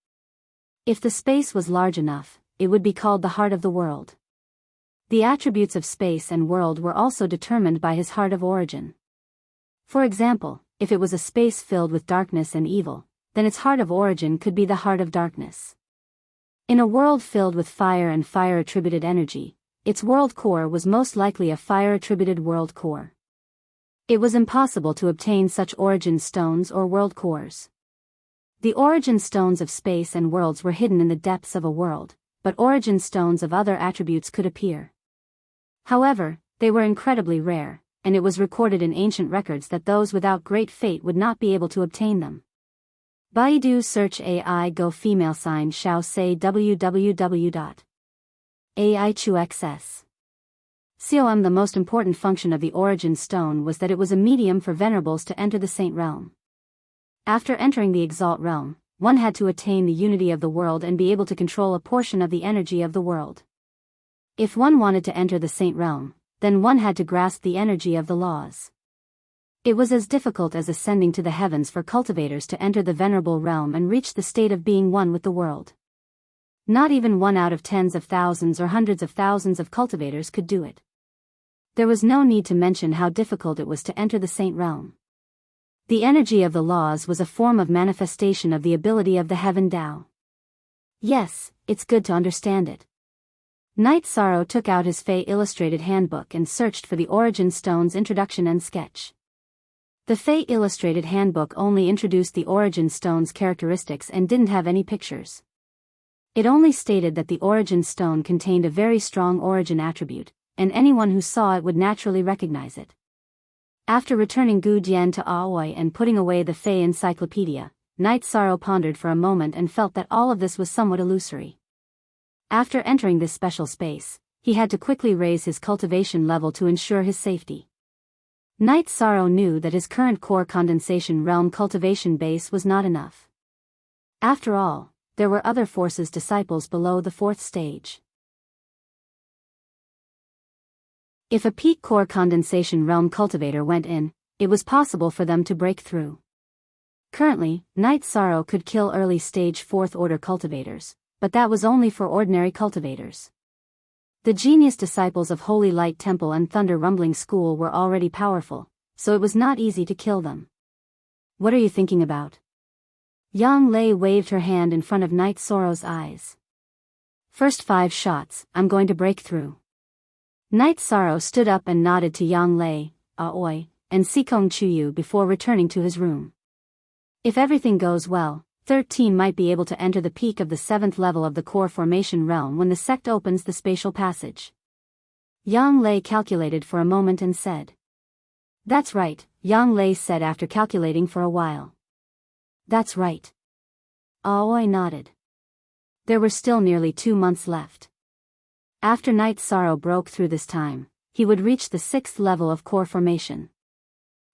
S1: If the space was large enough, it would be called the heart of the world. The attributes of space and world were also determined by his heart of origin. For example, if it was a space filled with darkness and evil, then its heart of origin could be the heart of darkness. In a world filled with fire and fire-attributed energy, its world core was most likely a fire-attributed world core. It was impossible to obtain such origin stones or world cores. The origin stones of space and worlds were hidden in the depths of a world, but origin stones of other attributes could appear. However, they were incredibly rare, and it was recorded in ancient records that those without great fate would not be able to obtain them. Baidu search AI Go female sign Xiao say www.aichuxs. Com. The most important function of the origin stone was that it was a medium for venerables to enter the saint realm. After entering the exalt realm, one had to attain the unity of the world and be able to control a portion of the energy of the world. If one wanted to enter the saint realm, then one had to grasp the energy of the laws. It was as difficult as ascending to the heavens for cultivators to enter the venerable realm and reach the state of being one with the world. Not even 1 out of tens of thousands or hundreds of thousands of cultivators could do it. There was no need to mention how difficult it was to enter the saint realm. The energy of the laws was a form of manifestation of the ability of the heaven Tao. Yes, it's good to understand it. Night Sorrow took out his Fey Illustrated Handbook and searched for the Origin Stone's introduction and sketch. The Fey Illustrated Handbook only introduced the Origin Stone's characteristics and didn't have any pictures. It only stated that the Origin Stone contained a very strong origin attribute, and anyone who saw it would naturally recognize it. After returning Gu Dian to Aoi and putting away the Fey Encyclopedia, Night Sorrow pondered for a moment and felt that all of this was somewhat illusory. After entering this special space, he had to quickly raise his cultivation level to ensure his safety. Night Sorrow knew that his current core condensation realm cultivation base was not enough. After all, there were other forces disciples below the 4th stage. If a peak core condensation realm cultivator went in, it was possible for them to break through. Currently, Night Sorrow could kill early stage 4th order cultivators, but that was only for ordinary cultivators. The genius disciples of Holy Light Temple and Thunder Rumbling School were already powerful, so it was not easy to kill them. What are you thinking about? Yang Lei waved her hand in front of Night Sorrow's eyes. First 5 shots, I'm going to break through. Night Sorrow stood up and nodded to Yang Lei, Aoi, and Sikong Chuyu before returning to his room. If everything goes well, 13 might be able to enter the peak of the 7th level of the core formation realm when the sect opens the spatial passage. Yang Lei calculated for a moment and said. That's right, Yang Lei said after calculating for a while. That's right. Aoi nodded. There were still nearly 2 months left. After Night Sorrow broke through this time, he would reach the 6th level of core formation.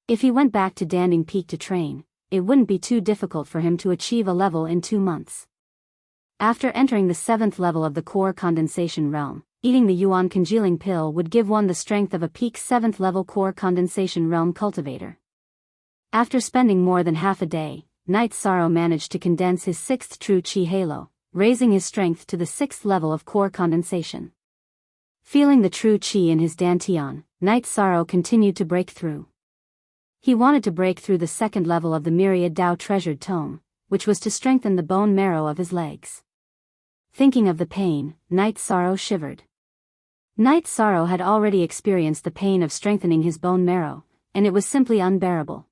S1: If he went back to Danding Peak to train, it wouldn't be too difficult for him to achieve a level in 2 months. After entering the 7th level of the core condensation realm, eating the Yuan congealing pill would give one the strength of a peak 7th level core condensation realm cultivator. After spending more than half a day, Night Sorrow managed to condense his 6th true chi halo, raising his strength to the 6th level of core condensation. Feeling the true chi in his dantian, Night Sorrow continued to break through. He wanted to break through the 2nd level of the Myriad Dao Treasured Tome, which was to strengthen the bone marrow of his legs. Thinking of the pain, Night Sorrow shivered. Night Sorrow had already experienced the pain of strengthening his bone marrow, and it was simply unbearable.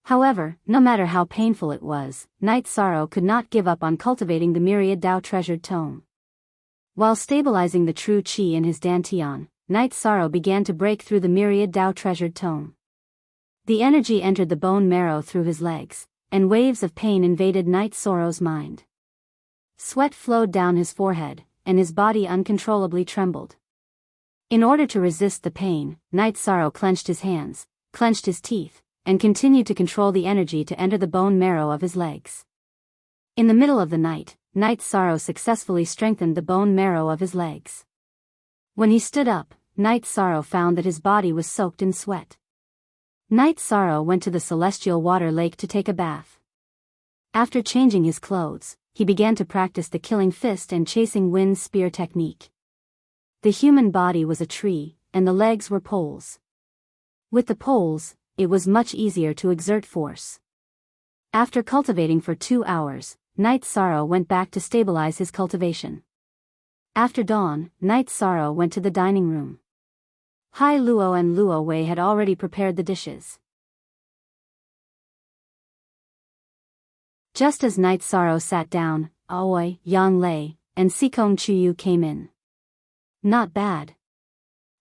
S1: However, no matter how painful it was, Night Sorrow could not give up on cultivating the myriad Dao treasured tome. While stabilizing the true Qi in his Dantian, Night Sorrow began to break through the myriad Dao treasured tome. The energy entered the bone marrow through his legs, and waves of pain invaded Night Sorrow's mind. Sweat flowed down his forehead, and his body uncontrollably trembled. In order to resist the pain, Night Sorrow clenched his hands, clenched his teeth, and continued to control the energy to enter the bone marrow of his legs. In the middle of the night, Night Sorrow successfully strengthened the bone marrow of his legs. When he stood up, Night Sorrow found that his body was soaked in sweat. Night Sorrow went to the celestial water lake to take a bath. After changing his clothes, he began to practice the killing fist and chasing wind spear technique. The human body was a tree, and the legs were poles. With the poles, it was much easier to exert force. After cultivating for 2 hours, Night Sorrow went back to stabilize his cultivation. After dawn, Night Sorrow went to the dining room. Hai Luo and Luo Wei had already prepared the dishes. Just as Night Sorrow sat down, Aoi, Yang Lei, and Sikong Chuyu came in. Not bad.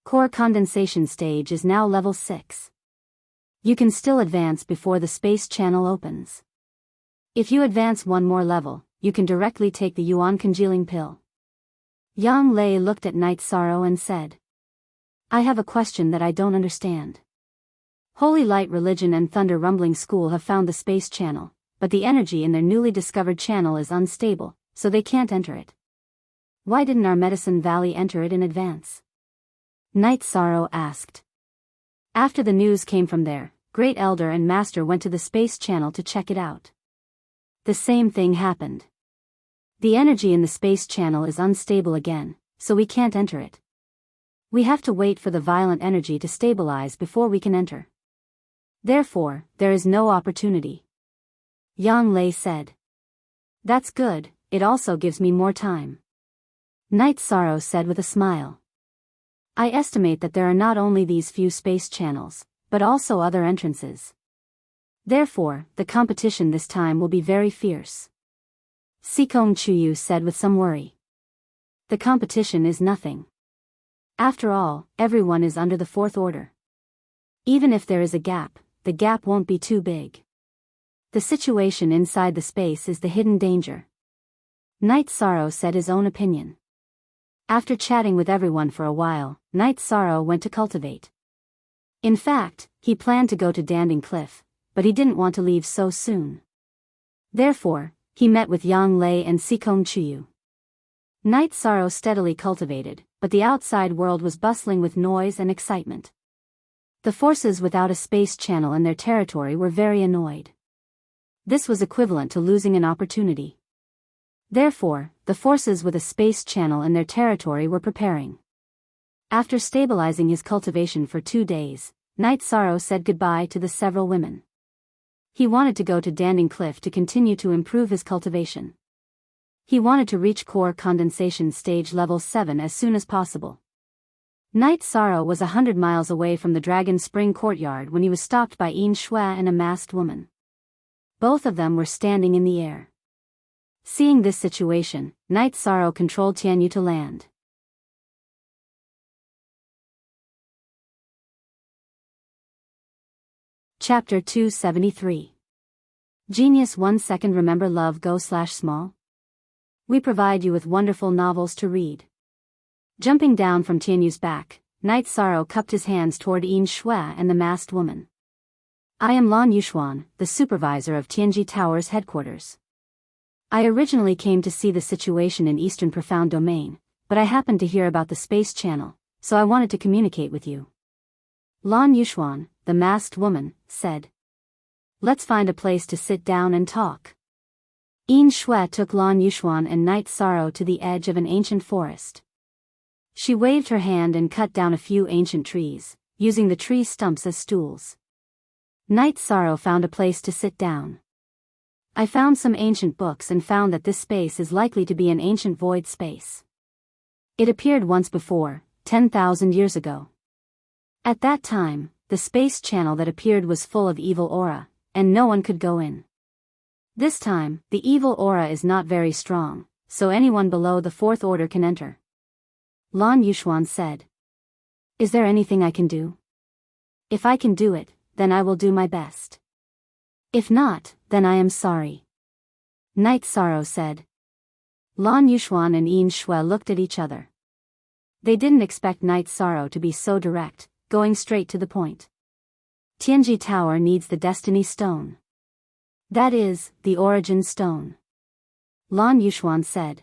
S1: Core condensation stage is now level 6. You can still advance before the space channel opens. If you advance one more level, you can directly take the Yuan congealing pill. Yang Lei looked at Night Sorrow and said, I have a question that I don't understand. Holy Light Religion and Thunder Rumbling School have found the space channel, but the energy in their newly discovered channel is unstable, so they can't enter it. Why didn't our Medicine Valley enter it in advance? Night Sorrow asked. After the news came from there, Great Elder and Master went to the space channel to check it out. The same thing happened. The energy in the space channel is unstable again, so we can't enter it. We have to wait for the violent energy to stabilize before we can enter. Therefore, there is no opportunity. Yang Lei said. That's good, it also gives me more time. Night Sorrow said with a smile. I estimate that there are not only these few space channels, but also other entrances. Therefore, the competition this time will be very fierce. Sikong Chuyu said with some worry. The competition is nothing. After all, everyone is under the fourth order. Even if there is a gap, the gap won't be too big. The situation inside the space is the hidden danger. Night Sorrow said his own opinion. After chatting with everyone for a while, Night Sorrow went to cultivate. In fact, he planned to go to Danding Cliff, but he didn't want to leave so soon. Therefore, he met with Yang Lei and Sikong Chuyu. Night Sorrow steadily cultivated, but the outside world was bustling with noise and excitement. The forces without a space channel in their territory were very annoyed. This was equivalent to losing an opportunity. Therefore, the forces with a space channel in their territory were preparing. After stabilizing his cultivation for 2 days, Night Sorrow said goodbye to the several women. He wanted to go to Danding Cliff to continue to improve his cultivation. He wanted to reach core condensation stage level 7 as soon as possible. Night Sorrow was 100 miles away from the Dragon Spring courtyard when he was stopped by Yin Shui and a masked woman. Both of them were standing in the air. Seeing this situation, Night Sorrow controlled Tianyu to land. Chapter 273. Genius 1 second. Remember love go/small? We provide you with wonderful novels to read. Jumping down from Tianyu's back, Night Sorrow cupped his hands toward Yin Shui and the masked woman. I am Lan Yuxuan, the supervisor of Tianji Tower's headquarters. I originally came to see the situation in Eastern Profound Domain, but I happened to hear about the space channel, so I wanted to communicate with you. Lan Yuxuan, the masked woman, said. Let's find a place to sit down and talk. Yin Shui took Lan Yuxuan and Night Sorrow to the edge of an ancient forest. She waved her hand and cut down a few ancient trees, using the tree stumps as stools. Night Sorrow found a place to sit down. I found some ancient books and found that this space is likely to be an ancient void space. It appeared once before, 10,000 years ago. At that time, the space channel that appeared was full of evil aura, and no one could go in. This time, the evil aura is not very strong, so anyone below the fourth order can enter. Lan Yuxuan said. Is there anything I can do? If I can do it, then I will do my best. If not, then I am sorry. Night Sorrow said. Lan Yuxuan and Yin Shui looked at each other. They didn't expect Night Sorrow to be so direct, going straight to the point. Tianji Tower needs the Destiny Stone. That is, the Origin Stone. Lan Yuxuan said.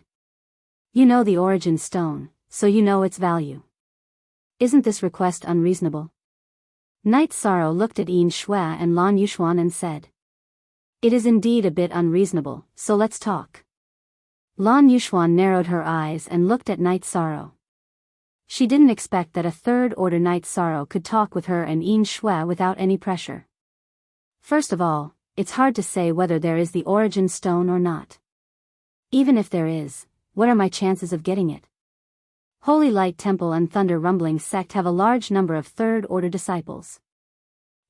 S1: You know the Origin Stone, so you know its value. Isn't this request unreasonable? Night Sorrow looked at Yin Shui and Lan Yuxuan and said. It is indeed a bit unreasonable, so let's talk. Lan Yuxuan narrowed her eyes and looked at Night Sorrow. She didn't expect that a third-order Night Sorrow could talk with her and Yin Shui without any pressure. First of all, it's hard to say whether there is the Origin Stone or not. Even if there is, what are my chances of getting it? Holy Light Temple and Thunder Rumbling Sect have a large number of third-order disciples.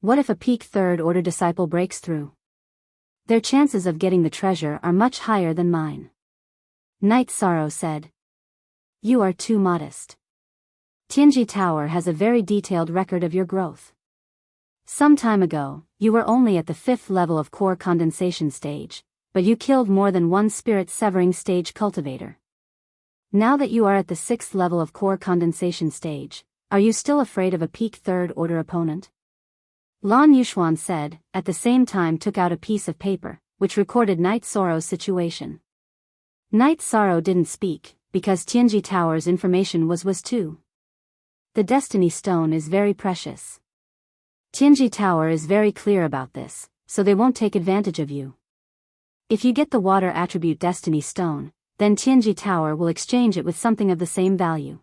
S1: What if a peak third-order disciple breaks through? Their chances of getting the treasure are much higher than mine. Night Sorrow said. You are too modest. Tianji Tower has a very detailed record of your growth. Some time ago, you were only at the 5th level of core condensation stage, but you killed more than one spirit severing stage cultivator. Now that you are at the 6th level of core condensation stage, are you still afraid of a peak third-order opponent? Lan Yuxuan said, at the same time took out a piece of paper, which recorded Night Sorrow's situation. Night Sorrow didn't speak, because Tianji Tower's information was too. The Destiny Stone is very precious. Tianji Tower is very clear about this, so they won't take advantage of you. If you get the water attribute Destiny Stone, then Tianji Tower will exchange it with something of the same value.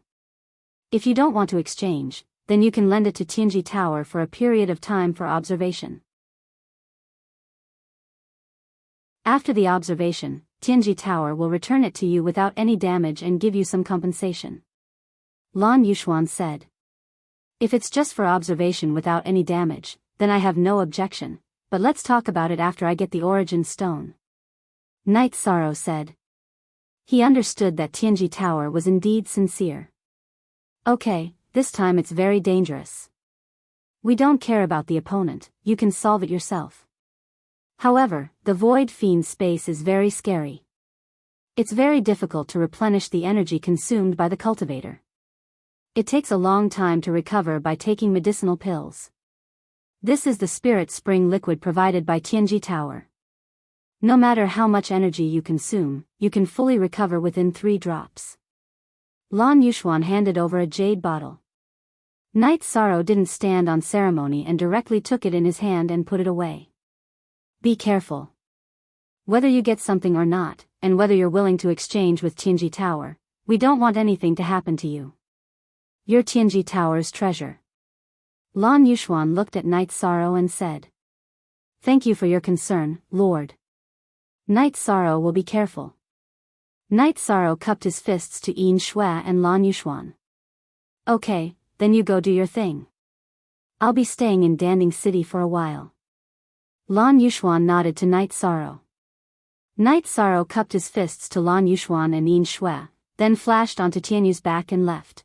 S1: If you don't want to exchange, then you can lend it to Tianji Tower for a period of time for observation. After the observation, Tianji Tower will return it to you without any damage and give you some compensation. Lan Yuxuan said. If it's just for observation without any damage, then I have no objection, but let's talk about it after I get the Origin Stone. Night Sorrow said. He understood that Tianji Tower was indeed sincere. Okay, this time it's very dangerous. We don't care about the opponent, you can solve it yourself. However, the Void Fiend space is very scary. It's very difficult to replenish the energy consumed by the cultivator. It takes a long time to recover by taking medicinal pills. This is the Spirit Spring liquid provided by Tianji Tower. No matter how much energy you consume, you can fully recover within 3 drops. Lan Yuxuan handed over a jade bottle. Night Sorrow didn't stand on ceremony and directly took it in his hand and put it away. Be careful. Whether you get something or not, and whether you're willing to exchange with Tianji Tower, we don't want anything to happen to you. You're Tianji Tower's treasure. Lan Yuxuan looked at Night Sorrow and said. Thank you for your concern, Lord. Night Sorrow will be careful. Night Sorrow cupped his fists to Yin Shui and Lan Yuxuan. Okay, then you go do your thing. I'll be staying in Danding City for a while. Lan Yuxuan nodded to Night Sorrow. Night Sorrow cupped his fists to Lan Yuxuan and Yin Shui, then flashed onto Tianyu's back and left.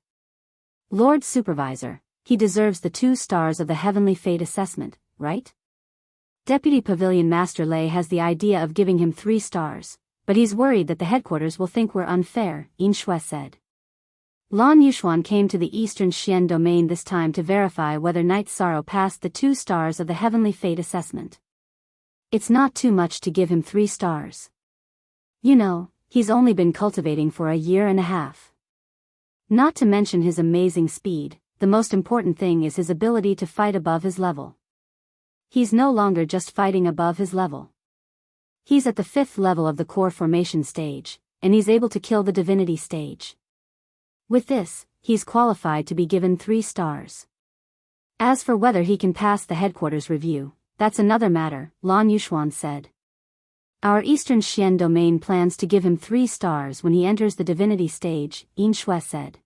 S1: Lord Supervisor, he deserves the 2 stars of the Heavenly Fate assessment, right? Deputy Pavilion Master Lei has the idea of giving him 3 stars, but he's worried that the headquarters will think we're unfair, Yin Shui said. Lan Yuxuan came to the Eastern Xian domain this time to verify whether Night Sorrow passed the 2 stars of the Heavenly Fate assessment. It's not too much to give him 3 stars. You know, he's only been cultivating for a year and a half. Not to mention his amazing speed, the most important thing is his ability to fight above his level. He's no longer just fighting above his level. He's at the 5th level of the core formation stage, and he's able to kill the divinity stage. With this, he's qualified to be given 3 stars. As for whether he can pass the headquarters review, that's another matter, Lan Yuxuan said. Our Eastern Xian domain plans to give him 3 stars when he enters the divinity stage, Yin said.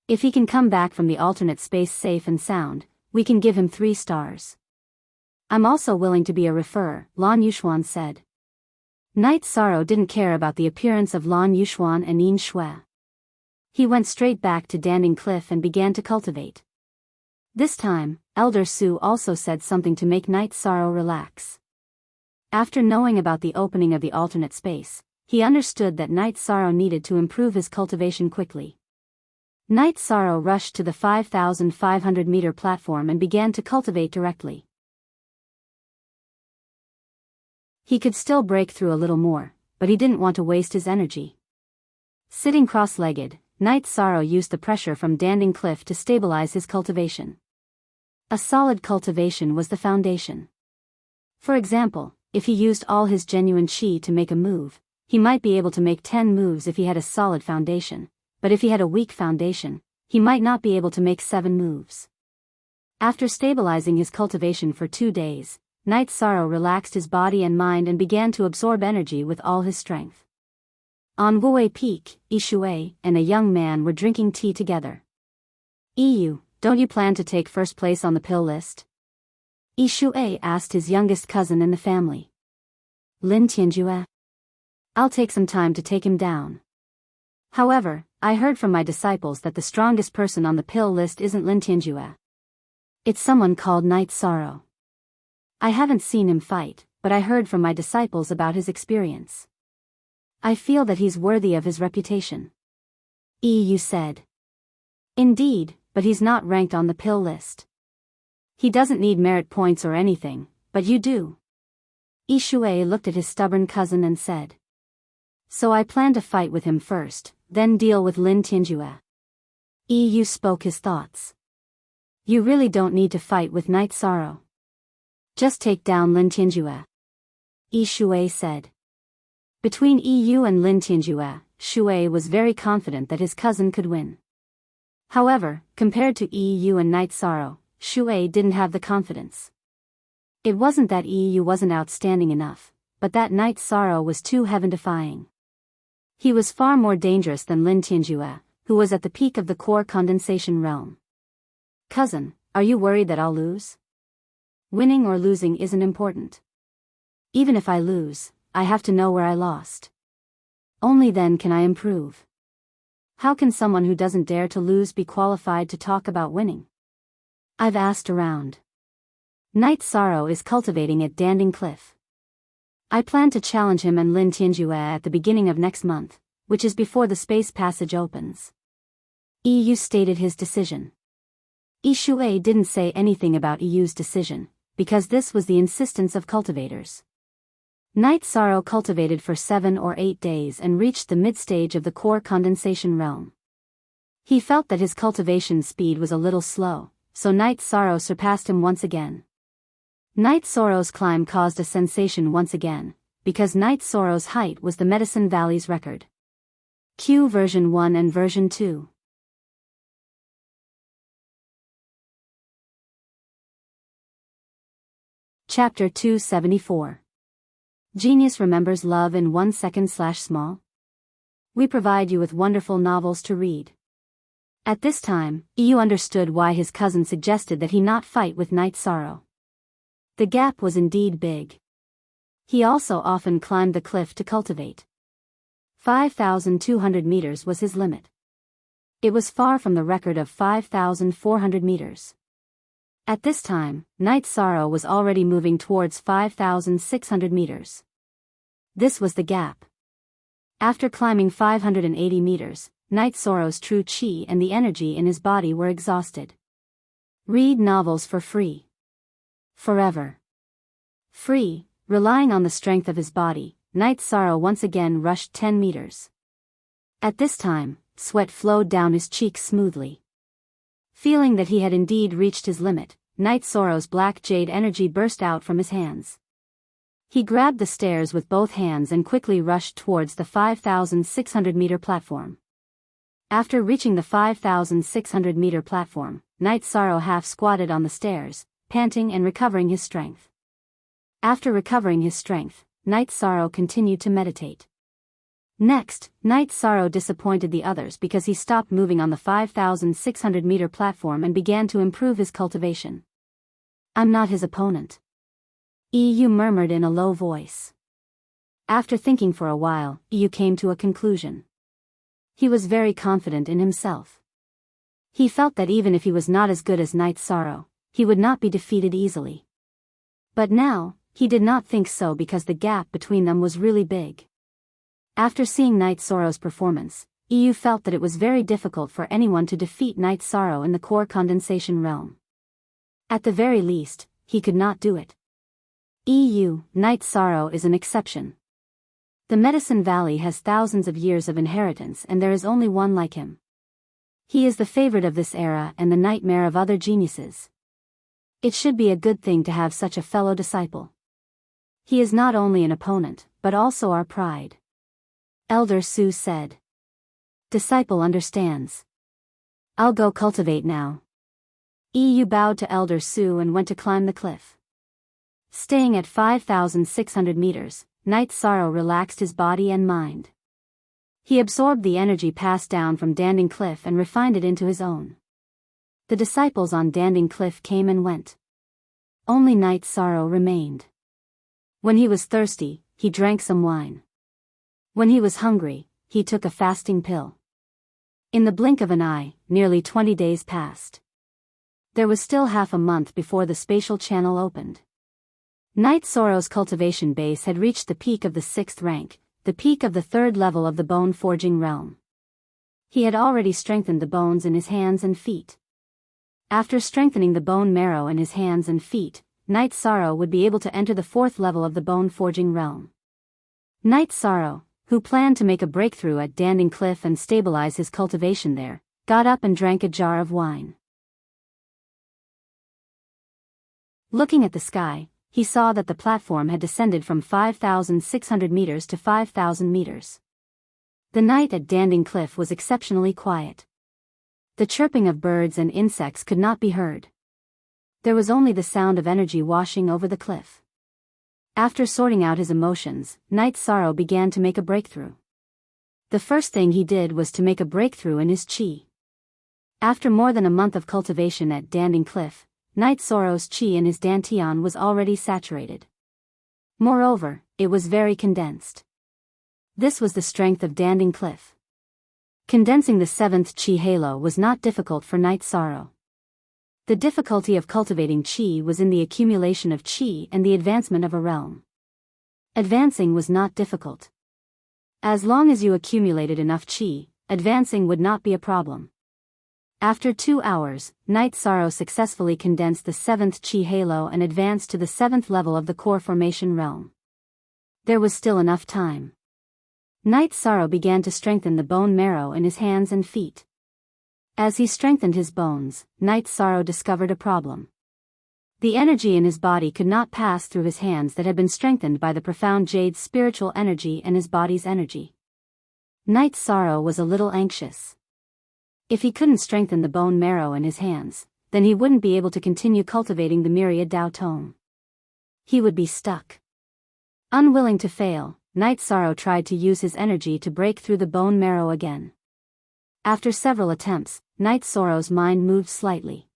S1: If he can come back from the alternate space safe and sound, we can give him 3 stars. I'm also willing to be a referrer, Lan Yuxuan said. Knight Sorrow didn't care about the appearance of Lan Yuxuan and Yin Shui. He went straight back to Danding Cliff and began to cultivate. This time, Elder Su also said something to make Knight Sorrow relax. After knowing about the opening of the alternate space, he understood that Knight Sorrow needed to improve his cultivation quickly. Knight Sorrow rushed to the 5,500-meter platform and began to cultivate directly. He could still break through a little more, but he didn't want to waste his energy. Sitting cross-legged, Knight Sorrow used the pressure from Danding Cliff to stabilize his cultivation. A solid cultivation was the foundation. For example, if he used all his genuine qi to make a move, he might be able to make 10 moves if he had a solid foundation, but if he had a weak foundation, he might not be able to make 7 moves. After stabilizing his cultivation for 2 days, Knight Sorrow relaxed his body and mind and began to absorb energy with all his strength. On Wuwei Peak, Yishui and a young man were drinking tea together. "Yu, don't you plan to take first place on the pill list?" Yishui asked his youngest cousin in the family. "Lin Tianjue? I'll take some time to take him down. However, I heard from my disciples that the strongest person on the pill list isn't Lin Tianjue. It's someone called Knight Sorrow. I haven't seen him fight, but I heard from my disciples about his experience. I feel that he's worthy of his reputation." Yu said. "Indeed, but he's not ranked on the pill list. He doesn't need merit points or anything, but you do." Yishui looked at his stubborn cousin and said. "So I plan to fight with him first, then deal with Lin Tianjue." Yu spoke his thoughts. "You really don't need to fight with Knight Sorrow. Just take down Lin Tianjue," Yishui said. Between Yu and Lin Tianjue, Shui was very confident that his cousin could win. However, compared to Yu and Knight Sorrow, Shui didn't have the confidence. It wasn't that Yu wasn't outstanding enough, but that Knight Sorrow was too heaven-defying. He was far more dangerous than Lin Tianjue, who was at the peak of the core condensation realm. "Cousin, are you worried that I'll lose?" "Winning or losing isn't important. Even if I lose, I have to know where I lost. Only then can I improve. How can someone who doesn't dare to lose be qualified to talk about winning?" "I've asked around. Knight Sorrow is cultivating at Danding Cliff. I plan to challenge him and Lin Tianjue at the beginning of next month, which is before the space passage opens." Yu stated his decision. Yishui didn't say anything about Yu's decision, because this was the insistence of cultivators. Knight Sorrow cultivated for 7 or 8 days and reached the mid-stage of the core condensation realm. He felt that his cultivation speed was a little slow, so Knight Sorrow surpassed him once again. Knight Sorrow's climb caused a sensation once again, because Knight Sorrow's height was the Medicine Valley's record. Q version 1 and version 2. Chapter 274. Genius remembers love in 1 second/small. We provide you with wonderful novels to read. At this time, Yu understood why his cousin suggested that he not fight with Knight Sorrow. The gap was indeed big. He also often climbed the cliff to cultivate. 5,200 meters was his limit. It was far from the record of 5,400 meters. At this time, Knight Sorrow was already moving towards 5,600 meters. This was the gap. After climbing 580 meters, Knight Sorrow's true qi and the energy in his body were exhausted. Read novels for free. Forever. Free, relying on the strength of his body, Knight Sorrow once again rushed 10 meters. At this time, sweat flowed down his cheeks smoothly. Feeling that he had indeed reached his limit, Knight Sorrow's black jade energy burst out from his hands. He grabbed the stairs with both hands and quickly rushed towards the 5,600-meter platform. After reaching the 5,600-meter platform, Knight Sorrow half squatted on the stairs, panting and recovering his strength. After recovering his strength, Night Sorrow continued to meditate. Next, Night Sorrow disappointed the others because he stopped moving on the 5,600-meter platform and began to improve his cultivation. "I'm not his opponent," EU murmured in a low voice. After thinking for a while, EU came to a conclusion. He was very confident in himself. He felt that even if he was not as good as Night Sorrow, he would not be defeated easily. But now, he did not think so because the gap between them was really big. After seeing Night Sorrow's performance, EU felt that it was very difficult for anyone to defeat Night Sorrow in the core condensation realm. At the very least, he could not do it. Night Sorrow is an exception. The Medicine Valley has thousands of years of inheritance and there is only one like him. He is the favorite of this era and the nightmare of other geniuses. It should be a good thing to have such a fellow disciple. He is not only an opponent, but also our pride. Elder Su said. Disciple understands. I'll go cultivate now. EU bowed to Elder Su and went to climb the cliff. Staying at 5,600 meters, Night Sorrow relaxed his body and mind. He absorbed the energy passed down from Danding Cliff and refined it into his own. The disciples on Danding Cliff came and went. Only Night Sorrow remained. When he was thirsty, he drank some wine. When he was hungry, he took a fasting pill. In the blink of an eye, nearly 20 days passed. There was still half a month before the spatial channel opened. Night Sorrow's cultivation base had reached the peak of the 6th rank, the peak of the 3rd level of the bone forging realm. He had already strengthened the bones in his hands and feet. After strengthening the bone marrow in his hands and feet, Night Sorrow would be able to enter the 4th level of the bone forging realm. Night Sorrow, who planned to make a breakthrough at Danding Cliff and stabilize his cultivation there, got up and drank a jar of wine. Looking at the sky, he saw that the platform had descended from 5,600 meters to 5,000 meters. The night at Danding Cliff was exceptionally quiet. The chirping of birds and insects could not be heard. There was only the sound of energy washing over the cliff. After sorting out his emotions, Night Sorrow began to make a breakthrough. The first thing he did was to make a breakthrough in his chi. After more than a month of cultivation at Danding Cliff, Night Sorrow's chi in his dantian was already saturated. Moreover, it was very condensed. This was the strength of Danding Cliff. Condensing the 7th chi halo was not difficult for Night Sorrow. The difficulty of cultivating chi was in the accumulation of chi and the advancement of a realm. Advancing was not difficult. As long as you accumulated enough chi, advancing would not be a problem. After 2 hours, Night Sorrow successfully condensed the 7th chi halo and advanced to the 7th level of the core formation realm. There was still enough time. Night Sorrow began to strengthen the bone marrow in his hands and feet. As he strengthened his bones, Night Sorrow discovered a problem. The energy in his body could not pass through his hands that had been strengthened by the profound jade's spiritual energy and his body's energy. Night Sorrow was a little anxious. If he couldn't strengthen the bone marrow in his hands, then he wouldn't be able to continue cultivating the myriad Dao Tome. He would be stuck. Unwilling to fail, Night Sorrow tried to use his energy to break through the bone marrow again. After several attempts, Night Sorrow's mind moved slightly.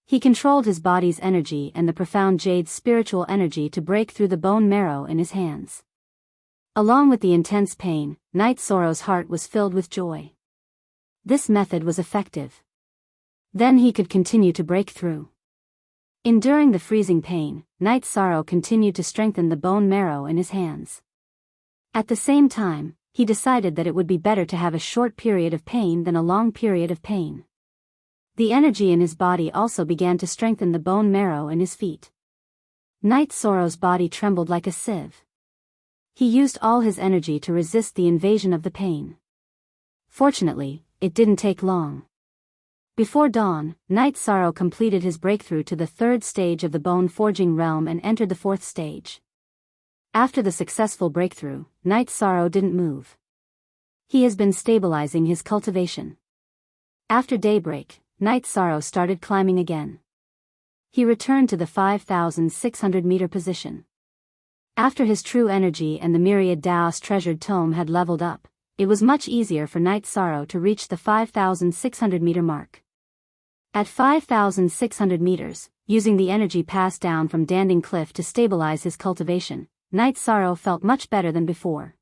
S1: He controlled his body's energy and the profound jade's spiritual energy to break through the bone marrow in his hands. Along with the intense pain, Night Sorrow's heart was filled with joy. This method was effective. Then he could continue to break through. Enduring the freezing pain, Night Sorrow continued to strengthen the bone marrow in his hands. At the same time, he decided that it would be better to have a short period of pain than a long period of pain. The energy in his body also began to strengthen the bone marrow in his feet. Night Sorrow's body trembled like a sieve. He used all his energy to resist the invasion of the pain. Fortunately, it didn't take long. Before dawn, Night Sorrow completed his breakthrough to the 3rd stage of the bone forging realm and entered the 4th stage. After the successful breakthrough, Night Sorrow didn't move. He has been stabilizing his cultivation. After daybreak, Night Sorrow started climbing again. He returned to the 5,600-meter position. After his true energy and the myriad Daos treasured tome had leveled up, it was much easier for Night Sorrow to reach the 5,600-meter mark. At 5,600 meters, using the energy passed down from Danding Cliff to stabilize his cultivation, Night Sorrow felt much better than before.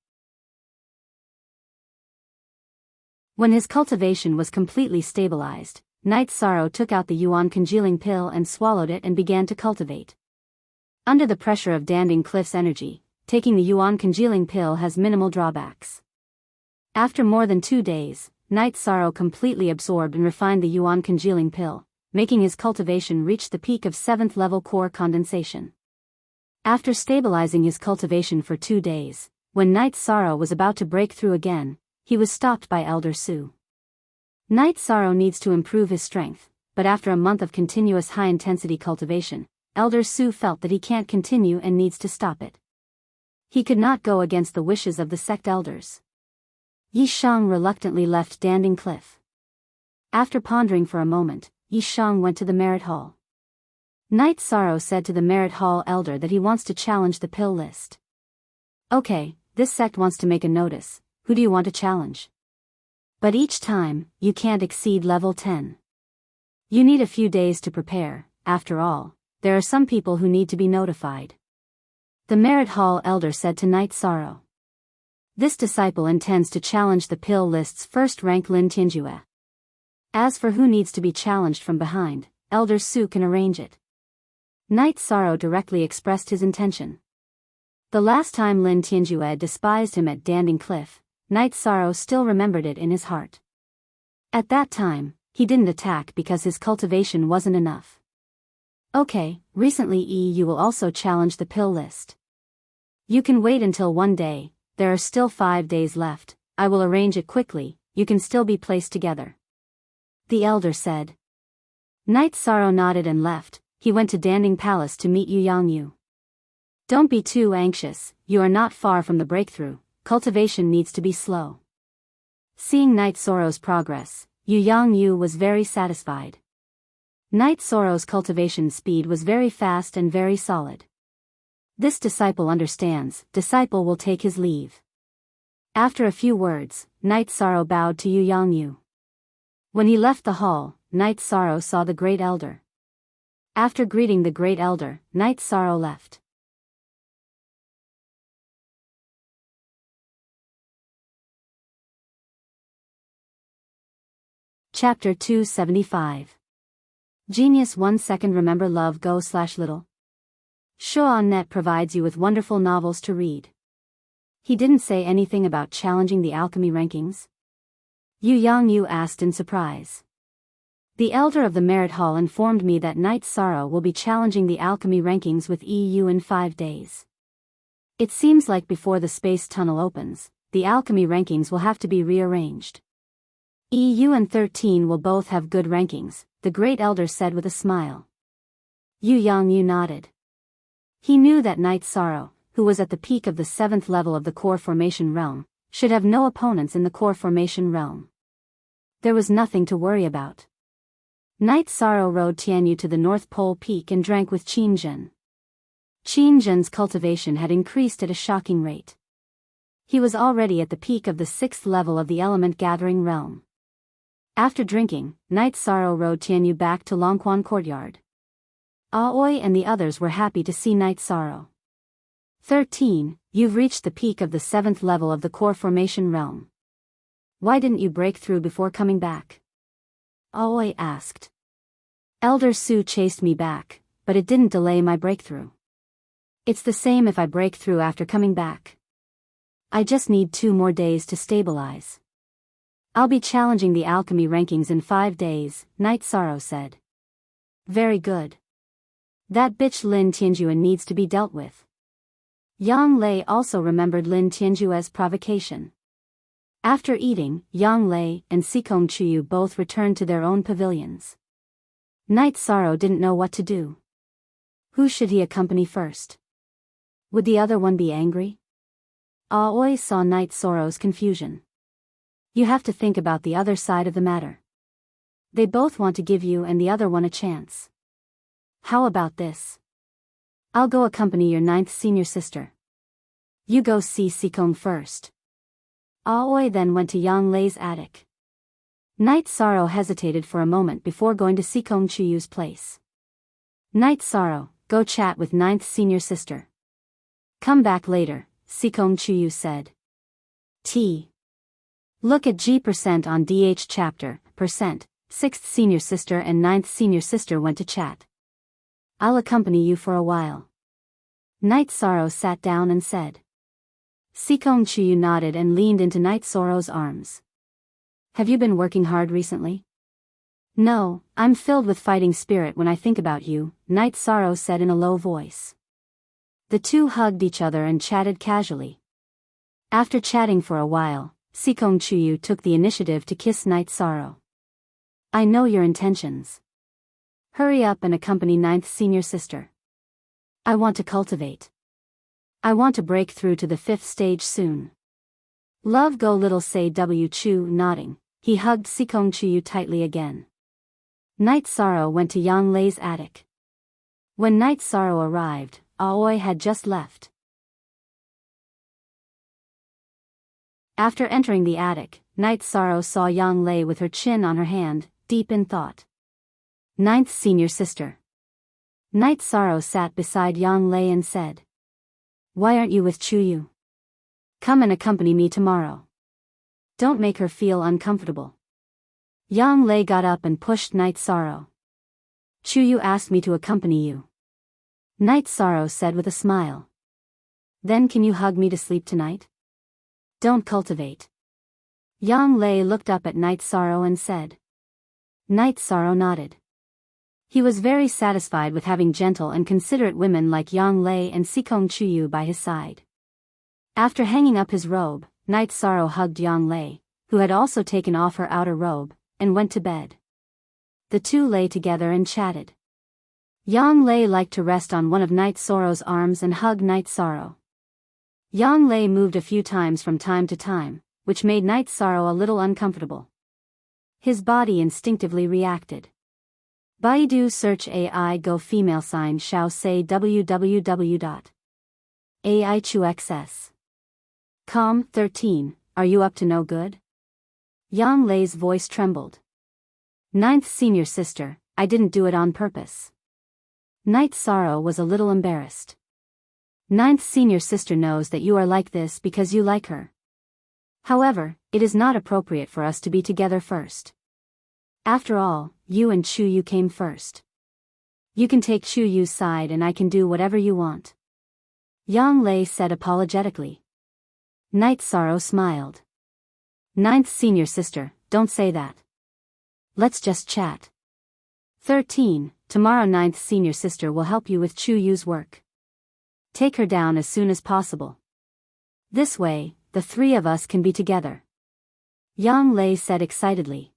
S1: When his cultivation was completely stabilized, Night Sorrow took out the Yuan congealing pill and swallowed it and began to cultivate. Under the pressure of Danding Cliff's energy, taking the Yuan congealing pill has minimal drawbacks. After more than 2 days, Night Sorrow completely absorbed and refined the Yuan congealing pill, making his cultivation reach the peak of 7th level core condensation. After stabilizing his cultivation for 2 days, when Night Sorrow was about to break through again, he was stopped by Elder Su. Night Sorrow needs to improve his strength, but after a month of continuous high-intensity cultivation, Elder Su felt that he can't continue and needs to stop it. He could not go against the wishes of the sect elders. Yi Shang reluctantly left Danding Cliff. After pondering for a moment, Yi Shang went to the Merit Hall. Night Sorrow said to the Merit Hall elder that he wants to challenge the pill list. Okay, this sect wants to make a notice. Who do you want to challenge? But each time, you can't exceed level 10. You need a few days to prepare. After all, there are some people who need to be notified. The Merit Hall elder said to Night Sorrow. This disciple intends to challenge the pill list's first rank Lin Tianjue. As for who needs to be challenged from behind, Elder Su can arrange it. Night Sorrow directly expressed his intention. The last time Lin Tianjue despised him at Danding Cliff, Night Sorrow still remembered it in his heart. At that time, he didn't attack because his cultivation wasn't enough. Okay, recently you will also challenge the pill list. You can wait until one day, there are still 5 days left, I will arrange it quickly, you can still be placed together. The elder said. Night Sorrow nodded and left. He went to Danding Palace to meet Yu Yangyu. Don't be too anxious, you are not far from the breakthrough, cultivation needs to be slow. Seeing Night Sorrow's progress, Yu Yangyu was very satisfied. Night Sorrow's cultivation speed was very fast and very solid. This disciple understands, disciple will take his leave. After a few words, Night Sorrow bowed to Yu Yangyu. When he left the hall, Night Sorrow saw the Great Elder. After greeting the Great Elder, Night Sorrow left. Chapter 275. Genius 1 second. Remember love go/little. Shaw.net provides you with wonderful novels to read. He didn't say anything about challenging the alchemy rankings? Yu Yangyu asked in surprise. The elder of the Merit Hall informed me that Night Sorrow will be challenging the alchemy rankings with EU in 5 days. It seems like before the space tunnel opens, the alchemy rankings will have to be rearranged. EU and 13 will both have good rankings, the Great Elder said with a smile. Yu Yangyu nodded. He knew that Night Sorrow, who was at the peak of the 7th level of the core formation realm, should have no opponents in the core formation realm. There was nothing to worry about. Night Sorrow rode Tianyu to the North Pole Peak and drank with Qin Zhen. Qin Zhen's cultivation had increased at a shocking rate. He was already at the peak of the 6th level of the element gathering realm. After drinking, Night Sorrow rode Tianyu back to Longquan Courtyard. Aoi and the others were happy to see Night Sorrow. 13, you've reached the peak of the 7th level of the core formation realm. Why didn't you break through before coming back? Aoi asked. Elder Su chased me back, but it didn't delay my breakthrough. It's the same if I break through after coming back. I just need 2 more days to stabilize. I'll be challenging the alchemy rankings in 5 days, Night Sorrow said. Very good. That bitch Lin Tianjue needs to be dealt with. Yang Lei also remembered Lin Tianjue's provocation. After eating, Yang Lei and Sikong Chuyu both returned to their own pavilions. Night Sorrow didn't know what to do. Who should he accompany first? Would the other one be angry? Aoi saw Night Sorrow's confusion. You have to think about the other side of the matter. They both want to give you and the other one a chance. How about this? I'll go accompany your 9th senior sister, You go see Sikong first. Aoi then went to Yang Lei's attic. Night Sorrow hesitated for a moment before going to Sikong Chuyu's place. Night Sorrow, go chat with ninth senior sister. Come back later, Sikong Chuyu said. T. Look at G% on DH chapter, %, 6th senior sister and 9th senior sister went to chat. I'll accompany you for a while. Night Sorrow sat down and said. Sikong Chuyu nodded and leaned into Night Sorrow's arms. Have you been working hard recently? No, I'm filled with fighting spirit when I think about you, Night Sorrow said in a low voice. The two hugged each other and chatted casually. After chatting for a while, Sikong Chuyu took the initiative to kiss Night Sorrow. I know your intentions. Hurry up and accompany ninth senior sister. I want to cultivate. I want to break through to the 5th stage soon. Love go little say W Chu nodding, he hugged Sikong Chuyu tightly again. Night Sorrow went to Yang Lei's attic. When Night Sorrow arrived, Aoi had just left. After entering the attic, Night Sorrow saw Yang Lei with her chin on her hand, deep in thought. Ninth senior sister. Night Sorrow sat beside Yang Lei and said. Why aren't you with Chuyu? Come and accompany me tomorrow. Don't make her feel uncomfortable. Yang Lei got up and pushed Night Sorrow. Chuyu asked me to accompany you. Night Sorrow said with a smile. Then can you hug me to sleep tonight? Don't cultivate. Yang Lei looked up at Night Sorrow and said. Night Sorrow nodded. He was very satisfied with having gentle and considerate women like Yang Lei and Sikong Chuyu by his side. After hanging up his robe, Night Sorrow hugged Yang Lei, who had also taken off her outer robe, and went to bed. The two lay together and chatted. Yang Lei liked to rest on one of Night Sorrow's arms and hug Night Sorrow. Yang Lei moved a few times from time to time, which made Night Sorrow a little uncomfortable. His body instinctively reacted. Baidu search AI go female sign shall say www.aichuxs.com 13, are you up to no good? Yang Lei's voice trembled. Ninth senior sister, I didn't do it on purpose. Night Sorrow was a little embarrassed. Ninth senior sister knows that you are like this because you like her. However, it is not appropriate for us to be together first. After all, you and Chuyu came first. You can take Chuyu's side and I can do whatever you want. Yang Lei said apologetically. Night Sorrow smiled. Ninth senior sister, don't say that. Let's just chat. 13. Tomorrow ninth senior sister will help you with Chuyu's work. Take her down as soon as possible. This way, the three of us can be together. Yang Lei said excitedly.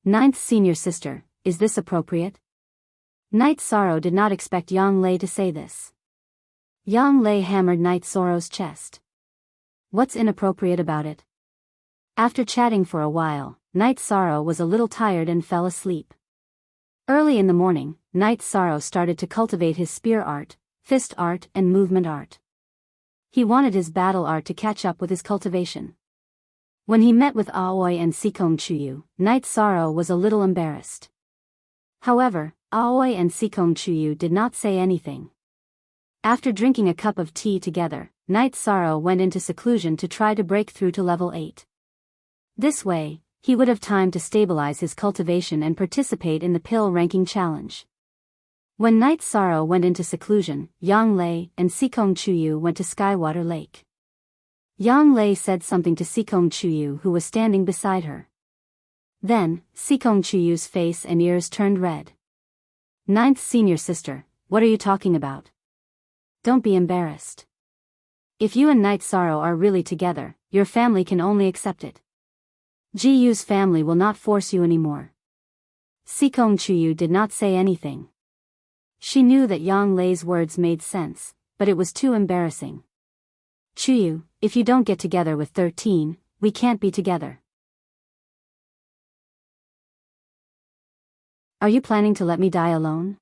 S1: Ninth senior sister, is this appropriate? Night Sorrow did not expect Yang Lei to say this. Yang Lei hammered Night Sorrow's chest. What's inappropriate about it? After chatting for a while, Night Sorrow was a little tired and fell asleep. Early in the morning, Night Sorrow started to cultivate his spear art, fist art and movement art. He wanted his battle art to catch up with his cultivation. When he met with Aoi and Sikong Chuyu, Night Sorrow was a little embarrassed. However, Aoi and Sikong Chuyu did not say anything. After drinking a cup of tea together, Night Sorrow went into seclusion to try to break through to level 8. This way, he would have time to stabilize his cultivation and participate in the pill ranking challenge. When Night Sorrow went into seclusion, Yang Lei and Sikong Chuyu went to Skywater Lake. Yang Lei said something to Sikong Chuyu who was standing beside her. Then, Sikong Chuyu's face and ears turned red. Ninth senior sister, what are you talking about? Don't be embarrassed. If you and Night Sorrow are really together, your family can only accept it. Jiyu's family will not force you anymore. Sikong Chuyu did not say anything. She knew that Yang Lei's words made sense, but it was too embarrassing. Chuyu, if you don't get together with 13, we can't be together. Are you planning to let me die alone?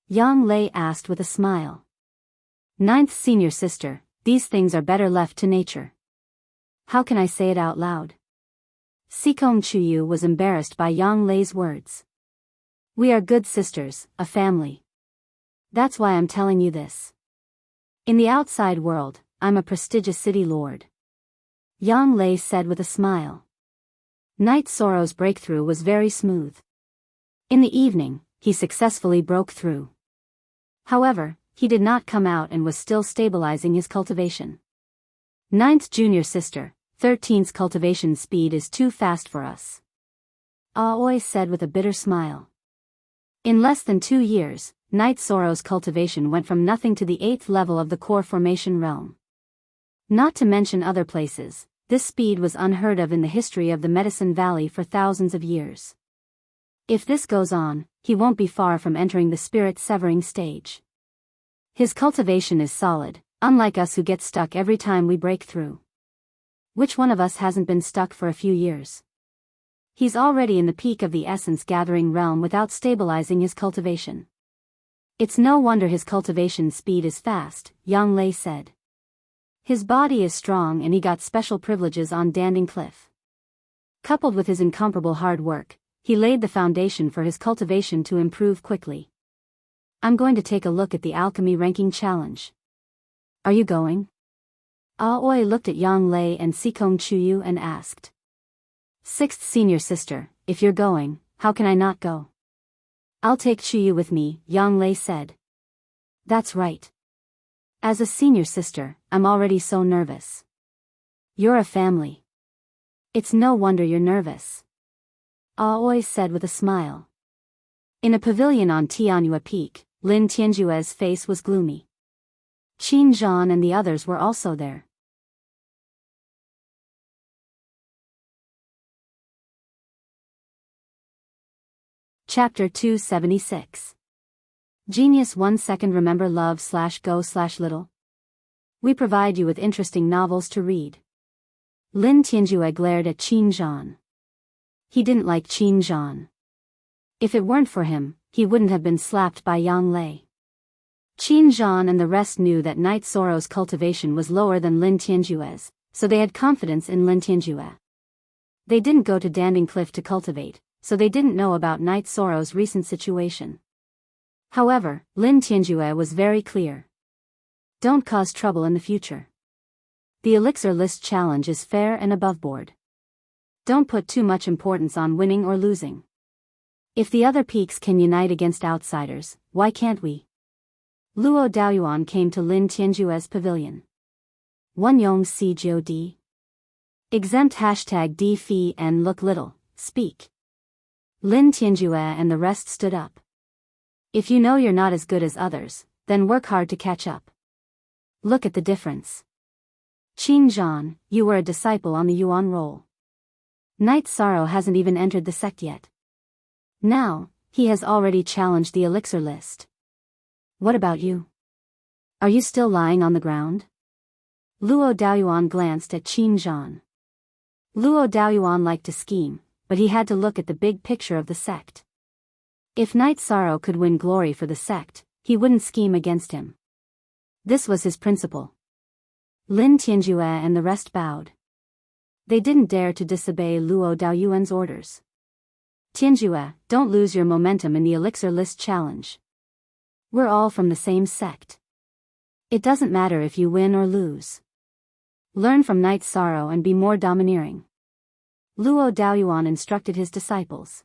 S1: Yang Lei asked with a smile. Ninth senior sister, these things are better left to nature. How can I say it out loud? Sikong Chuyu was embarrassed by Yang Lei's words. We are good sisters, a family. That's why I'm telling you this. In the outside world, I'm a prestigious city lord. Yang Lei said with a smile. Knight Sorrow's breakthrough was very smooth. In the evening, he successfully broke through. However, he did not come out and was still stabilizing his cultivation. Ninth junior sister, 13's cultivation speed is too fast for us. Aoi said with a bitter smile. In less than 2 years, Knight Sorrow's cultivation went from nothing to the 8th level of the core formation realm. Not to mention other places, this speed was unheard of in the history of the Medicine Valley for thousands of years. If this goes on, he won't be far from entering the spirit-severing stage. His cultivation is solid, unlike us who get stuck every time we break through. Which one of us hasn't been stuck for a few years? He's already in the peak of the essence-gathering realm without stabilizing his cultivation. It's no wonder his cultivation speed is fast, Yang Lei said. His body is strong and he got special privileges on Danding Cliff. Coupled with his incomparable hard work, he laid the foundation for his cultivation to improve quickly. I'm going to take a look at the alchemy ranking challenge. Are you going? Aoi looked at Yang Lei and Sikong Chuyu and asked. 6th senior sister, if you're going, how can I not go? I'll take Chuyu with me, Yang Lei said. That's right. As a senior sister, I'm already so nervous. You're a family. It's no wonder you're nervous. Aoi said with a smile. In a pavilion on Tianyue Peak, Lin Tianjue's face was gloomy. Qin Zhan and the others were also there. Chapter 276. Genius 1 second. Remember love/go/little? We provide you with interesting novels to read. Lin Tianjue glared at Qin Zhan. He didn't like Qin Zhan. If it weren't for him, he wouldn't have been slapped by Yang Lei. Qin Zhan and the rest knew that Knight Sorrow's cultivation was lower than Lin Tianjue's, so they had confidence in Lin Tianjue. They didn't go to Danding Cliff to cultivate, so they didn't know about Knight Sorrow's recent situation. However, Lin Tianjue was very clear. Don't cause trouble in the future. The Elixir List Challenge is fair and above board. Don't put too much importance on winning or losing. If the other peaks can unite against outsiders, why can't we? Luo Daoyuan came to Lin Tianjue's pavilion. Wanyong si jiu di. Exempt #D fee and look little, speak. Lin Tianjue and the rest stood up. If you know you're not as good as others, then work hard to catch up. Look at the difference. Qin Zhan, you were a disciple on the Yuan roll. Knight Sorrow hasn't even entered the sect yet. Now, he has already challenged the elixir list. What about you? Are you still lying on the ground? Luo Daoyuan glanced at Qin Zhan. Luo Daoyuan liked to scheme, but he had to look at the big picture of the sect. If Knight Sorrow could win glory for the sect, he wouldn't scheme against him. This was his principle. Lin Tianjue and the rest bowed. They didn't dare to disobey Luo Daoyuan's orders. Tianjue, don't lose your momentum in the elixir list challenge. We're all from the same sect. It doesn't matter if you win or lose. Learn from Knight Sorrow and be more domineering. Luo Daoyuan instructed his disciples.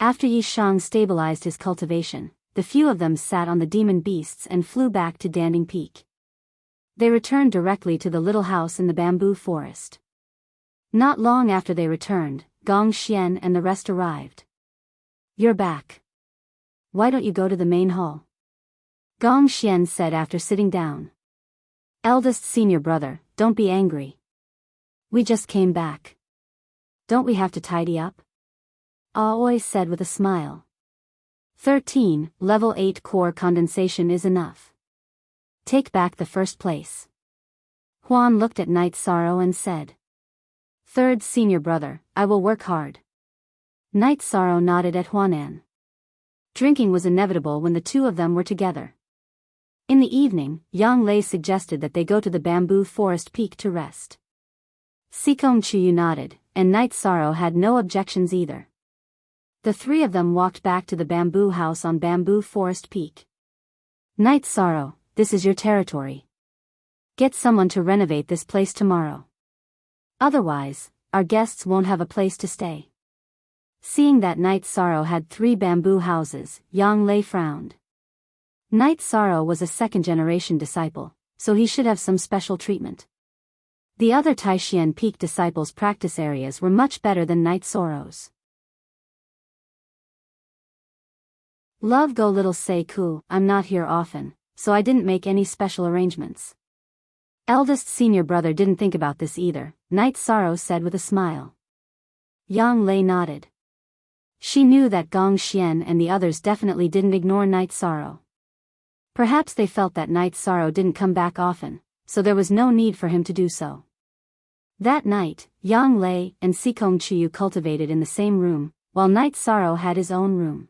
S1: After Yi Shang stabilized his cultivation, the few of them sat on the demon beasts and flew back to Danding Peak. They returned directly to the little house in the bamboo forest. Not long after they returned, Gong Xian and the rest arrived. You're back. Why don't you go to the main hall? Gong Xian said after sitting down. Eldest senior brother, don't be angry. We just came back. Don't we have to tidy up? Aoi said with a smile. 13, level 8 core condensation is enough. Take back the first place. Huan looked at Knight Sorrow and said. Third senior brother, I will work hard. Knight Sorrow nodded at Huanan. Drinking was inevitable when the two of them were together. In the evening, Yang Lei suggested that they go to the bamboo forest peak to rest. Sikong Chuyu nodded, and Night Sorrow had no objections either. The three of them walked back to the bamboo house on Bamboo Forest Peak. Night Sorrow, this is your territory. Get someone to renovate this place tomorrow. Otherwise, our guests won't have a place to stay. Seeing that Night Sorrow had 3 bamboo houses, Yang Lei frowned. Night Sorrow was a second-generation disciple, so he should have some special treatment. The other Taishian Peak disciples' practice areas were much better than Night Sorrow's. Love go little Sei-ku, I'm not here often, so I didn't make any special arrangements. Eldest senior brother didn't think about this either, Night Sorrow said with a smile. Yang Lei nodded. She knew that Gong Xian and the others definitely didn't ignore Night Sorrow. Perhaps they felt that Night Sorrow didn't come back often, so there was no need for him to do so. That night, Yang Lei and Sikong Chuyu cultivated in the same room, while Night Sorrow had his own room.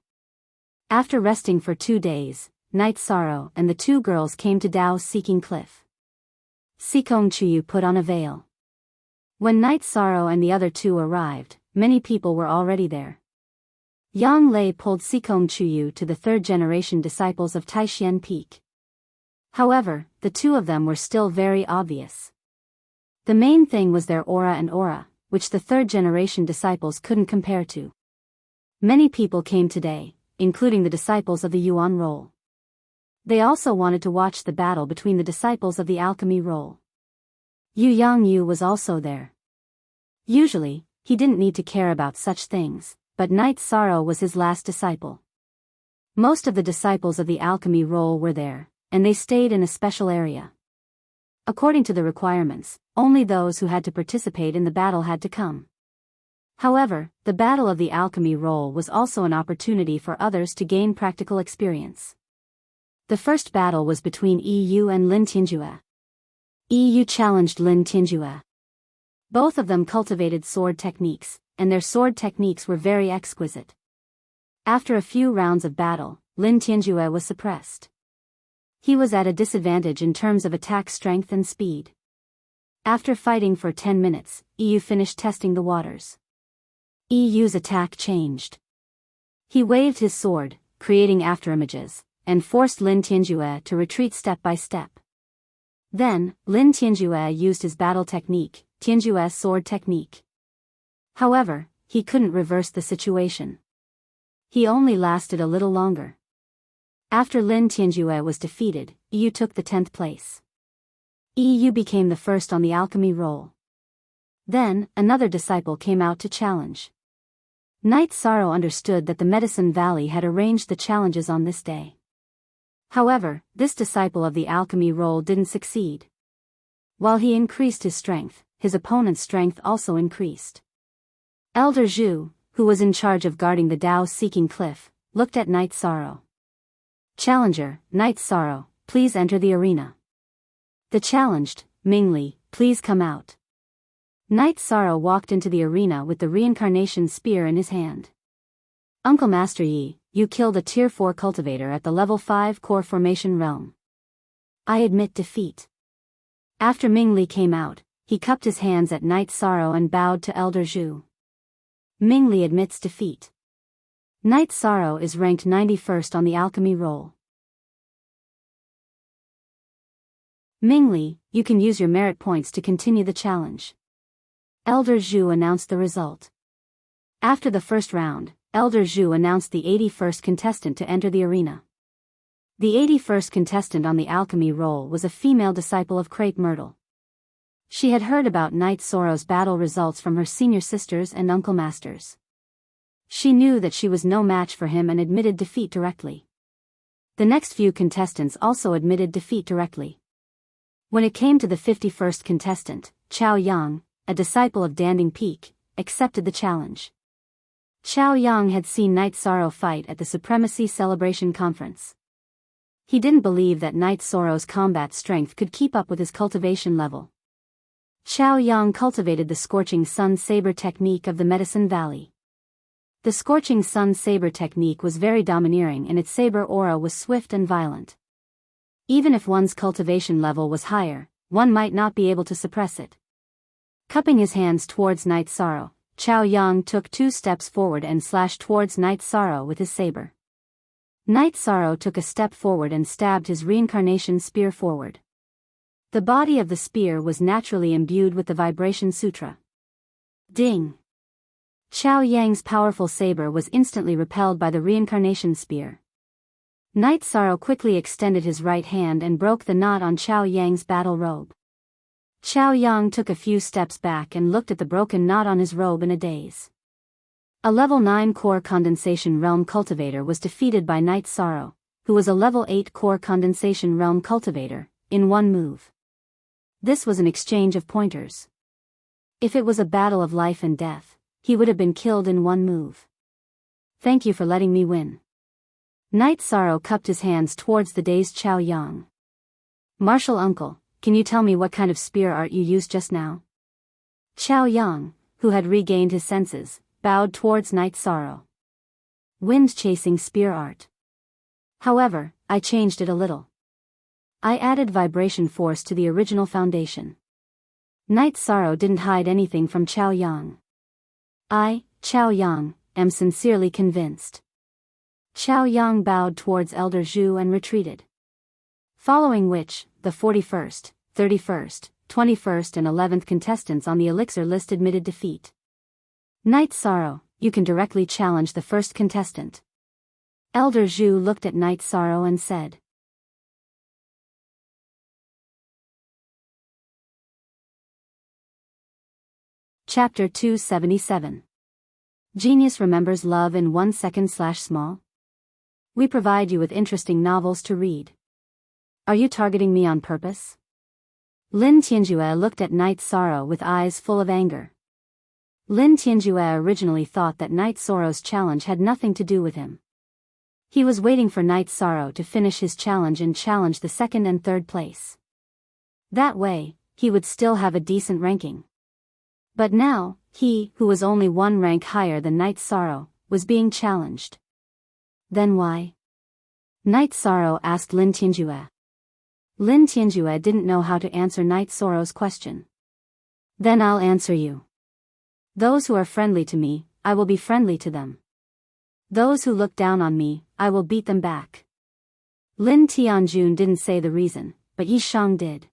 S1: After resting for 2 days, Night Sorrow and the 2 girls came to Dao Seeking Cliff. Sikong Chuyu put on a veil. When Night Sorrow and the other 2 arrived, many people were already there. Yang Lei pulled Sikong Chuyu to the 3rd-generation disciples of Taishian Peak. However, the 2 of them were still very obvious. The main thing was their aura, which the 3rd-generation disciples couldn't compare to. Many people came today, including the disciples of the Yuan Role. They also wanted to watch the battle between the disciples of the Alchemy Role. Yu Yangyu was also there. Usually, he didn't need to care about such things, but Night Sorrow was his last disciple. Most of the disciples of the Alchemy Role were there, and they stayed in a special area. According to the requirements, only those who had to participate in the battle had to come. However, the Battle of the Alchemy Role was also an opportunity for others to gain practical experience. The first battle was between Yu and Lin Tianjue. Yu challenged Lin Tianjue. Both of them cultivated sword techniques, and their sword techniques were very exquisite. After a few rounds of battle, Lin Tianjue was suppressed. He was at a disadvantage in terms of attack strength and speed. After fighting for 10 minutes, Yu finished testing the waters. Yu's attack changed. He waved his sword, creating afterimages, and forced Lin Tianjue to retreat step by step. Then, Lin Tianjue used his battle technique, Tianjue's sword technique. However, he couldn't reverse the situation. He only lasted a little longer. After Lin Tianjue was defeated, Yu took the 10th place. Yu became the first on the alchemy roll. Then, another disciple came out to challenge. Night Sorrow understood that the Medicine Valley had arranged the challenges on this day. However, this disciple of the alchemy roll didn't succeed. While he increased his strength, his opponent's strength also increased. Elder Zhu, who was in charge of guarding the Dao Seeking Cliff, looked at Night Sorrow. Challenger, Night Sorrow, please enter the arena. The challenged, Mingli, please come out. Night Sorrow walked into the arena with the reincarnation spear in his hand. Uncle Master Yi, you killed a Tier 4 cultivator at the Level 5 Core Formation realm. I admit defeat. After Mingli came out, he cupped his hands at Night Sorrow and bowed to Elder Zhu. Mingli admits defeat. Night Sorrow is ranked 91st on the alchemy roll. Mingli, you can use your merit points to continue the challenge. Elder Zhu announced the result. After the first round, Elder Zhu announced the 81st contestant to enter the arena. The 81st contestant on the alchemy roll was a female disciple of Crepe Myrtle. She had heard about Night Sorrow's battle results from her senior sisters and uncle masters. She knew that she was no match for him and admitted defeat directly. The next few contestants also admitted defeat directly. When it came to the 51st contestant, Chao Yang, a disciple of Danding Peak, accepted the challenge. Chao Yang had seen Night Sorrow fight at the Supremacy Celebration Conference. He didn't believe that Night Sorrow's combat strength could keep up with his cultivation level. Chao Yang cultivated the Scorching Sun Saber technique of the Medicine Valley. The Scorching Sun Saber technique was very domineering and its saber aura was swift and violent. Even if one's cultivation level was higher, one might not be able to suppress it. Cupping his hands towards Night Sorrow, Chao Yang took 2 steps forward and slashed towards Night Sorrow with his saber. Night Sorrow took a step forward and stabbed his reincarnation spear forward. The body of the spear was naturally imbued with the Vibration Sutra. Ding! Chao Yang's powerful saber was instantly repelled by the reincarnation spear. Night Sorrow quickly extended his right hand and broke the knot on Chao Yang's battle robe. Chao Yang took a few steps back and looked at the broken knot on his robe in a daze. A level 9 core condensation realm cultivator was defeated by Night Sorrow, who was a level 8 core condensation realm cultivator, in one move. This was an exchange of pointers. If it was a battle of life and death, he would have been killed in one move. Thank you for letting me win. Night Sorrow cupped his hands towards the dazed Chao Yang. Martial uncle, can you tell me what kind of spear art you used just now? Chao Yang, who had regained his senses, bowed towards Night Sorrow. Wind-chasing spear art. However, I changed it a little. I added vibration force to the original foundation. Night Sorrow didn't hide anything from Chao Yang. I, Chao Yang, am sincerely convinced. Chao Yang bowed towards Elder Zhu and retreated. Following which, the 41st, 31st, 21st and 11th contestants on the elixir list admitted defeat. Night Sorrow, you can directly challenge the first contestant. Elder Zhu looked at Night Sorrow and said. Chapter 277. Genius remembers love in 1 second/small? We provide you with interesting novels to read. Are you targeting me on purpose? Lin Tianjue looked at Night Sorrow with eyes full of anger. Lin Tianjue originally thought that Night Sorrow's challenge had nothing to do with him. He was waiting for Night Sorrow to finish his challenge and challenge the 2nd and 3rd place. That way, he would still have a decent ranking. But now, he, who was only 1 rank higher than Night Sorrow, was being challenged. Then why? Night Sorrow asked Lin Tianjue. Lin Tianjue didn't know how to answer Night Sorrow's question. Then I'll answer you. Those who are friendly to me, I will be friendly to them. Those who look down on me, I will beat them back. Lin Tianjun didn't say the reason, but Yi Shang did.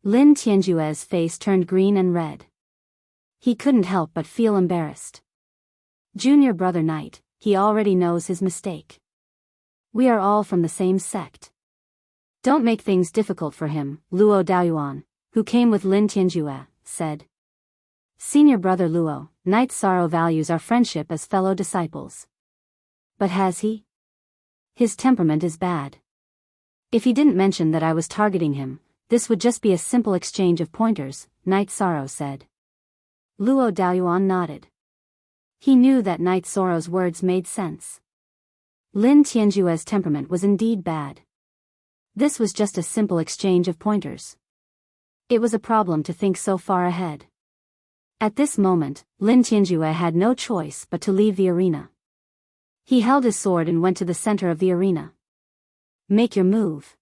S1: Lin Tianjue's face turned green and red. He couldn't help but feel embarrassed. Junior brother Knight, he already knows his mistake. We are all from the same sect. Don't make things difficult for him, Luo Daoyuan, who came with Lin Tianjue, said. Senior brother Luo, Night Sorrow values our friendship as fellow disciples. But has he? His temperament is bad. If he didn't mention that I was targeting him, this would just be a simple exchange of pointers, Night Sorrow said. Luo Daoyuan nodded. He knew that Night Sorrow's words made sense. Lin Tianjue's temperament was indeed bad. This was just a simple exchange of pointers. It was a problem to think so far ahead. At this moment, Lin Tianjue had no choice but to leave the arena. He held his sword and went to the center of the arena. Make your move.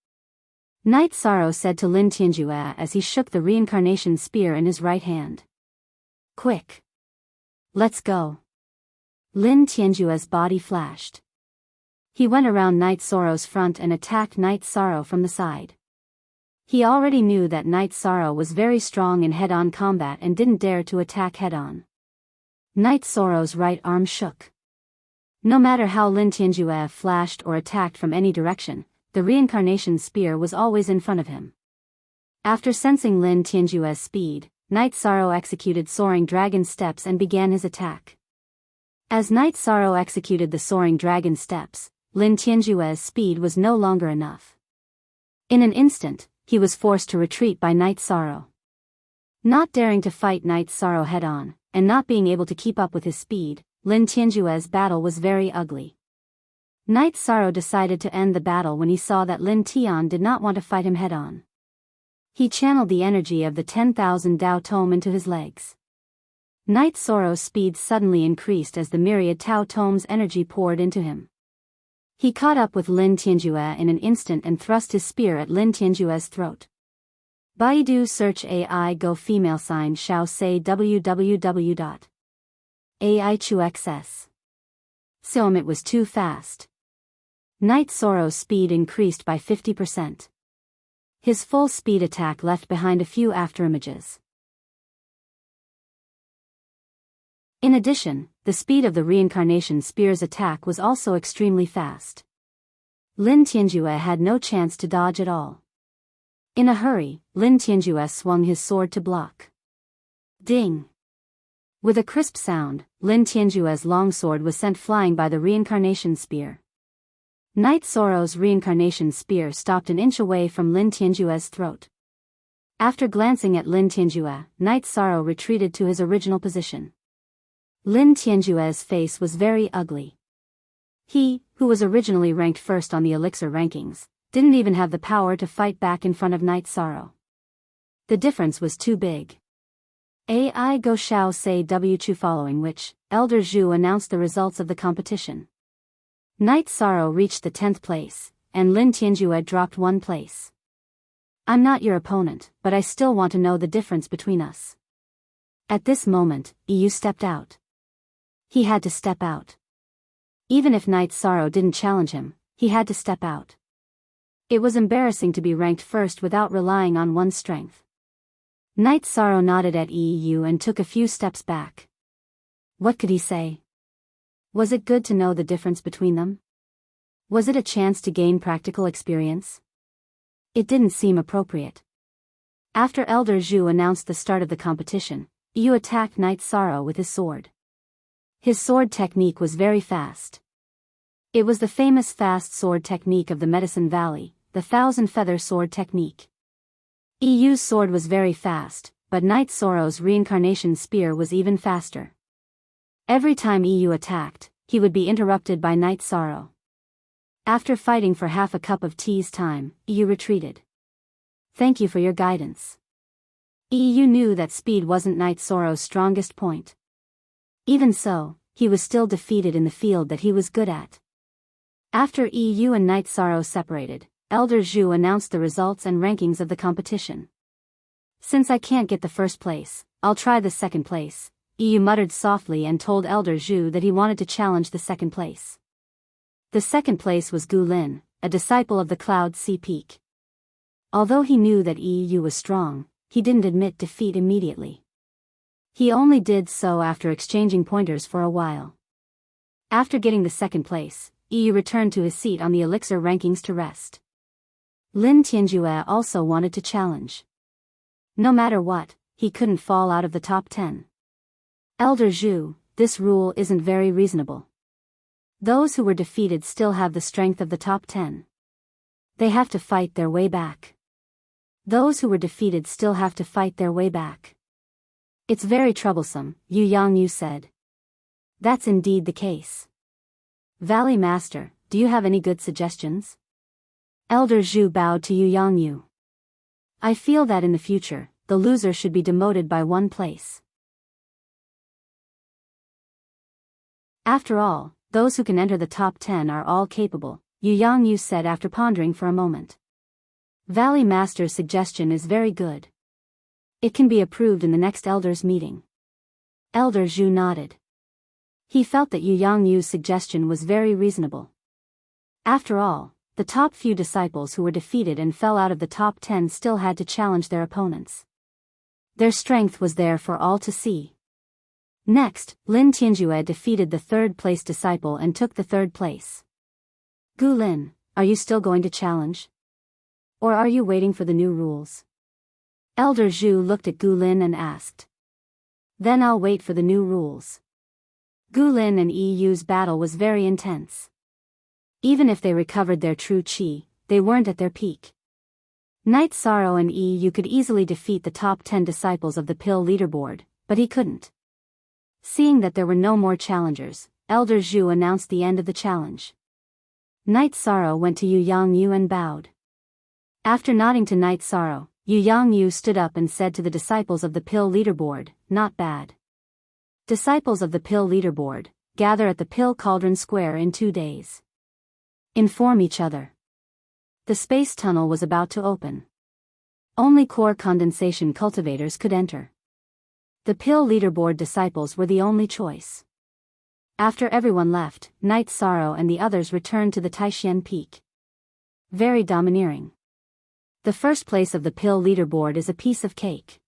S1: Night Sorrow said to Lin Tianjue as he shook the reincarnation spear in his right hand. Quick. Let's go. Lin Tianjue's body flashed. He went around Night Sorrow's front and attacked Night Sorrow from the side. He already knew that Night Sorrow was very strong in head-on combat and didn't dare to attack head-on. Night Sorrow's right arm shook. No matter how Lin Tianjue flashed or attacked from any direction, the reincarnation spear was always in front of him. After sensing Lin Tianjue's speed, Night Sorrow executed soaring dragon steps and began his attack. As Night Sorrow executed the soaring dragon steps, Lin Tianjue's speed was no longer enough. In an instant, he was forced to retreat by Night Sorrow. Not daring to fight Night Sorrow head-on, and not being able to keep up with his speed, Lin Tianjue's battle was very ugly. Night Sorrow decided to end the battle when he saw that Lin Tian did not want to fight him head-on. He channeled the energy of the 10,000 Tao Tome into his legs. Night Sorrow's speed suddenly increased as the myriad Tao Tome's energy poured into him. He caught up with Lin Tianjue in an instant and thrust his spear at Lin Tianjue's throat. Baidu search AI Go female sign Xiao say www.aichuxs. It was too fast. Night Sorrow's speed increased by 50%. His full speed attack left behind a few afterimages. In addition, the speed of the reincarnation spear's attack was also extremely fast. Lin Tianjue had no chance to dodge at all. In a hurry, Lin Tianjue swung his sword to block. Ding! With a crisp sound, Lin Tianjue's longsword was sent flying by the reincarnation spear. Night Sorrow's reincarnation spear stopped an inch away from Lin Tianjue's throat. After glancing at Lin Tianjue, Night Sorrow retreated to his original position. Lin Tianjue's face was very ugly. He, who was originally ranked first on the elixir rankings, didn't even have the power to fight back in front of Night Sorrow. The difference was too big. AI Go Xiao say W2 following which, Elder Zhu announced the results of the competition. Night Sorrow reached the 10th place, and Lin Tianjue dropped 1 place. I'm not your opponent, but I still want to know the difference between us. At this moment, Yu stepped out. He had to step out. Even if Night Sorrow didn't challenge him, he had to step out. It was embarrassing to be ranked first without relying on one's strength. Night Sorrow nodded at Yu and took a few steps back. What could he say? Was it good to know the difference between them? Was it a chance to gain practical experience? It didn't seem appropriate. After Elder Zhu announced the start of the competition, Yu attacked Night Sorrow with his sword. His sword technique was very fast. It was the famous fast sword technique of the Medicine Valley, the Thousand Feather Sword technique. Yu's sword was very fast, but Night Sorrow's reincarnation spear was even faster. Every time Yu attacked, he would be interrupted by Night Sorrow. After fighting for half a cup of tea's time, Yu retreated. Thank you for your guidance. Yu knew that speed wasn't Night Sorrow's strongest point. Even so, he was still defeated in the field that he was good at. After Yu and Night Sorrow separated, Elder Zhu announced the results and rankings of the competition. Since I can't get the first place, I'll try the second place, Yu muttered softly and told Elder Zhu that he wanted to challenge the second place. The second place was Gu Lin, a disciple of the Cloud Sea Peak. Although he knew that Yu was strong, he didn't admit defeat immediately. He only did so after exchanging pointers for a while. After getting the second place, Yu returned to his seat on the elixir rankings to rest. Lin Tianjue also wanted to challenge. No matter what, he couldn't fall out of the top 10. Elder Zhu, this rule isn't very reasonable. Those who were defeated still have the strength of the top 10. They have to fight their way back. Those who were defeated still have to fight their way back. It's very troublesome, Yu Yangyu said. That's indeed the case. Valley Master, do you have any good suggestions? Elder Zhu bowed to Yu Yangyu. I feel that in the future, the loser should be demoted by 1 place. After all, those who can enter the top 10 are all capable, Yu Yangyu said after pondering for a moment. Valley Master's suggestion is very good. It can be approved in the next elders' meeting. Elder Zhu nodded. He felt that Yu Yangyu's suggestion was very reasonable. After all, the top few disciples who were defeated and fell out of the top 10 still had to challenge their opponents. Their strength was there for all to see. Next, Lin Tianjue defeated the 3rd place disciple and took the 3rd place. Gu Lin, are you still going to challenge? Or are you waiting for the new rules? Elder Zhu looked at Gu Lin and asked. Then I'll wait for the new rules. Gu Lin and Yu's battle was very intense. Even if they recovered their true qi, they weren't at their peak. Night Sorrow and Yu could easily defeat the top 10 disciples of the pill leaderboard, but he couldn't. Seeing that there were no more challengers, Elder Zhu announced the end of the challenge. Night Sorrow went to Yu Yangyu and bowed. After nodding to Night Sorrow, Yu Yangyu stood up and said to the disciples of the pill leaderboard, not bad. Disciples of the pill leaderboard, gather at the pill cauldron square in 2 days. Inform each other. The space tunnel was about to open. Only core condensation cultivators could enter. The pill leaderboard disciples were the only choice. After everyone left, Night Sorrow and the others returned to the Taishan Peak. Very domineering. The first place of the pill leaderboard is a piece of cake.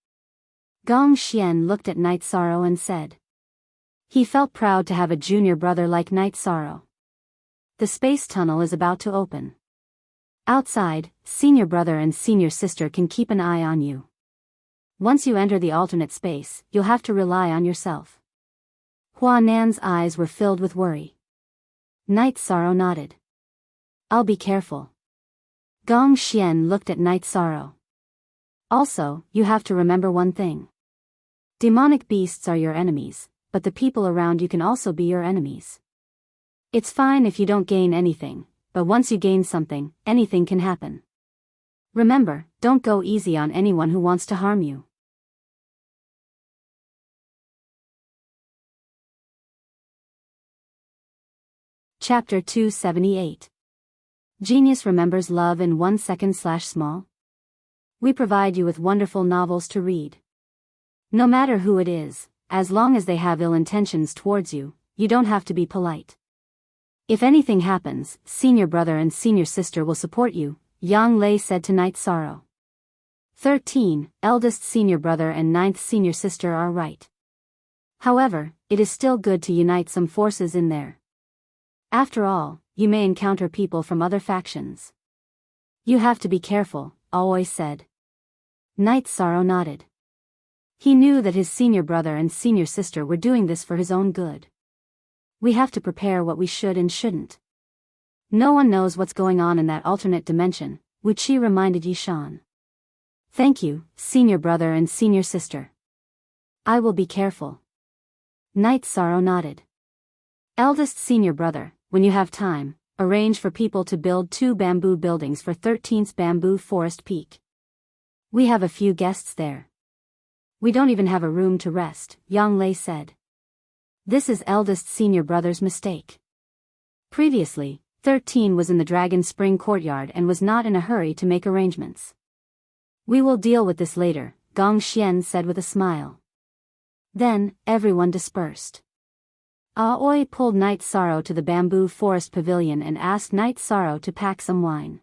S1: Gong Xian looked at Night Sorrow and said. He felt proud to have a junior brother like Night Sorrow. The space tunnel is about to open. Outside, senior brother and senior sister can keep an eye on you. Once you enter the alternate space, you'll have to rely on yourself. Hua Nan's eyes were filled with worry. Night Sorrow nodded. I'll be careful. Gong Xian looked at Night Sorrow. Also, you have to remember one thing. Demonic beasts are your enemies, but the people around you can also be your enemies. It's fine if you don't gain anything, but once you gain something, anything can happen. Remember, don't go easy on anyone who wants to harm you. Chapter 278. Genius remembers love in 1 second/small. We provide you with wonderful novels to read. No matter who it is, as long as they have ill intentions towards you, you don't have to be polite. If anything happens, senior brother and senior sister will support you, Yang Lei said to Night Sorrow. 13, eldest senior brother and 9th senior sister are right. However, it is still good to unite some forces in there. After all, you may encounter people from other factions. You have to be careful, Aoi said. Night Sorrow nodded. He knew that his senior brother and senior sister were doing this for his own good. We have to prepare what we should and shouldn't. No one knows what's going on in that alternate dimension, Wu Qi reminded Yishan. Thank you, senior brother and senior sister. I will be careful. Night Sorrow nodded. Eldest senior brother, when you have time, arrange for people to build 2 bamboo buildings for 13th Bamboo Forest Peak. We have a few guests there. We don't even have a room to rest, Yang Lei said. This is eldest senior brother's mistake. Previously, 13 was in the Dragon Spring courtyard and was not in a hurry to make arrangements. We will deal with this later, Gong Xian said with a smile. Then, everyone dispersed. Aoi pulled Night Sorrow to the Bamboo Forest Pavilion and asked Night Sorrow to pack some wine.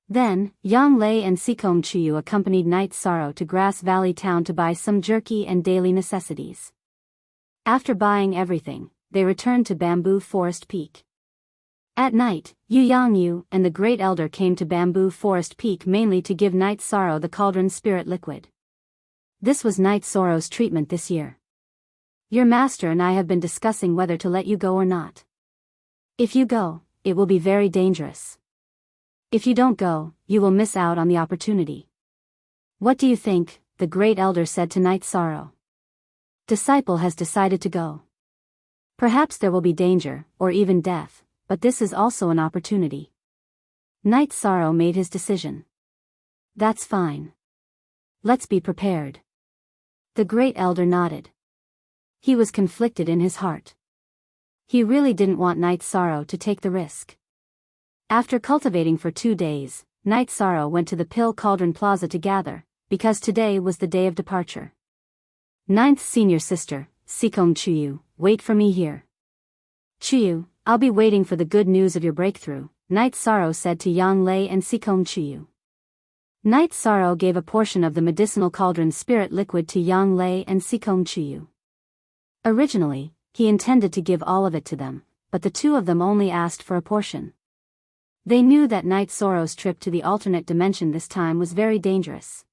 S1: Then, Yang Lei and Sikong Chuyu accompanied Night Sorrow to Grass Valley Town to buy some jerky and daily necessities. After buying everything, they returned to Bamboo Forest Peak. At night, Yu Yangyu and the Great Elder came to Bamboo Forest Peak mainly to give Night Sorrow the cauldron spirit liquid. This was Night Sorrow's treatment this year. Your master and I have been discussing whether to let you go or not. If you go, it will be very dangerous. If you don't go, you will miss out on the opportunity. What do you think? The Great Elder said to Night Sorrow. Disciple has decided to go. Perhaps there will be danger, or even death, but this is also an opportunity. Night Sorrow made his decision. That's fine. Let's be prepared. The Great Elder nodded. He was conflicted in his heart. He really didn't want Night Sorrow to take the risk. After cultivating for 2 days, Night Sorrow went to the Pill Cauldron Plaza to gather, because today was the day of departure. 9th senior sister, Sikong Chuyu, wait for me here. Chuyu, I'll be waiting for the good news of your breakthrough, Night Sorrow said to Yang Lei and Sikong Chuyu. Night Sorrow gave a portion of the medicinal cauldron spirit liquid to Yang Lei and Sikong Chuyu. Originally, he intended to give all of it to them, but the 2 of them only asked for a portion. They knew that Night Sorrow's trip to the alternate dimension this time was very dangerous.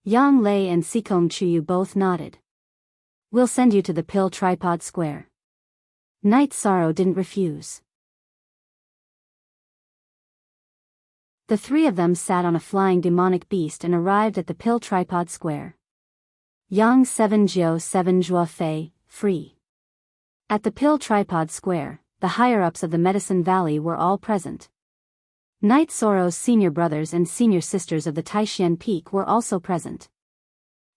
S1: Yang Lei and Sikong Chuyu both nodded. We'll send you to the Pill Tripod Square. Night Sorrow didn't refuse. The 3 of them sat on a flying demonic beast and arrived at the Pill Tripod Square. Yang 7 Jiu 7 Zhua Fei, free. At the Pill Tripod Square, the higher-ups of the Medicine Valley were all present. Night Sorrow's senior brothers and senior sisters of the Taishan Peak were also present.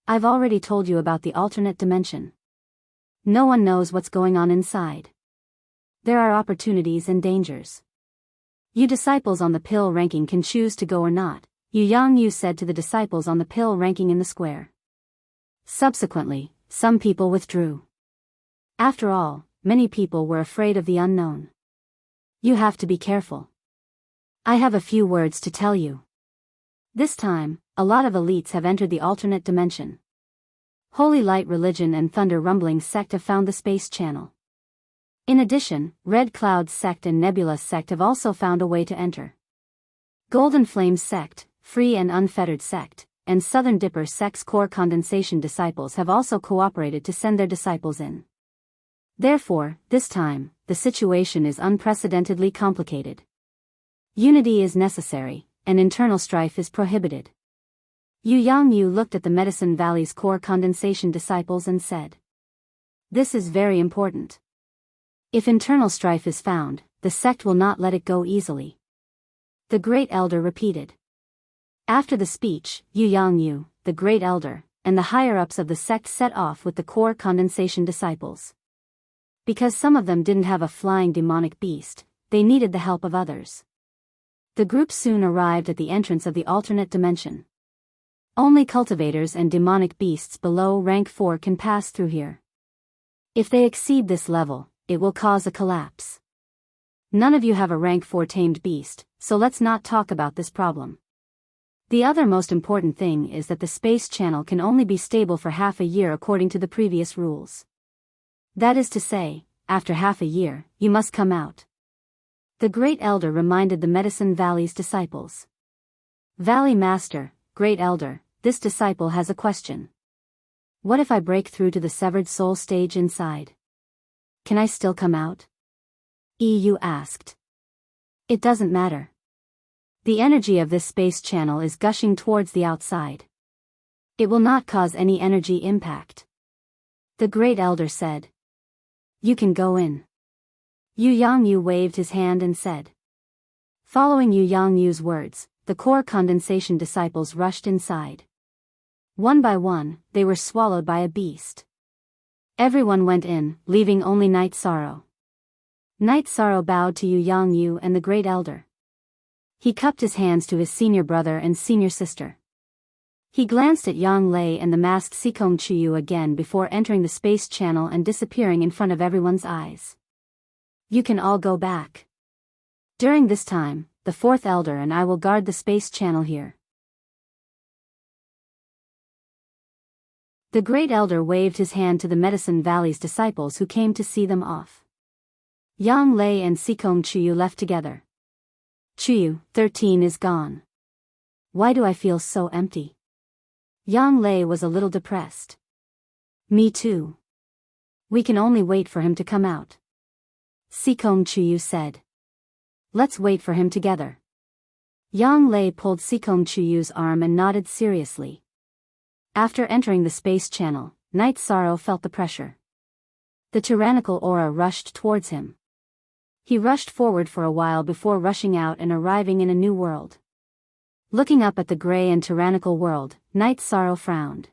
S1: I've already told you about the alternate dimension. No one knows what's going on inside. There are opportunities and dangers. You disciples on the pill ranking can choose to go or not, Yu Yangyu said to the disciples on the pill ranking in the square. Subsequently, some people withdrew. After all, many people were afraid of the unknown. You have to be careful. I have a few words to tell you. This time, a lot of elites have entered the alternate dimension. Holy Light Religion and Thunder Rumbling Sect have found the space channel. In addition, Red Cloud Sect and Nebula Sect have also found a way to enter. Golden Flame Sect, Free and Unfettered Sect, and Southern Dipper Sect's core condensation disciples have also cooperated to send their disciples in. Therefore, this time, the situation is unprecedentedly complicated. Unity is necessary, and internal strife is prohibited. Yu Yangyu looked at the Medicine Valley's core condensation disciples and said, "This is very important. If internal strife is found, the sect will not let it go easily." The Great Elder repeated. After the speech, Yu Yangyu, the Great Elder, and the higher-ups of the sect set off with the core condensation disciples. Because some of them didn't have a flying demonic beast, they needed the help of others. The group soon arrived at the entrance of the alternate dimension. Only cultivators and demonic beasts below rank 4 can pass through here. If they exceed this level, it will cause a collapse. None of you have a rank 4 tamed beast, so let's not talk about this problem. The other most important thing is that the space channel can only be stable for half a year according to the previous rules. That is to say, after half a year, you must come out. The Great Elder reminded the Medicine Valley's disciples. Valley Master, Great Elder, this disciple has a question. What if I break through to the severed soul stage inside? Can I still come out? EU asked. It doesn't matter. The energy of this space channel is gushing towards the outside. It will not cause any energy impact. The Great Elder said. You can go in. Yu Yangyu waved his hand and said. Following Yu Yangyu's words, the core condensation disciples rushed inside. One by one, they were swallowed by a beast. Everyone went in, leaving only Night Sorrow. Night Sorrow bowed to Yu Yangyu and the Great Elder. He cupped his hands to his senior brother and senior sister. He glanced at Yang Lei and the masked Sikong Chuyu again before entering the space channel and disappearing in front of everyone's eyes. You can all go back. During this time, the fourth elder and I will guard the space channel here. The Great Elder waved his hand to the Medicine Valley's disciples who came to see them off. Yang Lei and Sikong Chuyu left together. Chuyu, 13 is gone. Why do I feel so empty? Yang Lei was a little depressed. Me too. We can only wait for him to come out. Sikong Chuyu said. Let's wait for him together. Yang Lei pulled Sikong Chuyu's arm and nodded seriously. After entering the space channel, Night Sorrow felt the pressure. The tyrannical aura rushed towards him. He rushed forward for a while before rushing out and arriving in a new world. Looking up at the gray and tyrannical world, Night Sorrow frowned.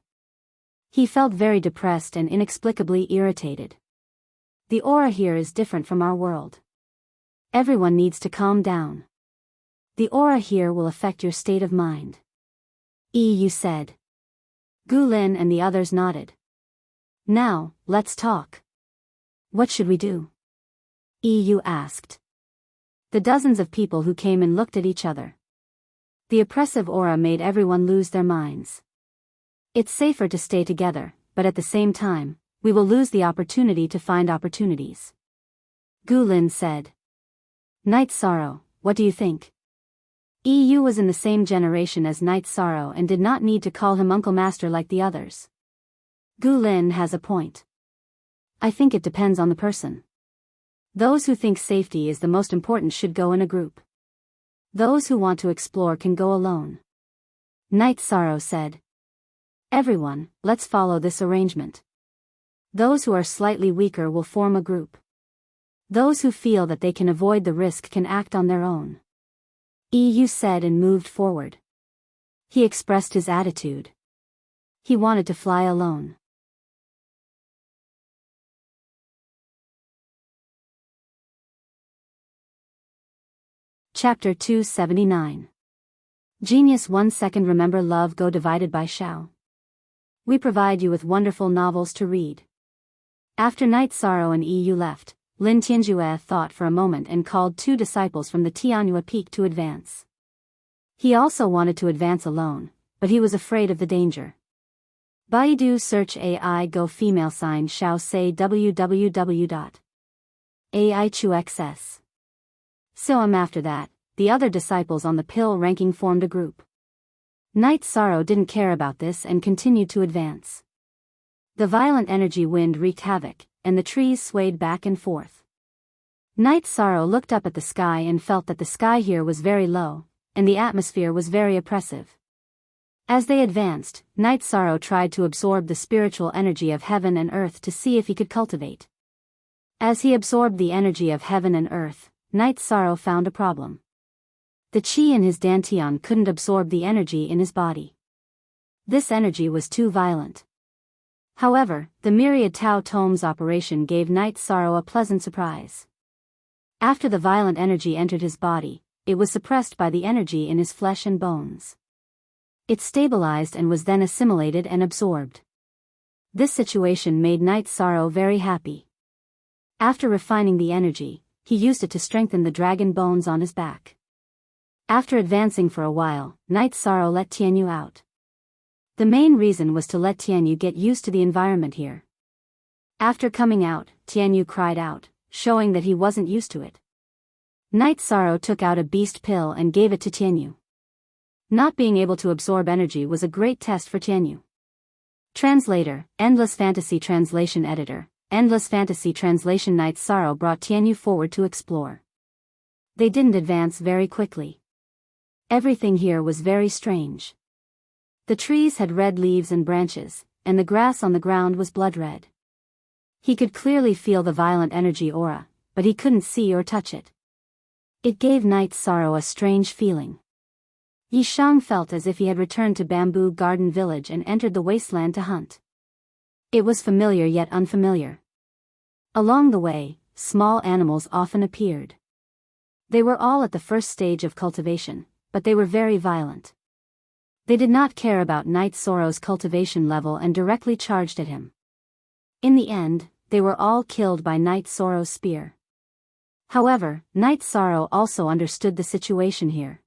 S1: He felt very depressed and inexplicably irritated. The aura here is different from our world. Everyone needs to calm down. The aura here will affect your state of mind. You said. Gu Lin and the others nodded. Now, let's talk. What should we do? EU asked. The dozens of people who came in looked at each other. The oppressive aura made everyone lose their minds. It's safer to stay together, but at the same time, we will lose the opportunity to find opportunities. Gu Lin said. Night Sorrow, what do you think? EU was in the same generation as Night Sorrow and did not need to call him Uncle Master like the others. Gu Lin has a point. I think it depends on the person. Those who think safety is the most important should go in a group. Those who want to explore can go alone. Night Sorrow said. Everyone, let's follow this arrangement. Those who are slightly weaker will form a group. Those who feel that they can avoid the risk can act on their own. EU said and moved forward. He expressed his attitude. He wanted to fly alone. Chapter 279. Genius 1 second. Remember Love Go divided by Shao. We provide you with wonderful novels to read. After Night Sorrow and EU left, Lin Tianjue thought for a moment and called 2 disciples from the Tianjue Peak to advance. He also wanted to advance alone, but he was afraid of the danger. Baidu search AI Go female sign Shao say www.aichuxs. After that, the other disciples on the pill ranking formed a group. Night Sorrow didn't care about this and continued to advance. The violent energy wind wreaked havoc, and the trees swayed back and forth. Night Sorrow looked up at the sky and felt that the sky here was very low, and the atmosphere was very oppressive. As they advanced, Night Sorrow tried to absorb the spiritual energy of heaven and earth to see if he could cultivate. As he absorbed the energy of heaven and earth, Night Sorrow found a problem. The qi in his dantian couldn't absorb the energy in his body. This energy was too violent. However, the myriad Tao Tomes operation gave Night Sorrow a pleasant surprise. After the violent energy entered his body, it was suppressed by the energy in his flesh and bones. It stabilized and was then assimilated and absorbed. This situation made Night Sorrow very happy. After refining the energy, he used it to strengthen the dragon bones on his back. After advancing for a while, Night Sorrow let Tianyu out. The main reason was to let Tianyu get used to the environment here. After coming out, Tianyu cried out, showing that he wasn't used to it. Night Sorrow took out a beast pill and gave it to Tianyu. Not being able to absorb energy was a great test for Tianyu. Translator, Endless Fantasy Translation Editor, Endless Fantasy Translation. Night Sorrow brought Tianyu forward to explore. They didn't advance very quickly. Everything here was very strange. The trees had red leaves and branches, and the grass on the ground was blood red. He could clearly feel the violent energy aura, but he couldn't see or touch it. It gave Night Sorrow a strange feeling. Yi Shang felt as if he had returned to Bamboo Garden Village and entered the wasteland to hunt. It was familiar yet unfamiliar. Along the way, small animals often appeared. They were all at the first stage of cultivation, but they were very violent. They did not care about Night Sorrow's cultivation level and directly charged at him. In the end, they were all killed by Night Sorrow's spear. However, Night Sorrow also understood the situation here.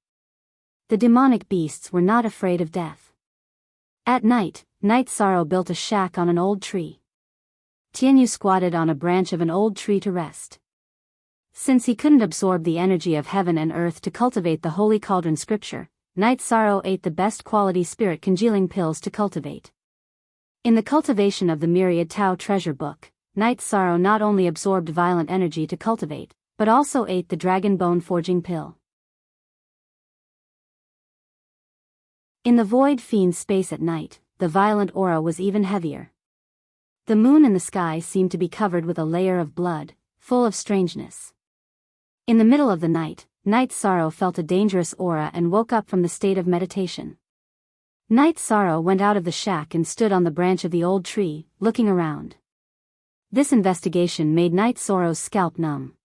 S1: The demonic beasts were not afraid of death. At night, Night Sorrow built a shack on an old tree. Tianyu squatted on a branch of an old tree to rest. Since he couldn't absorb the energy of heaven and earth to cultivate the Holy Cauldron scripture, Night Sorrow ate the best quality spirit congealing pills to cultivate. In the cultivation of the myriad Tao treasure book, Night Sorrow not only absorbed violent energy to cultivate, but also ate the dragon bone forging pill. In the void fiend space at night, the violent aura was even heavier. The moon in the sky seemed to be covered with a layer of blood, full of strangeness. In the middle of the night, Night Sorrow felt a dangerous aura and woke up from the state of meditation. Night Sorrow went out of the shack and stood on the branch of the old tree, looking around. This investigation made Night Sorrow's scalp numb.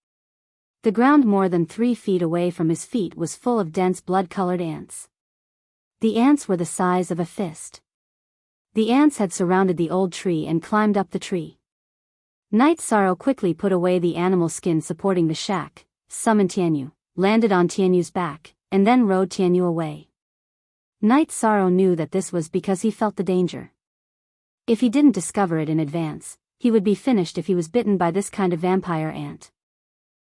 S1: The ground more than 3 feet away from his feet was full of dense blood-colored ants. The ants were the size of a fist. The ants had surrounded the old tree and climbed up the tree. Night Sorrow quickly put away the animal skin supporting the shack, summoned Tianyu, landed on Tianyu's back, and then rode Tianyu away. Night Sorrow knew that this was because he felt the danger. If he didn't discover it in advance, he would be finished if he was bitten by this kind of vampire ant.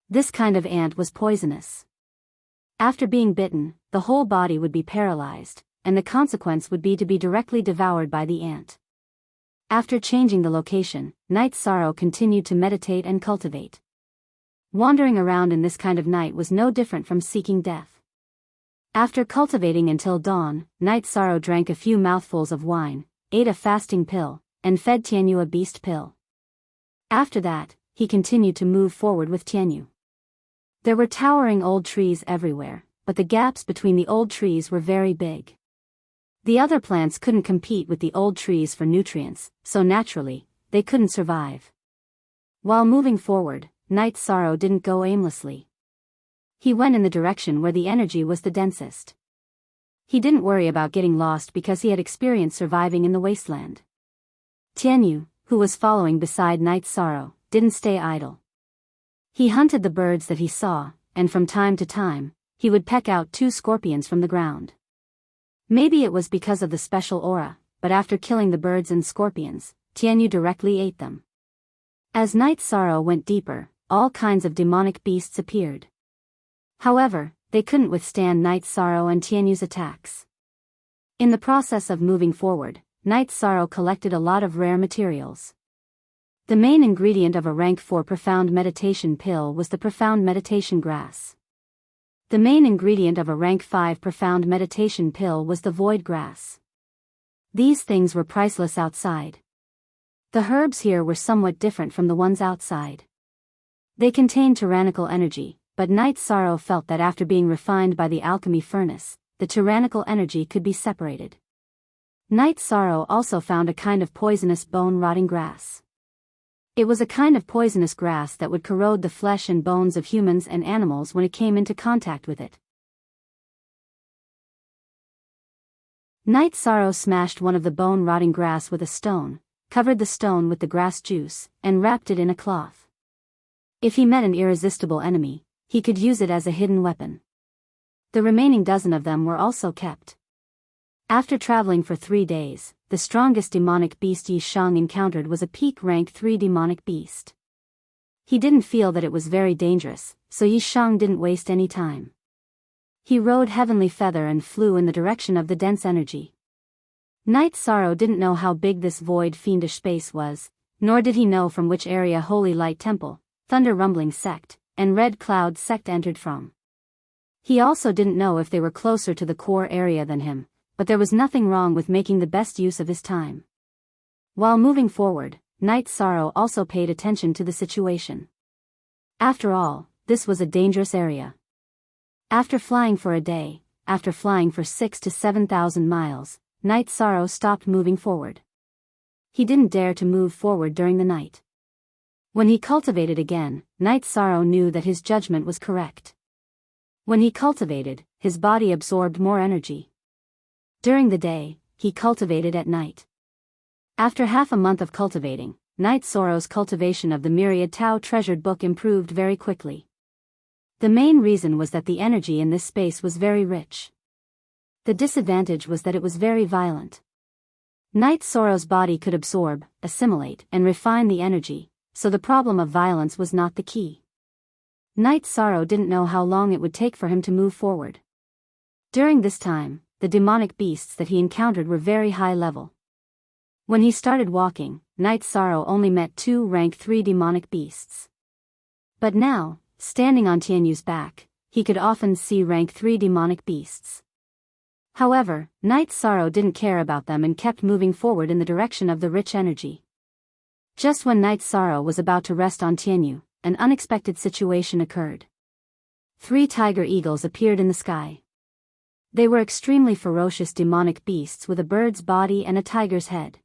S1: This kind of ant was poisonous. After being bitten, the whole body would be paralyzed, and the consequence would be to be directly devoured by the ant. After changing the location, Night Sorrow continued to meditate and cultivate. Wandering around in this kind of night was no different from seeking death. After cultivating until dawn, Night Sorrow drank a few mouthfuls of wine, ate a fasting pill, and fed Tianyu a beast pill. After that, he continued to move forward with Tianyu. There were towering old trees everywhere, but the gaps between the old trees were very big. The other plants couldn't compete with the old trees for nutrients, so naturally, they couldn't survive. While moving forward, Night Sorrow didn't go aimlessly. He went in the direction where the energy was the densest. He didn't worry about getting lost because he had experience surviving in the wasteland. Tianyu, who was following beside Night Sorrow, didn't stay idle. He hunted the birds that he saw, and from time to time, he would peck out 2 scorpions from the ground. Maybe it was because of the special aura, but after killing the birds and scorpions, Tianyu directly ate them. As Night Sorrow went deeper, all kinds of demonic beasts appeared. However, they couldn't withstand Night Sorrow and Tianyu's attacks. In the process of moving forward, Night Sorrow collected a lot of rare materials. The main ingredient of a rank 4 profound meditation pill was the profound meditation grass. The main ingredient of a rank 5 profound meditation pill was the void grass. These things were priceless outside. The herbs here were somewhat different from the ones outside. They contained tyrannical energy, but Night Sorrow felt that after being refined by the alchemy furnace, the tyrannical energy could be separated. Night Sorrow also found a kind of poisonous bone-rotting grass. It was a kind of poisonous grass that would corrode the flesh and bones of humans and animals when it came into contact with it. Night Sorrow smashed one of the bone-rotting grass with a stone, covered the stone with the grass juice, and wrapped it in a cloth. If he met an irresistible enemy, he could use it as a hidden weapon. The remaining dozen of them were also kept. After traveling for 3 days, the strongest demonic beast Yi Shang encountered was a peak rank 3 demonic beast. He didn't feel that it was very dangerous, so Yi Shang didn't waste any time. He rode Heavenly Feather and flew in the direction of the dense energy. Night Sorrow didn't know how big this void fiendish space was, nor did he know from which area Holy Light Temple, Thunder Rumbling Sect, and Red Cloud Sect entered from. He also didn't know if they were closer to the core area than him, but there was nothing wrong with making the best use of his time. While moving forward, Night Sorrow also paid attention to the situation. After all, this was a dangerous area. After flying for a day, after flying for 6,000 to 7,000 miles, Night Sorrow stopped moving forward. He didn't dare to move forward during the night. When he cultivated again, Night Sorrow knew that his judgment was correct. When he cultivated, his body absorbed more energy. During the day, he cultivated at night. After half a month of cultivating, Night Sorrow's cultivation of the Myriad Tao treasured book improved very quickly. The main reason was that the energy in this space was very rich. The disadvantage was that it was very violent. Night Sorrow's body could absorb, assimilate, and refine the energy, so the problem of violence was not the key. Night Sorrow didn't know how long it would take for him to move forward. During this time, the demonic beasts that he encountered were very high level. When he started walking, Night Sorrow only met 2 rank 3 demonic beasts. But now, standing on Tianyu's back, he could often see rank 3 demonic beasts. However, Night Sorrow didn't care about them and kept moving forward in the direction of the rich energy. Just when Night Sorrow was about to rest on Tianyu, an unexpected situation occurred. 3 tiger eagles appeared in the sky. They were extremely ferocious demonic beasts with a bird's body and a tiger's head.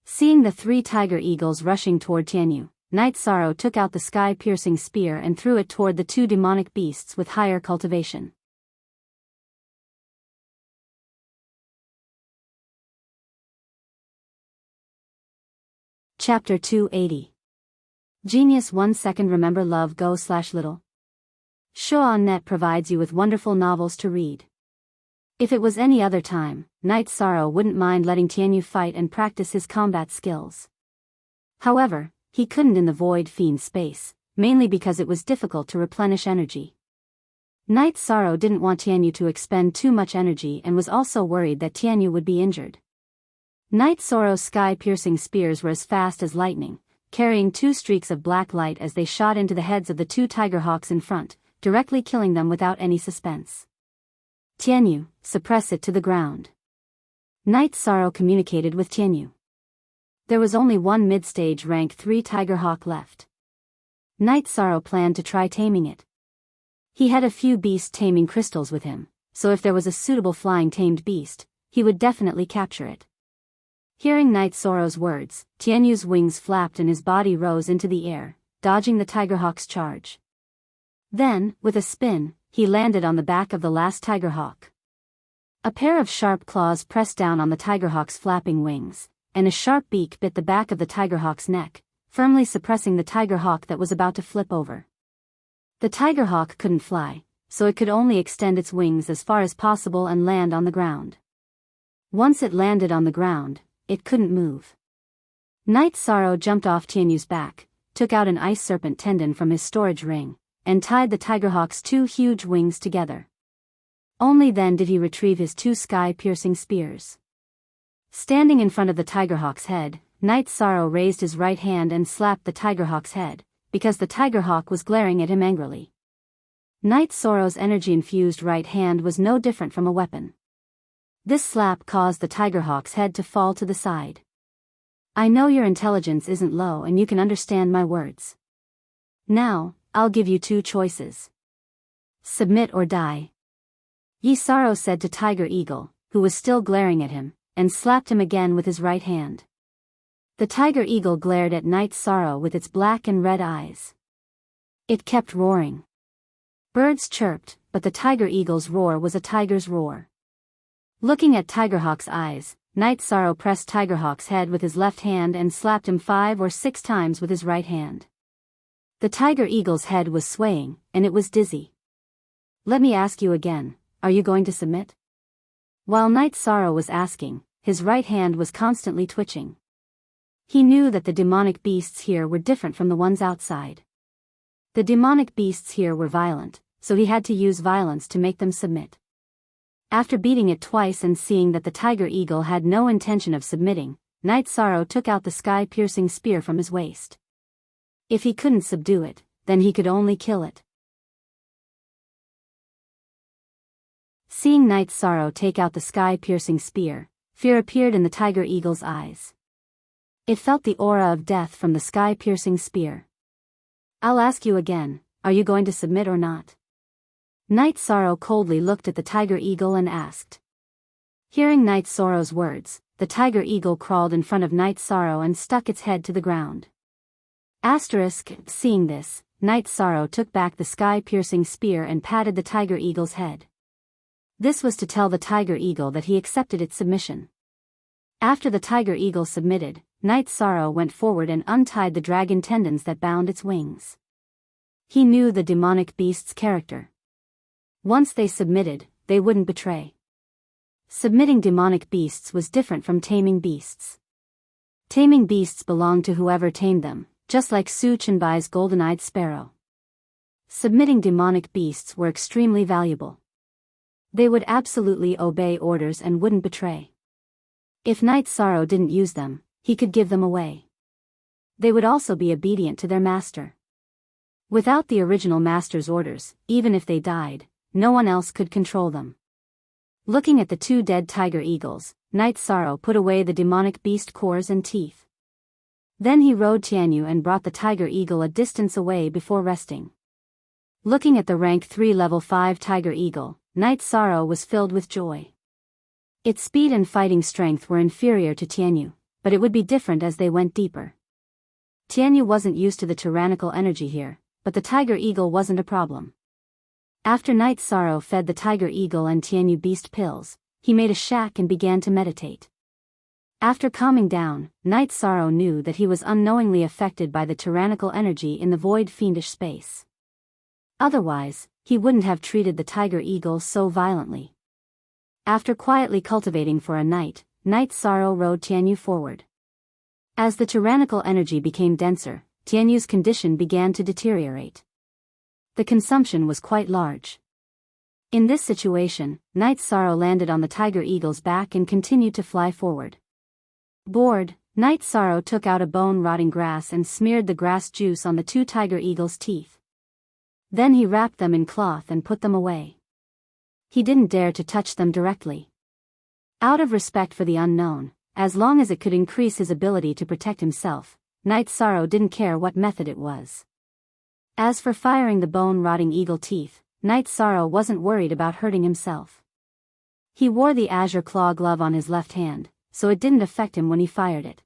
S1: Seeing the 3 tiger eagles rushing toward Tianyu, Night Sorrow took out the sky-piercing spear and threw it toward the 2 demonic beasts with higher cultivation. Chapter 280. Genius 1 second. Remember love go/little. Show.net provides you with wonderful novels to read. If it was any other time, Night Sorrow wouldn't mind letting Tianyu fight and practice his combat skills. However, he couldn't in the void fiend space, mainly because it was difficult to replenish energy. Night Sorrow didn't want Tianyu to expend too much energy and was also worried that Tianyu would be injured. Night Sorrow's sky-piercing spears were as fast as lightning, carrying 2 streaks of black light as they shot into the heads of the 2 tiger hawks in front, directly killing them without any suspense. Tianyu, suppress it to the ground. Night Sorrow communicated with Tianyu. There was only 1 mid-stage rank 3 tiger hawk left. Night Sorrow planned to try taming it. He had a few beast taming crystals with him, so if there was a suitable flying tamed beast, he would definitely capture it. Hearing Night Sorrow's words, Tianyu's wings flapped and his body rose into the air, dodging the tigerhawk's charge. Then, with a spin, he landed on the back of the last tigerhawk. A pair of sharp claws pressed down on the tigerhawk's flapping wings, and a sharp beak bit the back of the tigerhawk's neck, firmly suppressing the tigerhawk that was about to flip over. The tigerhawk couldn't fly, so it could only extend its wings as far as possible and land on the ground. Once it landed on the ground, it couldn't move. Night Sorrow jumped off Tianyu's back, took out an ice serpent tendon from his storage ring, and tied the tigerhawk's two huge wings together. Only then did he retrieve his two sky-piercing spears. Standing in front of the tigerhawk's head, Night Sorrow raised his right hand and slapped the tigerhawk's head, because the tigerhawk was glaring at him angrily. Night Sorrow's energy-infused right hand was no different from a weapon. This slap caused the tigerhawk's head to fall to the side. I know your intelligence isn't low and you can understand my words. Now, I'll give you two choices. Submit or die. Yi Sorrow said to Tiger Eagle, who was still glaring at him, and slapped him again with his right hand. The Tiger Eagle glared at Night Sorrow with its black and red eyes. It kept roaring. Birds chirped, but the Tiger Eagle's roar was a tiger's roar. Looking at Tigerhawk's eyes, Night Sorrow pressed Tigerhawk's head with his left hand and slapped him 5 or 6 times with his right hand. The Tiger Eagle's head was swaying, and it was dizzy. Let me ask you again, are you going to submit? While Night Sorrow was asking, his right hand was constantly twitching. He knew that the demonic beasts here were different from the ones outside. The demonic beasts here were violent, so he had to use violence to make them submit. After beating it twice and seeing that the Tiger Eagle had no intention of submitting, Night Sorrow took out the sky-piercing spear from his waist. If he couldn't subdue it, then he could only kill it. Seeing Night Sorrow take out the sky-piercing spear, fear appeared in the Tiger Eagle's eyes. It felt the aura of death from the sky-piercing spear. I'll ask you again, are you going to submit or not? Night Sorrow coldly looked at the Tiger Eagle and asked. Hearing Night Sorrow's words, the Tiger Eagle crawled in front of Night Sorrow and stuck its head to the ground. Seeing this, Night Sorrow took back the sky-piercing spear and patted the Tiger Eagle's head. This was to tell the Tiger Eagle that he accepted its submission. After the Tiger Eagle submitted, Night Sorrow went forward and untied the dragon tendons that bound its wings. He knew the demonic beast's character. Once they submitted, they wouldn't betray. Submitting demonic beasts was different from taming beasts. Taming beasts belonged to whoever tamed them, just like Su Chenbai's golden-eyed sparrow. Submitting demonic beasts were extremely valuable. They would absolutely obey orders and wouldn't betray. If Night Sorrow didn't use them, he could give them away. They would also be obedient to their master. Without the original master's orders, even if they died, no one else could control them. Looking at the two dead Tiger Eagles, Night Sorrow put away the demonic beast cores and teeth. Then he rode Tianyu and brought the Tiger Eagle a distance away before resting. Looking at the rank 3 level 5 Tiger Eagle, Night Sorrow was filled with joy. Its speed and fighting strength were inferior to Tianyu, but it would be different as they went deeper. Tianyu wasn't used to the tyrannical energy here, but the Tiger Eagle wasn't a problem. After Night Sorrow fed the Tiger Eagle and Tianyu beast pills, he made a shack and began to meditate. After calming down, Night Sorrow knew that he was unknowingly affected by the tyrannical energy in the void fiendish space. Otherwise, he wouldn't have treated the Tiger Eagle so violently. After quietly cultivating for a night, Night Sorrow rode Tianyu forward. As the tyrannical energy became denser, Tianyu's condition began to deteriorate. The consumption was quite large. In this situation, Night Sorrow landed on the Tiger Eagle's back and continued to fly forward. Bored, Night Sorrow took out a bone-rotting grass and smeared the grass juice on the two Tiger Eagle's teeth. Then he wrapped them in cloth and put them away. He didn't dare to touch them directly. Out of respect for the unknown, as long as it could increase his ability to protect himself, Night Sorrow didn't care what method it was. As for firing the bone-rotting eagle teeth, Night Sorrow wasn't worried about hurting himself. He wore the azure claw glove on his left hand, so it didn't affect him when he fired it.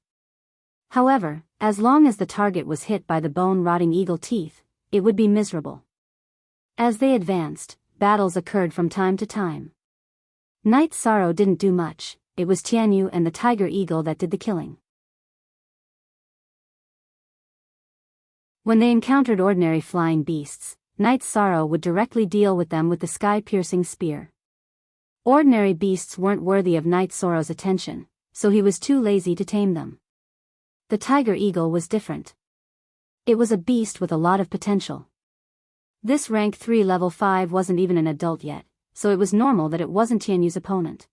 S1: However, as long as the target was hit by the bone-rotting eagle teeth, it would be miserable. As they advanced, battles occurred from time to time. Night Sorrow didn't do much, it was Tianyu and the Tiger Eagle that did the killing. When they encountered ordinary flying beasts, Night Sorrow would directly deal with them with the sky-piercing spear. Ordinary beasts weren't worthy of Night Sorrow's attention, so he was too lazy to tame them. The Tiger Eagle was different. It was a beast with a lot of potential. This rank 3 level 5 wasn't even an adult yet, so it was normal that it wasn't Tianyu's opponent.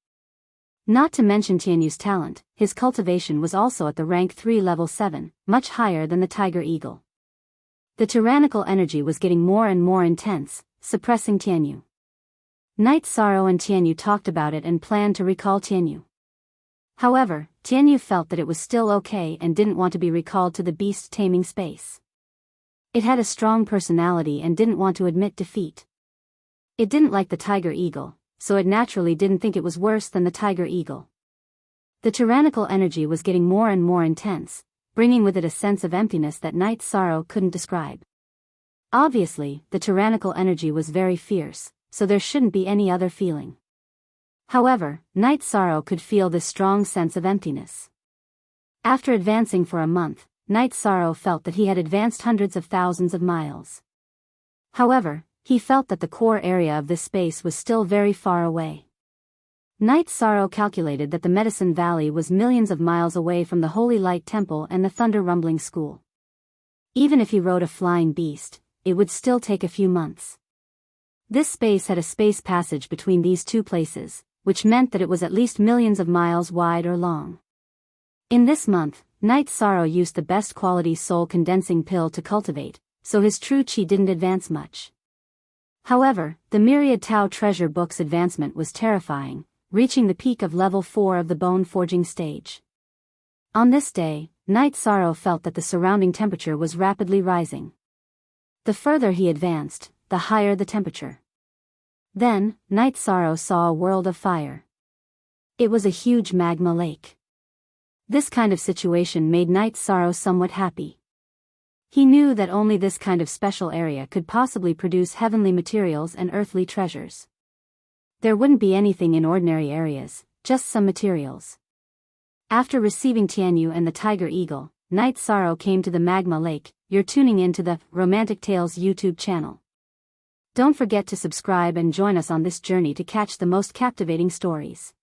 S1: Not to mention Tianyu's talent, his cultivation was also at the rank 3 level 7, much higher than the Tiger Eagle. The tyrannical energy was getting more and more intense, suppressing Tianyu. Night Sorrow and Tianyu talked about it and planned to recall Tianyu. However, Tianyu felt that it was still okay and didn't want to be recalled to the beast taming space. It had a strong personality and didn't want to admit defeat. It didn't like the Tiger Eagle, so it naturally didn't think it was worse than the Tiger Eagle. The tyrannical energy was getting more and more intense, bringing with it a sense of emptiness that Night Sorrow couldn't describe. Obviously, the tyrannical energy was very fierce, so there shouldn't be any other feeling. However, Night Sorrow could feel this strong sense of emptiness. After advancing for a month, Night Sorrow felt that he had advanced hundreds of thousands of miles. However, he felt that the core area of this space was still very far away. Night Sorrow calculated that the Medicine Valley was millions of miles away from the Holy Light Temple and the Thunder Rumbling School. Even if he rode a flying beast, it would still take a few months. This space had a space passage between these two places, which meant that it was at least millions of miles wide or long. In this month, Night Sorrow used the best quality soul condensing pill to cultivate, so his true chi didn't advance much. However, the Myriad Tao treasure book's advancement was terrifying, reaching the peak of level 4 of the bone forging stage. On this day, Night Sorrow felt that the surrounding temperature was rapidly rising. The further he advanced, the higher the temperature. Then, Night Sorrow saw a world of fire. It was a huge magma lake. This kind of situation made Night Sorrow somewhat happy. He knew that only this kind of special area could possibly produce heavenly materials and earthly treasures. There wouldn't be anything in ordinary areas, just some materials. After receiving Tianyu and the Tiger Eagle, Night Sorrow came to the magma lake. You're tuning in to the Romantic Tales YouTube channel. Don't forget to subscribe and join us on this journey to catch the most captivating stories.